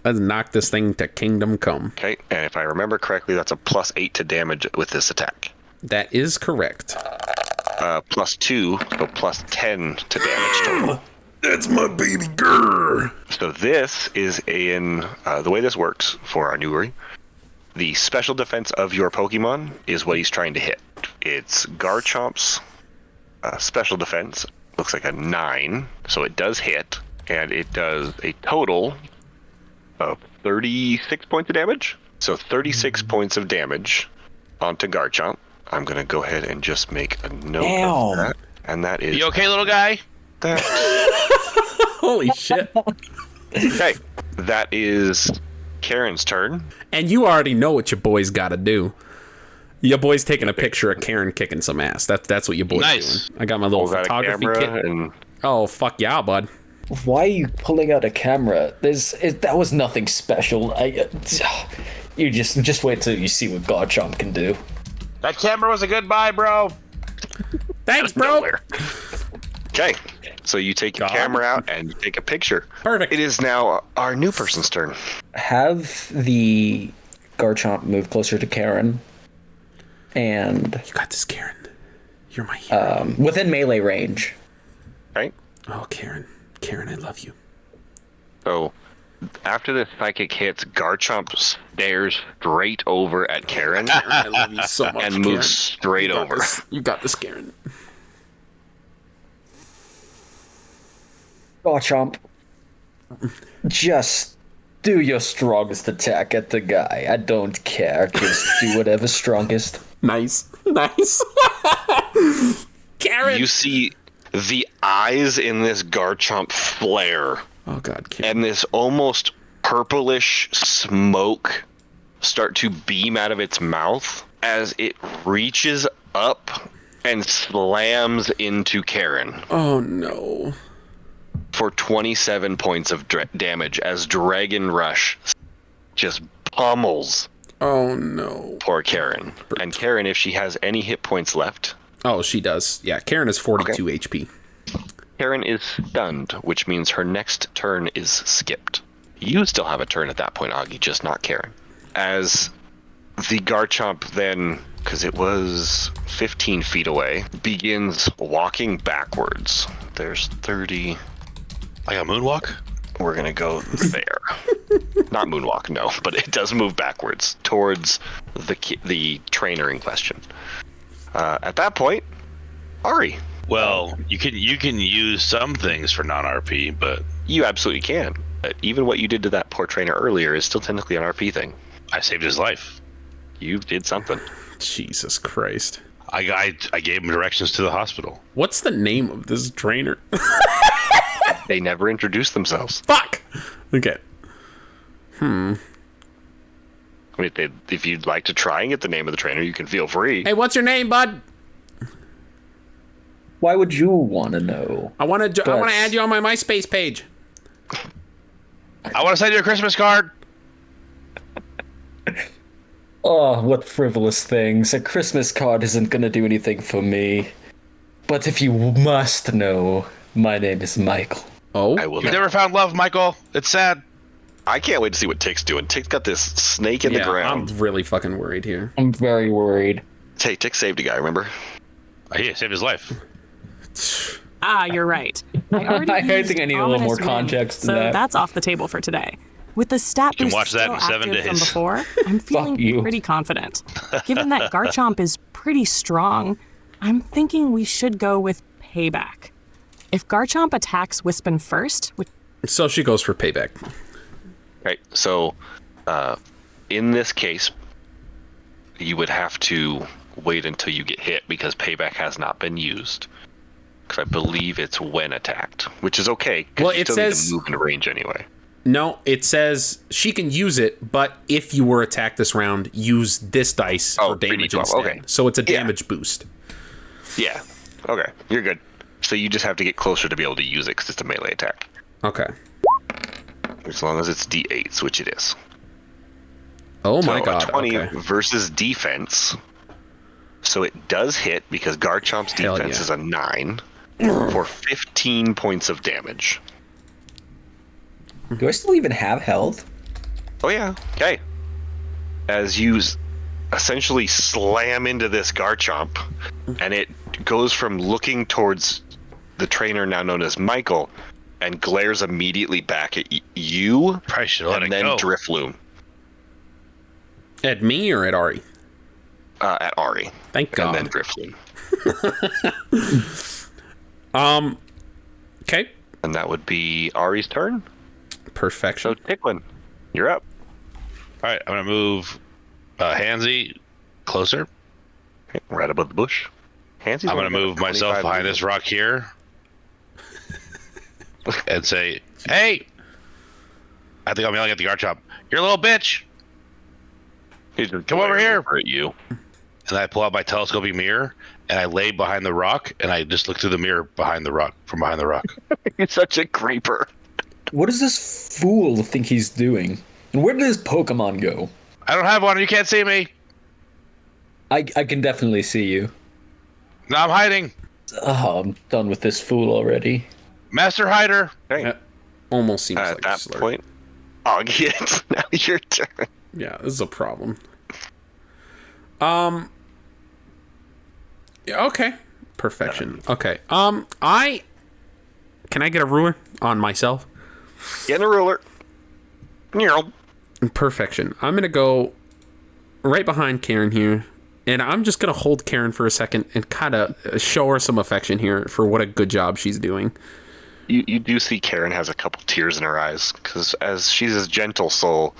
Let's knock this thing to Kingdom Come. Okay. And if I remember correctly, that's a +8 to damage with this attack. That is correct. +2, so +10 to damage total. That's my baby girl. So this is the way this works for our newery. The special defense of your Pokemon is what he's trying to hit. It's Garchomp's special defense. Looks like a 9, so it does hit, and it does a total of 36 points of damage. So 36 points of damage onto Garchomp. I'm going to go ahead and just make a note of that. And that is... You okay, little guy? Holy shit. Okay, that is Karen's turn. And you already know what your boy's got to do. Your boy's taking a picture of Karen kicking some ass. That's what your boy's doing. I got my little photography kit. Oh, fuck yeah, bud. Why are you pulling out a camera? That was nothing special. You just wait till you see what Garchomp can do. That camera was a good buy, bro. Thanks, bro. Okay, so you take your camera out and you take a picture. Perfect. It is now our new person's turn. Have the Garchomp move closer to Karen. And... You got this, Karen. You're my hero. Within melee range. Right? Oh, Karen. Karen, I love you. So, after the psychic hits, Garchomp stares straight over at Karen. Karen, I love you so much, and Karen. moves straight over. You got this, Karen. Garchomp, just do your strongest attack at the guy. I don't care. Just do whatever's strongest. Nice. Karen! You see the eyes in this Garchomp flare. Oh, God, Karen. And this almost purplish smoke start to beam out of its mouth as it reaches up and slams into Karen. Oh, no. For 27 points of damage as Dragon Rush just pummels poor Karen. And Karen, if she has any hit points left... Oh, she does. Yeah, Karen is 42 HP. Karen is stunned, which means her next turn is skipped. You still have a turn at that point, Auggie, just not Karen. As the Garchomp then, because it was 15 feet away, begins walking backwards. There's 30... Like a moonwalk? We're going to go there. Not moonwalk, no, but it does move backwards towards the trainer in question. At that point, Ari. Well, you can use some things for non-RP, but... You absolutely can. Even what you did to that poor trainer earlier is still technically an RP thing. I saved his life. You did something. Jesus Christ. I gave him directions to the hospital. What's the name of this trainer? They never introduced themselves. Fuck! Okay. I mean, if you'd like to try and get the name of the trainer, you can feel free. Hey, what's your name, bud? Why would you want to know? I want to add you on my MySpace page. I want to send you a Christmas card. Oh, what frivolous things. A Christmas card isn't going to do anything for me. But if you must know, my name is Michael. Oh? I will You've never found love, Michael. It's sad. I can't wait to see what Tick's doing. Tick's got this snake in the ground. I'm really fucking worried here. I'm very worried. Hey, Tick saved a guy, remember? Yeah, saved his life. You're right. I think I need a little more context than that. So that's off the table for today. With the stat You can boost watch that still in 7 active from days. before, I'm feeling pretty confident. Given that Garchomp is pretty strong, I'm thinking we should go with payback. If Garchomp attacks Wispin first, So she goes for payback. Right, so in this case, you would have to wait until you get hit because payback has not been used. Because I believe it's when attacked, which is okay. Well, you it still says need to move into range anyway. No, it says she can use it, but if you were attacked this round, use this dice for damage 3d12, instead. okay. So it's a damage boost. Yeah, okay, you're good. So you just have to get closer to be able to use it because it's a melee attack. Okay. As long as it's d8s, which it is. Oh my So god. a 20 okay. versus defense. So it does hit because Garchomp's Hell defense yeah. is a 9 for 15 points of damage. Do I still even have health? Oh yeah, okay. As you essentially slam into this Garchomp, and it goes from looking towards the trainer now known as Michael, and glares immediately back at you, Probably should let and it then go. Drifloom At me or at Ari? at Ari, Thank God. and then Drifloom. Okay. And that would be Ari's turn. Perfection. So Ticklin, you're up. All right, I'm going to move Hansy closer. Okay, right above the bush. Hansy's I'm going to only move got myself 25 behind this rock here and say, hey! I think I'm yelling at the Garchomp. You're a little bitch! He's just Come over glaring here. over at you. And I pull out my telescoping mirror, and I lay behind the rock, and I just look through the mirror behind the rock, from behind the rock. You're such a creeper. What does this fool think he's doing? And where did his Pokemon go? I don't have one, you can't see me! I can definitely see you. No, I'm hiding! Oh, I'm done with this fool already. Master Hider! Okay. That almost seems At like a that slur. point, Auggie, it's now your turn. Yeah, this is a problem. Yeah, okay. Perfection. Okay. Can I get a ruler on myself? Get a ruler. Perfection. I'm gonna go right behind Karen here, and I'm just gonna hold Karen for a second and kind of show her some affection here for what a good job she's doing. You do see Karen has a couple tears in her eyes, because as she's a gentle soul,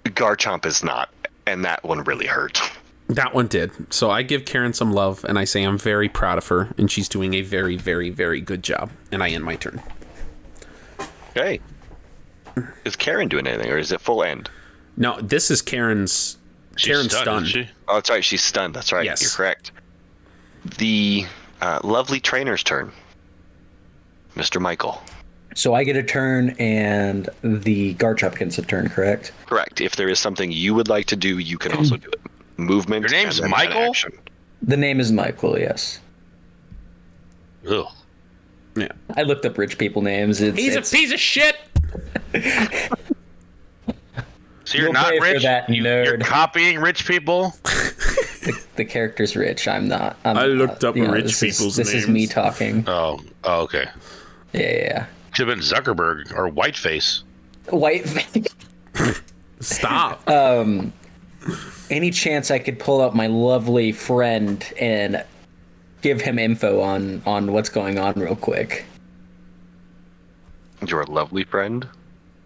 Garchomp is not, and that one really hurt. That one did. So I give Karen some love, and I say I'm very proud of her, and she's doing a very, very, very good job. And I end my turn. Okay. Is Karen doing anything, or is it full end? No, this is Karen's. Karen's stunned. Isn't she? Oh, that's right. She's stunned. That's right. Yes. You're correct. The lovely trainer's turn. Mr. Michael. So I get a turn, and the Garchomp gets a turn, correct? Correct. If there is something you would like to do, you can also do it. Movement. Your name's and then Michael? an action. The name is Michael, yes. Ugh. Yeah. I looked up rich people names. He's a piece of shit! So you're You'll not pay for rich? that, You're nerd. copying rich people? The character's rich. I'm not. I looked up rich this people's This is names. me talking. Oh, okay. Yeah. Should have been Zuckerberg or Whiteface. White. Stop. Any chance I could pull out my lovely friend and give him info on what's going on real quick? Your lovely friend.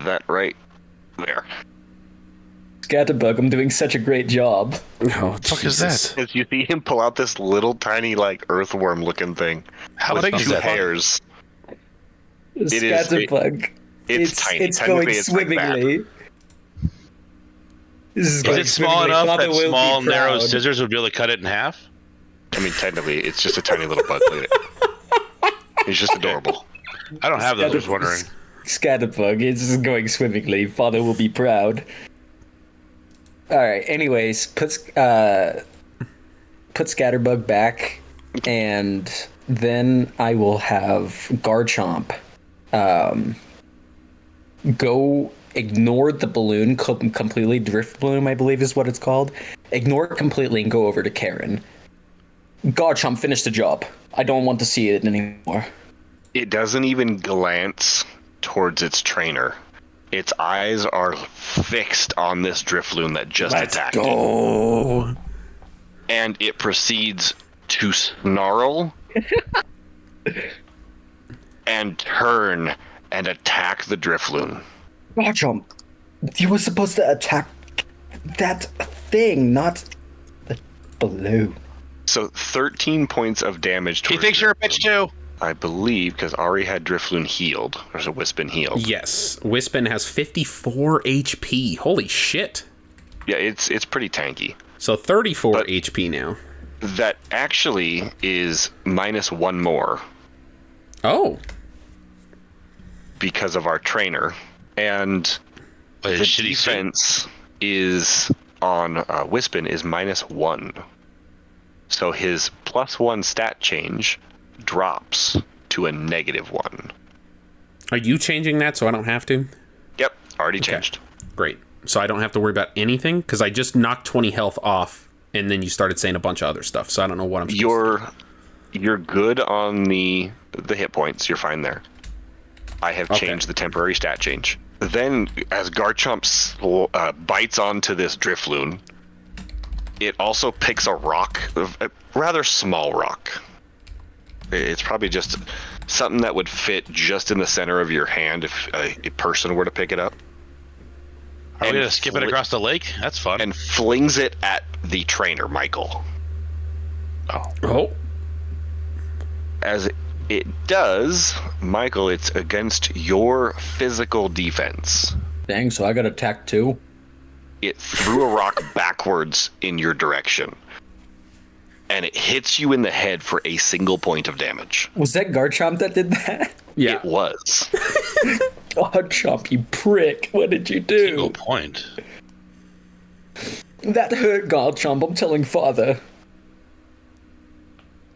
That right there. Scatterbug, I'm doing such a great job. Oh, fuck is Jesus. that? As you see him pull out this little tiny like earthworm looking thing. How with big is two that? hairs. is- Scatterbug. It's tiny. It's Technically, going it's like that. swimmingly. Is it small enough Father that will be small, narrow proud. scissors would be able to cut it in half? I mean, technically, it's just a tiny little bug. It's just adorable. I don't have those, I was wondering. Scatterbug, it's going swimmingly. Father will be proud. Alright, anyways, put Scatterbug back, and then I will have Garchomp go ignore the balloon completely. Drift bloom, I believe is what it's called. Ignore it completely and go over to Karen. Garchomp, finish the job. I don't want to see it anymore. It doesn't even glance towards its trainer. Its eyes are fixed on this Drifloon that just attacked it. Oh. And it proceeds to snarl and turn and attack the Drifloon. Garchomp, you were supposed to attack that thing, not the balloon. So 13 points of damage. He thinks you're a bitch too. I believe, because Ari had Drifloon healed. There's a Wispin healed. Yes. Wispin has 54 HP. Holy shit. Yeah, it's pretty tanky. So 34 But- HP now. That actually is -1 more Oh. because of our trainer. And Wait, the shitty suit. defense is on Wispin is -1. So his +1 stat change drops to a -1. Are you changing that so I don't have to? Yep, already changed. Great. So I don't have to worry about anything? Because I just knocked 20 health off, and then you started saying a bunch of other stuff, so I don't know what I'm supposed to do. You're good on the hit points. You're fine there. I have Okay. changed the temporary stat change. Then, as Garchomp bites onto this Drifloon, it also picks a rock, a rather small rock. It's probably just something that would fit just in the center of your hand if a person were to pick it up. Are we And gonna skip it across the lake? That's fun. and flings it at the trainer, Michael. Oh. As it does, Michael, it's against your physical defense. Dang, so I got attacked too? It threw a rock backwards in your direction, and it hits you in the head for a single point of damage. Was that Garchomp that did that? Yeah. It was. Garchomp, you prick. What did you do? Single point. That hurt, Garchomp. I'm telling father.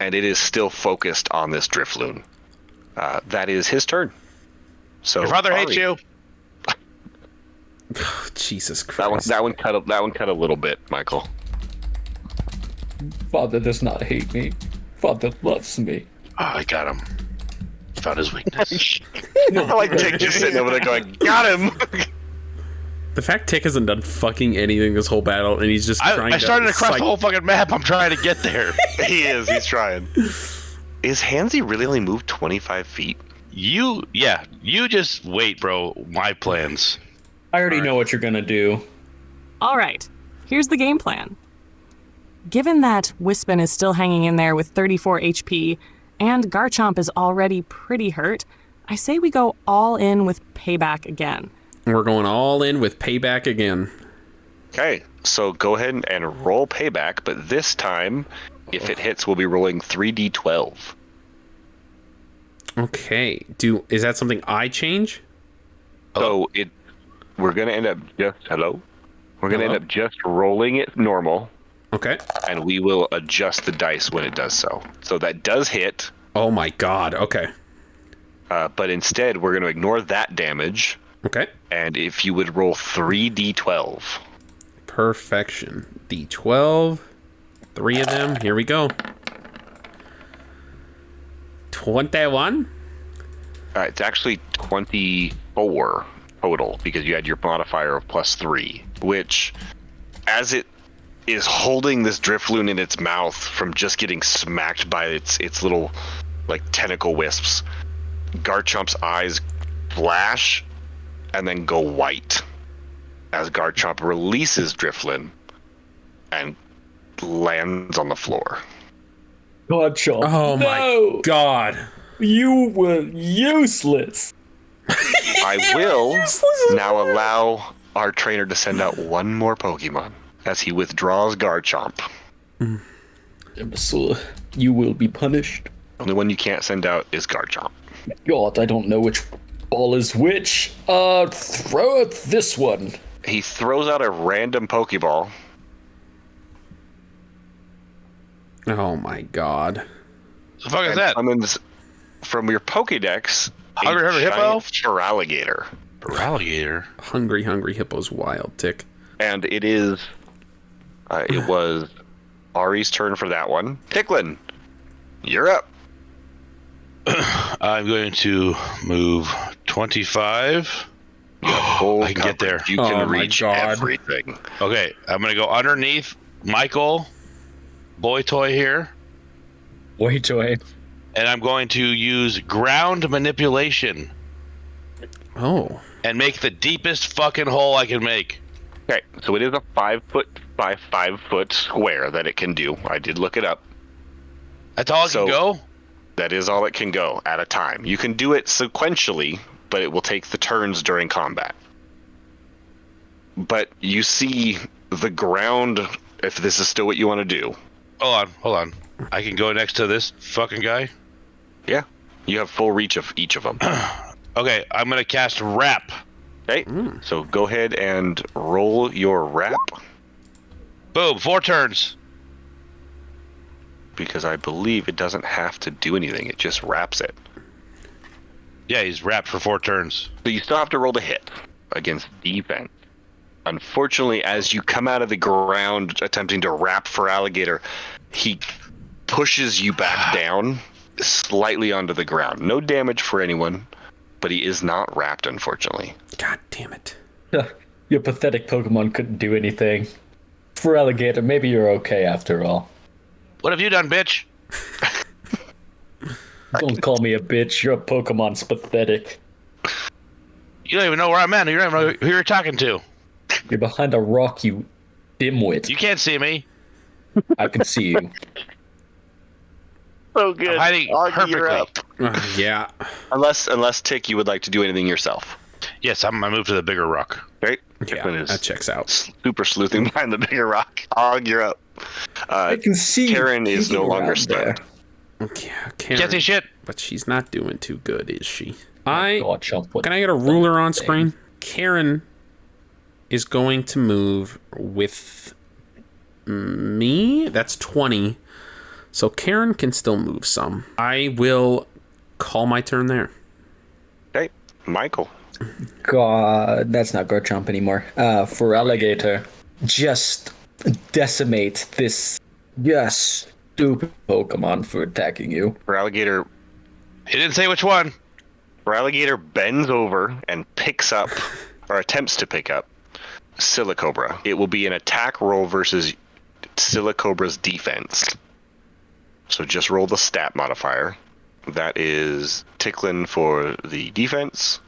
And it is still focused on this Drifloon. That is his turn. So Your father hates Ari, you. Jesus Christ. That one cut a little bit, Michael. Father does not hate me. father loves me. Oh, I got him. Found his weakness. I like Tick just sitting over there going, got him! The fact Tick hasn't done fucking anything this whole battle, and he's just trying to... I started across the whole fucking map. I'm trying to get there. He's trying. Is Hansy really only moved 25 feet? You just wait, bro. My plans. I already know what you're gonna do. All right, here's the game plan. Given that Wispin is still hanging in there with 34 HP, and Garchomp is already pretty hurt, I say we go all in with Payback again. We're going all in with Payback again. Okay, so go ahead and roll Payback, but this time, if it hits, we'll be rolling 3d12. Okay. Is that something I change? So we're gonna end up just rolling it normal. Okay. And we will adjust the dice when it does so. So that does hit. Oh my god. Okay. But instead, we're gonna ignore that damage. Okay. And if you would roll 3d12. Perfection. D12. 3 of them. Here we go. 21? It's actually 24 total because you had your modifier of +3, which, as it is holding this Drifloon in its mouth from just getting smacked by its little like tentacle wisps, Garchomp's eyes flash and then go white as Garchomp releases Drifloon and lands on the floor. Garchomp. Oh my god. You were useless. I will now allow our trainer to send out one more Pokemon as he withdraws Garchomp. Imbecile, you will be punished. The only one you can't send out is Garchomp. God, I don't know which ball is which. Throw it this one. He throws out a random Pokeball. Oh my god. The fuck is that? Summons from your Pokédex a Hungry Hippo? Feraligatr. Feraligatr. Hungry Hippo's wild, Tick. And it is... it was Ari's turn for that one. Ticklin, you're up. I'm going to move 25. I can get there. You can reach everything. Okay, I'm going to go underneath Michael, Boy Toy here. Boy Toy. And I'm going to use ground manipulation. Oh. And make the deepest fucking hole I can make. Okay, so it is a 5 foot by 5 foot square that it can do. I did look it up. That's all it can go? That is all it can go at a time. You can do it sequentially, but it will take the turns during combat. But you see the ground, if this is still what you want to do. Hold on. I can go next to this fucking guy? Yeah, you have full reach of each of them. Okay, I'm going to cast Wrap. Okay, so go ahead and roll your Wrap. Boom, 4 turns. Because I believe it doesn't have to do anything, it just wraps it. Yeah, he's wrapped for 4 turns. So you still have to roll to hit against defense. Unfortunately, as you come out of the ground attempting to wrap Feraligatr, he pushes you back down slightly onto the ground. No damage for anyone, but he is not wrapped, unfortunately. God damn it. Your pathetic Pokemon couldn't do anything. Feraligatr, maybe you're okay after all. What have you done, bitch? Don't call me a bitch. Your Pokemon's pathetic. You don't even know where I'm at. You don't even know who you're talking to. You're behind a rock, you dimwit. You can't see me. I can see you. So good. I'm hiding perfectly. Yeah. Unless Tick, you would like to do anything yourself. Yes, I move to the bigger rock. Right? Yeah, that checks out. Super sleuthing behind the bigger rock. Aug, you're up. I can see Karen is no longer stunned. Okay, Can't see shit. But she's not doing too good, is she? Can I get a ruler on screen? Karen is going to move with me. That's 20. So Karen can still move some. I will call my turn there. Okay, Michael. God, that's not Garchomp anymore. Feraligatr, just decimate this stupid Pokemon for attacking you. Feraligatr He didn't say which one. Feraligatr bends over and picks up, or attempts to pick up, Silicobra. It will be an attack roll versus Silicobra's defense. So just roll the stat modifier. That is Ticklin for the defense,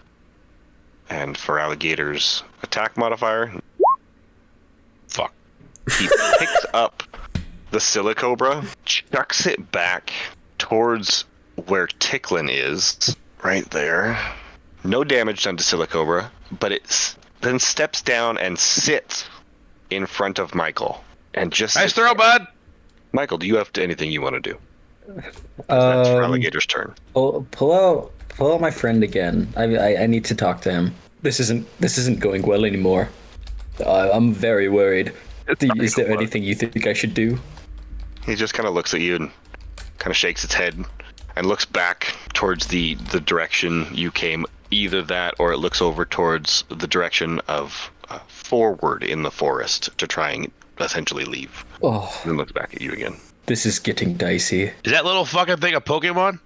and Feraligatr's attack modifier. Fuck. He picks up the Silicobra, chucks it back towards where Ticklin is, right there. No damage done to Silicobra, but it then steps down and sits in front of Michael. And just Nice throw, bud. Michael, do you have anything you want to do? That's Feraligatr's turn. Pull out my friend again. I need to talk to him. This isn't going well anymore. I'm very worried. Is there anything you think I should do? He just kind of looks at you and kind of shakes its head and looks back towards the direction you came. Either that, or it looks over towards the direction of forward in the forest to try and essentially leave. Oh, And then looks back at you again. this is getting dicey. Is that little fucking thing a Pokemon?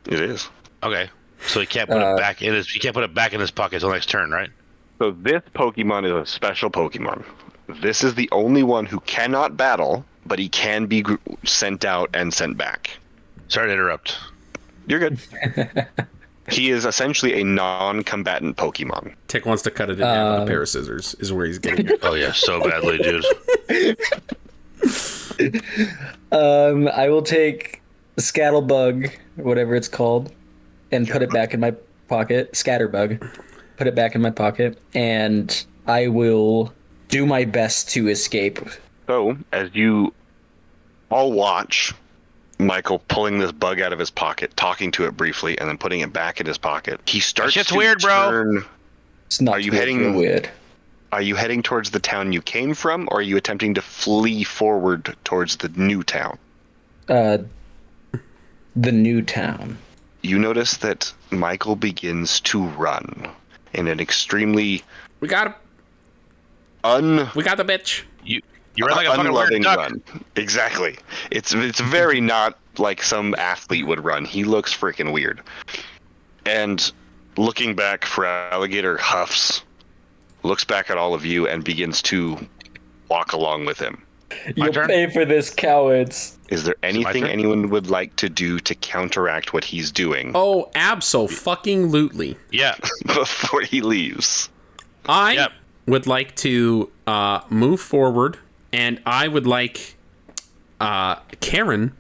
It is. Okay. So he can't put it back in his. He can't put it back in his pocket until next turn, right? So this Pokemon is a special Pokemon. This is the only one who cannot battle, but he can be sent out and sent back. Sorry to interrupt. You're good. He is essentially a non-combatant Pokemon. Tick wants to cut it in half with a pair of scissors, is where he's getting it. Oh yeah, so badly, dude. I will take Scattlebug, whatever it's called, and put it back in my pocket. Scatterbug. Put it back in my pocket, and I will do my best to escape. So, as you all watch Michael pulling this bug out of his pocket, talking to it briefly, and then putting it back in his pocket, he starts Shit's to weird, bro. turn. It's not Are you weird, heading- you're weird. Are you heading towards the town you came from, or are you attempting to flee forward towards the new town? The new town. You notice that Michael begins to run in an extremely We got him. We got the bitch. You run like a fucking weird unloving duck. run. Exactly. It's very not like some athlete would run. He looks freaking weird. And looking back, Feraligatr huffs, looks back at all of you, and begins to walk along with him. You'll turn? pay for this, cowards. Is there anything turn? anyone would like to do to counteract what he's doing Oh, abso-fucking-lutely. Yeah. before he leaves? I Yep. would like to move forward, and I would like Karen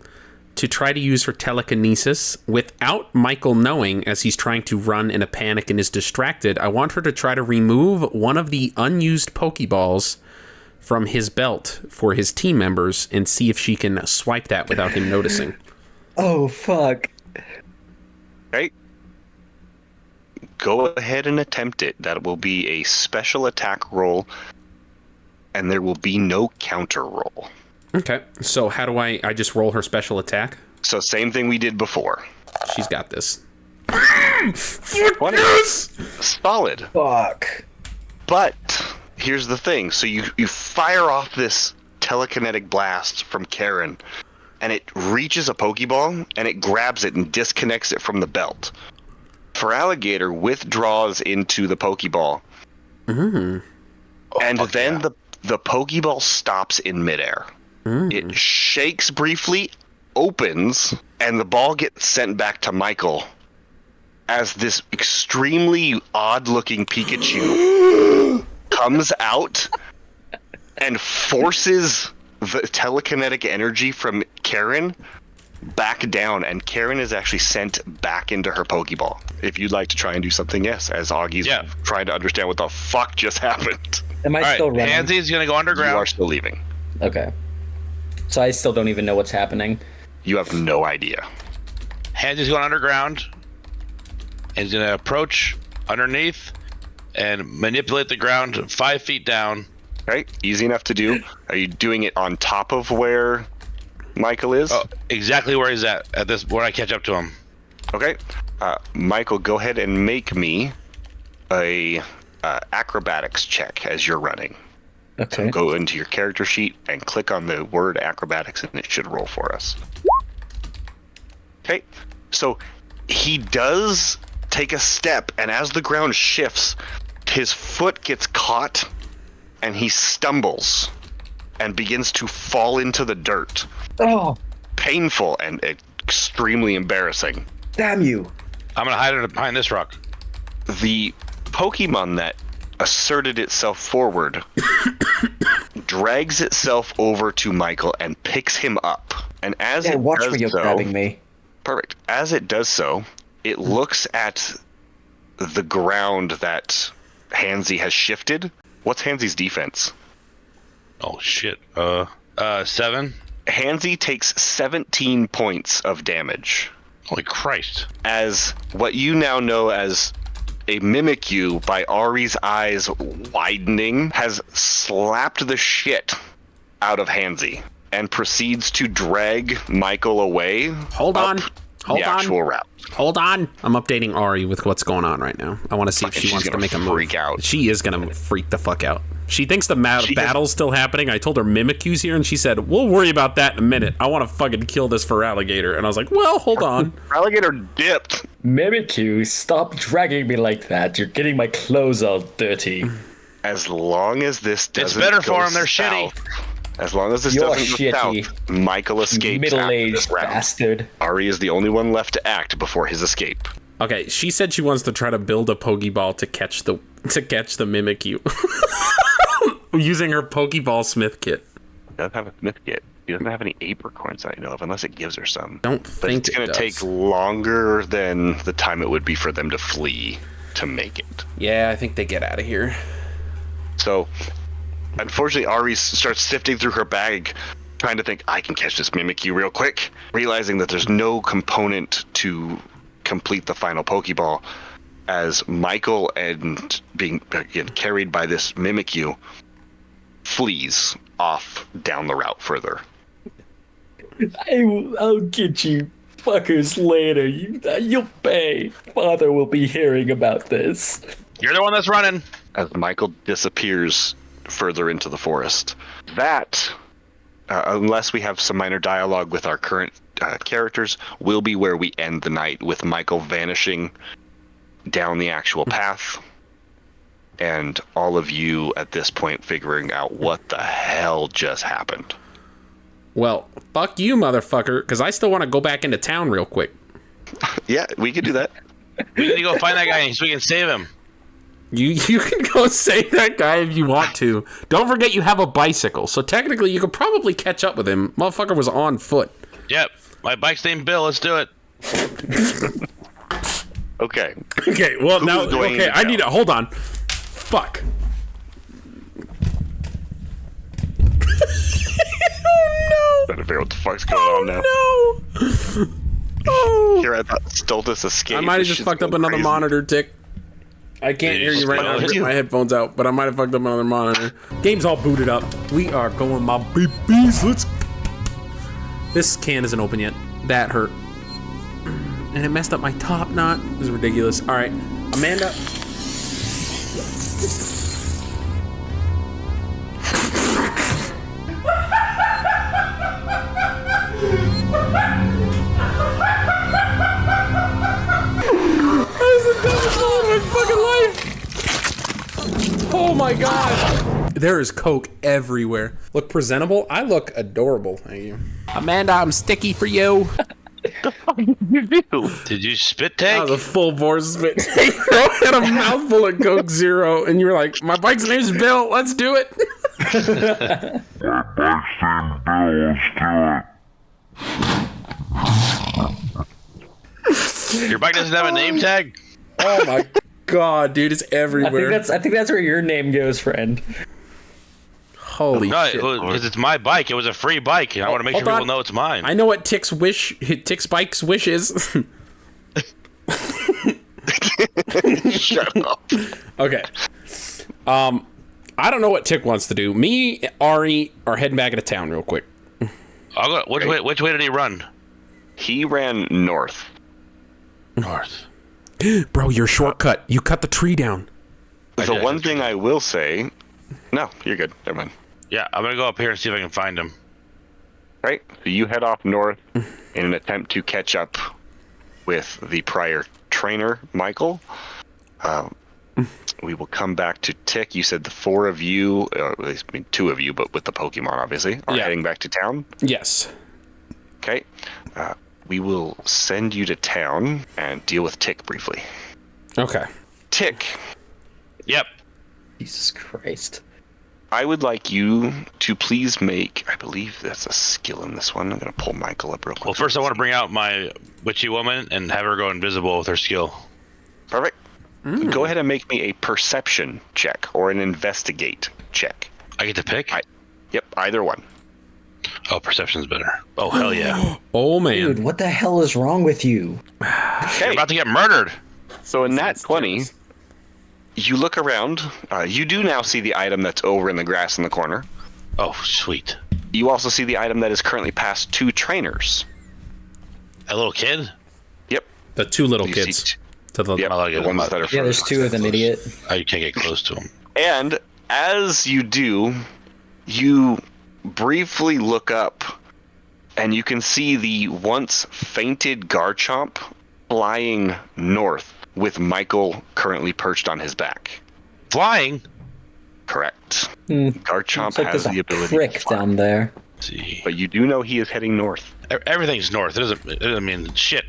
to try to use her telekinesis without Michael knowing, as he's trying to run in a panic and is distracted. I want her to try to remove one of the unused Pokeballs from his belt for his team members and see if she can swipe that without him noticing. Oh, fuck. Okay. Go ahead and attempt it. That will be a special attack roll, and there will be no counter roll. Okay, so how do I just roll her special attack? So same thing we did before. She's got this. 20. Solid. Fuck. But here's the thing. So you fire off this telekinetic blast from Karen, and it reaches a Pokeball, and it grabs it and disconnects it from the belt. Feraligatr withdraws into the Pokeball. And then the Pokeball stops in midair. It shakes briefly, opens, and the ball gets sent back to Michael as this extremely odd-looking Pikachu comes out and forces the telekinetic energy from Karen back down, and Karen is actually sent back into her Pokeball. If you'd like to try and do something, yes, as Augie's trying to understand what the fuck just happened. Am I still running? Hansy's gonna go underground. You are still leaving. Okay. So I still don't even know what's happening. You have no idea. Hansy's going underground. And he's gonna approach underneath and manipulate the ground 5 feet down. Okay, easy enough to do. Are you doing it on top of where Michael is? Oh, exactly where he's at this when I catch up to him. Okay. Michael, go ahead and make me a acrobatics check as you're running. Okay. So go into your character sheet and click on the word acrobatics, and it should roll for us. Okay, so he does take a step, and as the ground shifts, his foot gets caught, and he stumbles and begins to fall into the dirt. Oh, Painful and extremely embarrassing. damn you. I'm gonna hide it behind this rock. The Pokemon that asserted itself forward drags itself over to Michael and picks him up. And as it watch does where you're so, grabbing me. Perfect. As it does so, it looks at the ground that Hansy has shifted. What's Hansy's defense? Oh shit. 7. Hansy takes 17 points of damage Holy Christ. as what you now know as a Mimikyu, by Ari's eyes widening, has slapped the shit out of Hansy and proceeds to drag Michael away. Hold on. The actual route. Hold on. I'm updating Ari with what's going on right now. I want to see if she wants to make a move. Freak out. She is going to freak the fuck out. She thinks the battle's still happening. I told her Mimikyu's here, and she said, we'll worry about that in a minute. I want to fucking kill this Feraligatr. And I was like, well, hold on. Alligator dipped. Mimikyu, stop dragging me like that. You're getting my clothes all dirty. As long as this doesn't better go for 'em, they're south, shitty. As long as this You're doesn't go shitty. south, Michael escapes after this Middle-aged round. bastard. Ari is the only one left to act before his escape. Okay, she said she wants to try to build a Pokeball to catch the Mimikyu. Using her Pokeball Smith kit. She doesn't have a Smith kit. She doesn't have any apricorns that I know of, unless it gives her some. Don't But think it's going to take longer than the time it would be for them to flee to make it. Yeah, I think they get out of here. So, unfortunately, Ari starts sifting through her bag, trying to think, I can catch this Mimikyu real quick, realizing that there's no component to complete the final Pokeball, as Michael, and being again carried by this Mimikyu, flees off down the route further. I'll get you fuckers later. You'll pay. Father will be hearing about this. You're the one that's running. As Michael disappears further into the forest. That, unless we have some minor dialogue with our current characters, will be where we end the night, with Michael vanishing down the actual path, and all of you at this point figuring out what the hell just happened. Well, fuck you, motherfucker, because I still want to go back into town real quick. Yeah, we could do that. We need to go find that guy so we can save him. You can go save that guy if you want to. Don't forget you have a bicycle, so technically you could probably catch up with him. Motherfucker was on foot. Yep. My bike's named Bill. Let's do it. Okay. Okay, well, Who's now, going okay, to I town? need to, hold on. Fuck. Oh, Trying to figure out what the fuck's going on now. no. Oh. Here, I thought Stultus escaped. I might have This just shit's fucked up going another crazy. monitor, Tick. I can't hear you right now. I ripped my headphones out, but I might have fucked up another monitor. Game's all booted up. We are going, my babies. Let's. This can isn't open yet. That hurt. And it messed up my top knot. This is ridiculous. All right, Amanda. Oh my god! There is Coke everywhere. Look presentable. I look adorable. Thank you. Amanda, I'm sticky for you. Did you spit That take? was a full bore spit. Bro had a mouthful of Coke Zero, and you were like, my bike's name's Bill. Let's do it. Your bike doesn't have a name tag? Oh my god, dude, it's everywhere. I think that's where your name goes, friend. Holy No, shit. because it's my bike. It was a free bike. And I want to make sure hold people on. know it's mine. I know what Tick's bike's wish is. Shut up. Okay. I don't know what Tick wants to do. Me, Ari are heading back into town real quick. I'll go. Which way did he run? He ran north. North. Bro, your shortcut. You cut the tree down. The one thing I will say No, you're good. Never mind. Yeah, I'm gonna go up here and see if I can find him. Right. So you head off north in an attempt to catch up with the prior trainer, Michael. We will come back to Tick. You said the four of you, at least two of you, but with the Pokemon, obviously, are heading back to town. Yes. Okay. We will send you to town and deal with Tick briefly. Okay. Tick. Yep. Jesus Christ. I would like you to please make, I believe that's a skill in this one. I'm going to pull Michael up real quick. Well, first I want to bring out my witchy woman and have her go invisible with her skill. Perfect. Go ahead and make me a perception check or an investigate check. I get to pick? Yep, either one. Oh, perception's better. Oh, hell yeah. Oh, man. Dude, what the hell is wrong with you? You're about to get murdered. So in that 20, you look around. You do now see the item that's over in the grass in the corner. Oh, sweet. You also see the item that is currently past two trainers. A little kid? Yep. The two little You kids. see To the Yep, the ones that are Yeah, there's two of them, idiot. Oh, you can't get close to him. And as you do, you briefly look up and you can see the once fainted Garchomp flying north with Michael currently perched on his back. Flying? Correct. Looks Garchomp like has there's the a ability prick to fly, down there. Let's see. but you do know he is heading north. Everything's north. It doesn't mean shit.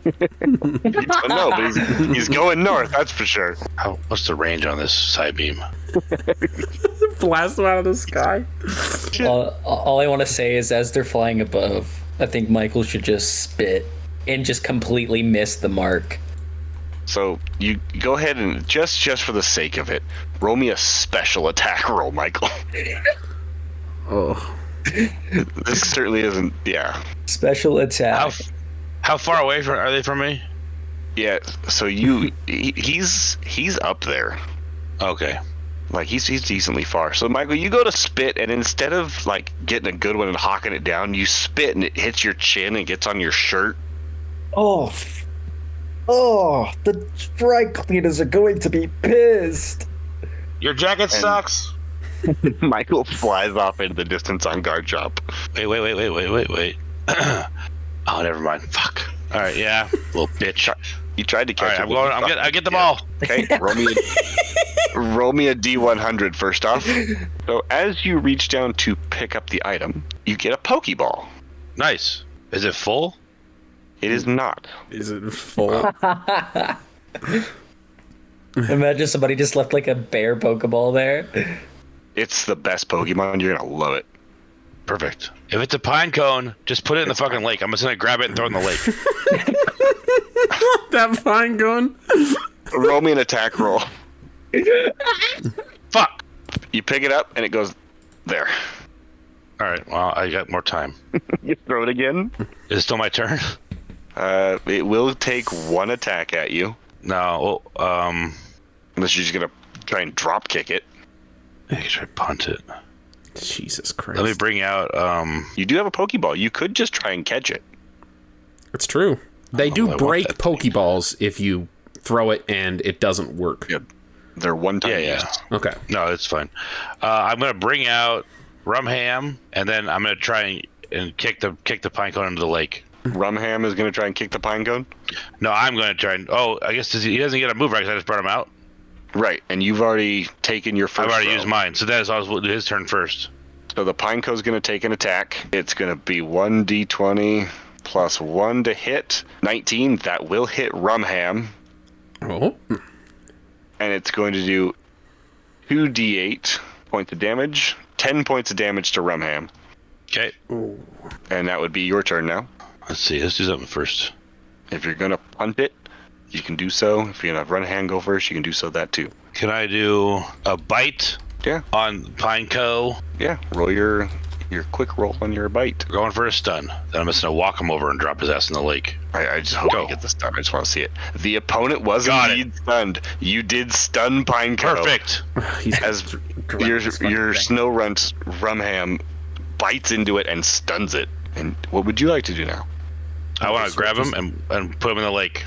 No, but he's going north, that's for sure. What's the range on this side beam? Blast them out of the sky. All I want to say is, as they're flying above, I think Michael should just spit and just completely miss the mark. So you go ahead and just for the sake of it, roll me a special attack roll, Michael. Oh. This certainly isn't. Yeah. Special attack. How far away are they from me? Yeah. So he's up there. Okay. Like he's decently far. So Michael, you go to spit, and instead of like getting a good one and hawking it down, you spit and it hits your chin and gets on your shirt. Oh, the dry cleaners are going to be pissed. Your jacket sucks. Michael flies off into the distance on Garchomp. Wait. Oh, never mind. Fuck. All right, yeah, little bitch. You tried to catch All it. right, I get them all. Okay, roll me a D100 first off. So as you reach down to pick up the item, you get a Pokeball. Nice. Is it full? It is not. Is it full? Imagine somebody just left like a bare Pokeball there. It's the best Pokemon. You're gonna love it. Perfect. If it's a pine cone, just put it in the fucking lake. I'm just gonna grab it and throw it in the lake. That fine gun. Roll me an attack roll. Fuck. You pick it up and it goes there. All right. Well, I got more time. You throw it again. Is it still my turn? It will take one attack at you. No. Unless you're just gonna try and drop kick it. I can try to punt it. Jesus Christ. Let me bring out. You do have a Pokeball. You could just try and catch it. It's true. They do I break want that thing. Pokeballs if you throw it and it doesn't work. Yeah. They're one-time Yeah. use. Okay. No, it's fine. I'm gonna bring out Rumham, and then I'm gonna try and kick the pine cone into the lake. Rumham is gonna try and kick the pine cone. No, I'm gonna try and. Oh, I guess he doesn't get a move right because I just brought him out. Right, and you've already taken your first. I've already throw. used mine, so that is always his turn first. So the Pineco's going to take an attack. It's going to be 1d20 plus 1 to hit. 19, that will hit Rumham. Oh. And it's going to do 2d8 points of damage. 10 points of damage to Rumham. Okay. And that would be your turn now. Let's see. Let's do something first. If you're going to punt it, you can do so. If you're going to run hand go first, you can do so that too. Can I do a bite? Yeah. On Pineco? Yeah, roll your quick roll on your bite. Going for a stun. Then I'm just gonna walk him over and drop his ass in the lake. I just hope Go. you get the stun. I just want to see it. The opponent was Got indeed stunned. You did stun Pineco. Perfect. He's As your snow runt Rumham bites into it and stuns it. And what would you like to do now? I want to grab him and put him in the lake.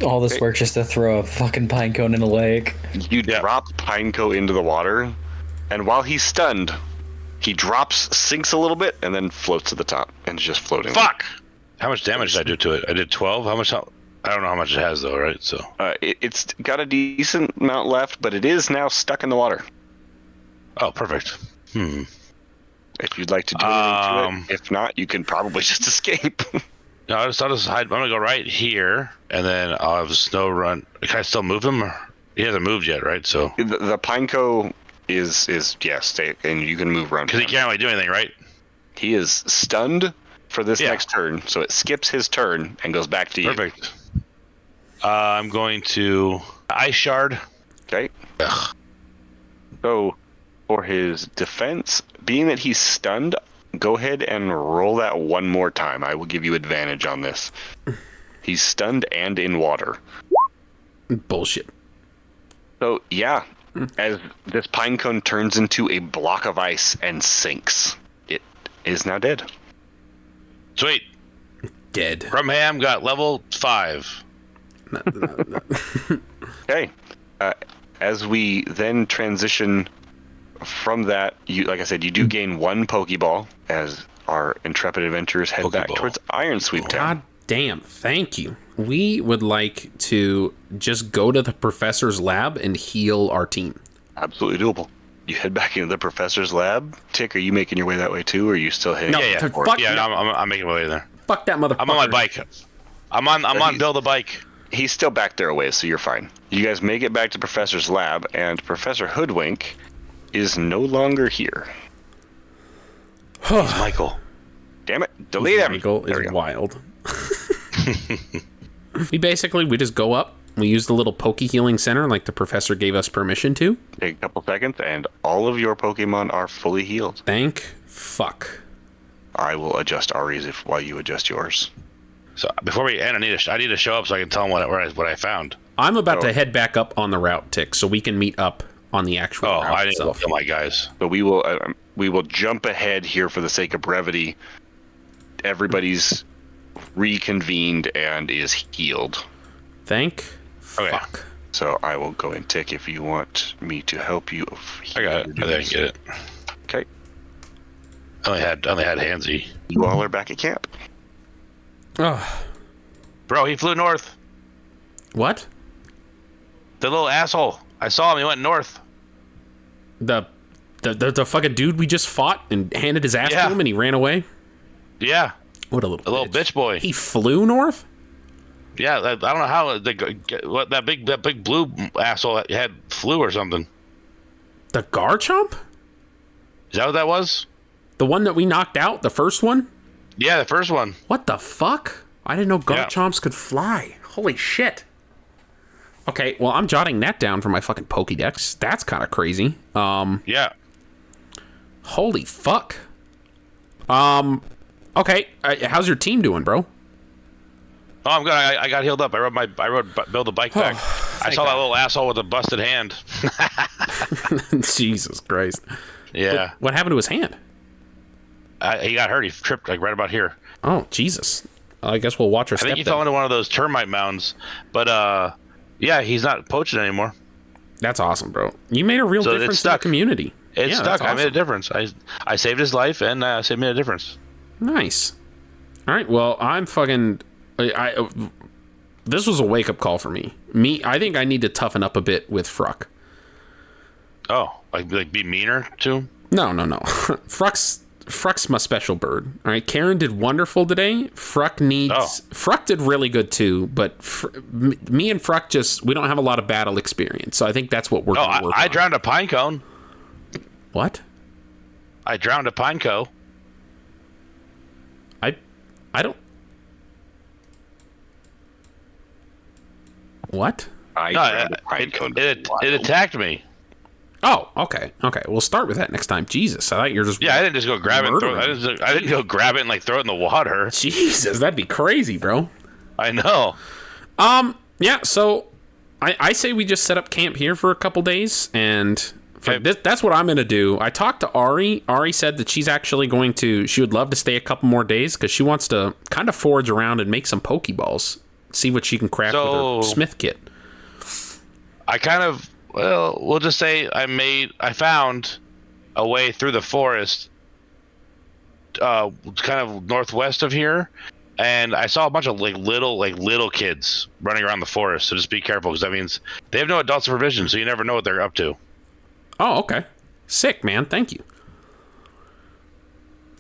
All this work just to throw a fucking pine cone in a lake. You drop Pineco into the water, And while he's stunned, he drops, sinks a little bit, and then floats to the top and is just floating. Fuck! How much damage did I do to it? I did 12. How much? I don't know how much it has though, right? So it's got a decent amount left, but it is now stuck in the water. Oh, perfect. If you'd like to do anything to it, if not, you can probably just escape. No, I'll just hide. I'm gonna go right here, and then I'll have a snow run. Can I still move him? He hasn't moved yet, right? So the Pineco is stay, and you can move around. Because he can't really do anything, right? He is stunned for this next turn, so it skips his turn and goes back to you. Perfect. I'm going to Ice Shard. Okay. Ugh. So for his defense, being that he's stunned, go ahead and roll that one more time. I will give you advantage on this. He's stunned and in water. Bullshit. So, yeah, as this pine cone turns into a block of ice and sinks, it is now dead. Sweet. Dead. From Ham got level 5. Okay. As we then transition from that, like I said, you do gain 1 Pokeball as our intrepid adventurers head back towards Iron Sweep Town. God damn, thank you. We would like to just go to the professor's lab and heal our team. Absolutely doable. You head back into the professor's lab. Tick, are you making your way that way too, or are you still heading? No, Yeah. I'm making my way there. Fuck that motherfucker. I'm on my bike. I'm on Bill the bike. He's still back there a ways, so you're fine. You guys make it back to Professor's lab, and Professor Hoodwink is no longer here. It's Michael. Damn it! Delete him. Michael is wild. We just go up. We use the little Poke Healing Center like the professor gave us permission to. Take a couple seconds, and all of your Pokemon are fully healed. Thank fuck. I will adjust Ari's while you adjust yours. So before we end, I need to show up so I can tell them what I found. I'm about to head back up on the route, Tick, so we can meet up on the actual route I didn't itself. kill my guys. But we will jump ahead here for the sake of brevity. Everybody's reconvened and is healed. Thank fuck. So I will go and Tick if you want me to help you. I got it. I didn't get it. Okay. I only had Hansy. You all are back at camp. Oh. Bro, he flew north. What? The little asshole. I saw him. He went north. The fucking dude we just fought and handed his ass to him and he ran away? Yeah. What a little bitch boy. He flew north? Yeah, I don't know how that big blue asshole had flu or something. The Garchomp? Is that what that was? The one that we knocked out? The first one? Yeah, the first one. What the fuck? I didn't know Garchomps could fly. Holy shit. Okay, well, I'm jotting that down for my fucking Pokédex. That's kind of crazy. Yeah. Holy fuck. Okay, how's your team doing, bro? Oh, I'm good. I got healed up. I rode Bill the bike back. I saw that little asshole with a busted hand. Jesus Christ. Yeah. What happened to his hand? He got hurt. He tripped right about here. Oh, Jesus. I guess we'll watch our step. I think he fell into one of those termite mounds. But, yeah, he's not poaching anymore. That's awesome, bro. You made a real difference in the community. It's stuck. Awesome. I made a difference. I saved his life, and made a difference. Nice. All right, well, I'm fucking... this was a wake-up call for me. I think I need to toughen up a bit with FRUCK. Oh, like be meaner to him? No. FRUCK's my special bird. All right, Karen did wonderful today. FRUCK did really good too, but me and FRUCK we don't have a lot of battle experience, so I think that's what we're going to work on. I drowned a pine cone. What? I drowned a Pineco. I don't... What? It attacked me. Oh, okay. We'll start with that next time. Jesus, I thought you were just... Yeah, I didn't just go grab it and throw it. I didn't go grab it and like throw it in the water. Jesus, that'd be crazy, bro. I know. Yeah, so I say we just set up camp here for a couple days, and that's what I'm going to do. I talked to Ari. Ari said that she would love to stay a couple more days because she wants to kind of forage around and make some Pokeballs. See what she can craft with her Smith kit. We'll just say I found away through the forest, kind of northwest of here, and I saw a bunch of little kids running around the forest. So just be careful, because that means they have no adult supervision, so you never know what they're up to. Oh, okay. Sick, man. Thank you.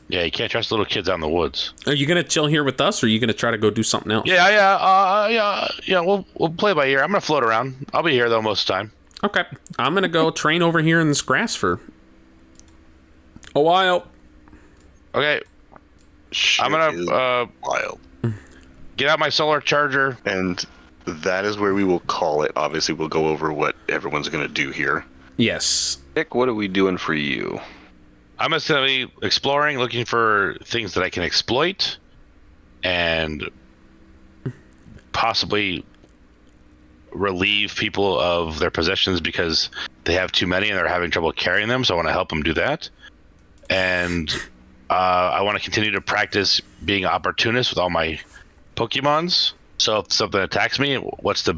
Yeah, you can't trust little kids out in the woods. Are you gonna chill here with us, or are you gonna try to go do something else? Yeah. We'll play by ear. I'm gonna float around. I'll be here though most of the time. Okay. I'm gonna go train over here in this grass for a while. Okay. Shit I'm gonna wild. get out my solar charger. And that is where we will call it. Obviously, we'll go over what everyone's gonna do here. Yes. Nick, what are we doing for you? I'm just gonna be exploring, looking for things that I can exploit, and possibly relieve people of their possessions because they have too many and they're having trouble carrying them. So I want to help them do that, and I want to continue to practice being an opportunist with all my Pokemons. So if something attacks me, what's the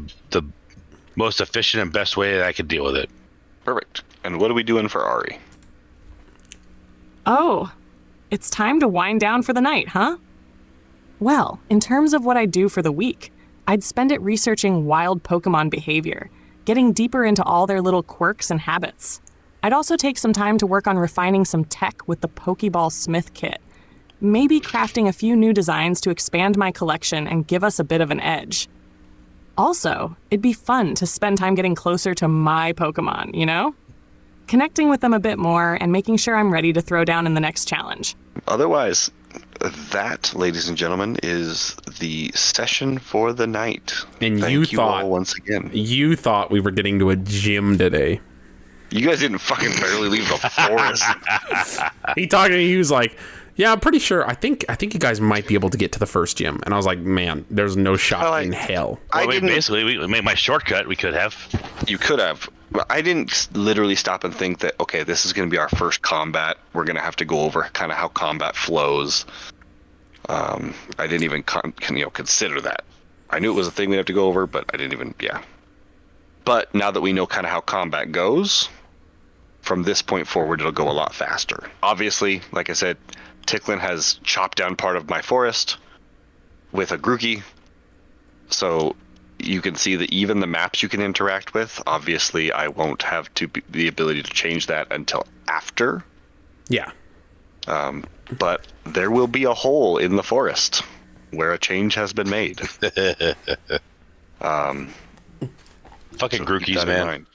most efficient and best way that I could deal with it? Perfect. And what are we doing for Ari? Oh, it's time to wind down for the night, huh? Well, in terms of what I do for the week, I'd spend it researching wild Pokemon behavior, getting deeper into all their little quirks and habits. I'd also take some time to work on refining some tech with the Pokeball Smith kit. Maybe crafting a few new designs to expand my collection and give us a bit of an edge. Also, it'd be fun to spend time getting closer to my Pokemon, you know? Connecting with them a bit more and making sure I'm ready to throw down in the next challenge. Otherwise, that, ladies and gentlemen, is the session for the night. And Thank you thought all once again. You thought we were getting to a gym today. You guys didn't fucking barely leave the forest. He talked to me. He was like, "Yeah, I'm pretty sure. I think you guys might be able to get to the first gym." And I was like, "Man, there's no shot in hell." Well, basically, we made my shortcut. We could have. You could have. But I didn't literally stop and think that, okay, this is going to be our first combat. We're going to have to go over kind of how combat flows. I didn't even consider that. I knew it was a thing we have to go over, but I didn't even, yeah. But now that we know kind of how combat goes, from this point forward, it'll go a lot faster. Obviously, like I said, Ticklin has chopped down part of my forest with a Grookey. So you can see that even the maps you can interact with, obviously I won't have the ability to change that until after. Yeah. But there will be a hole in the forest where a change has been made. Fucking Grookies, man.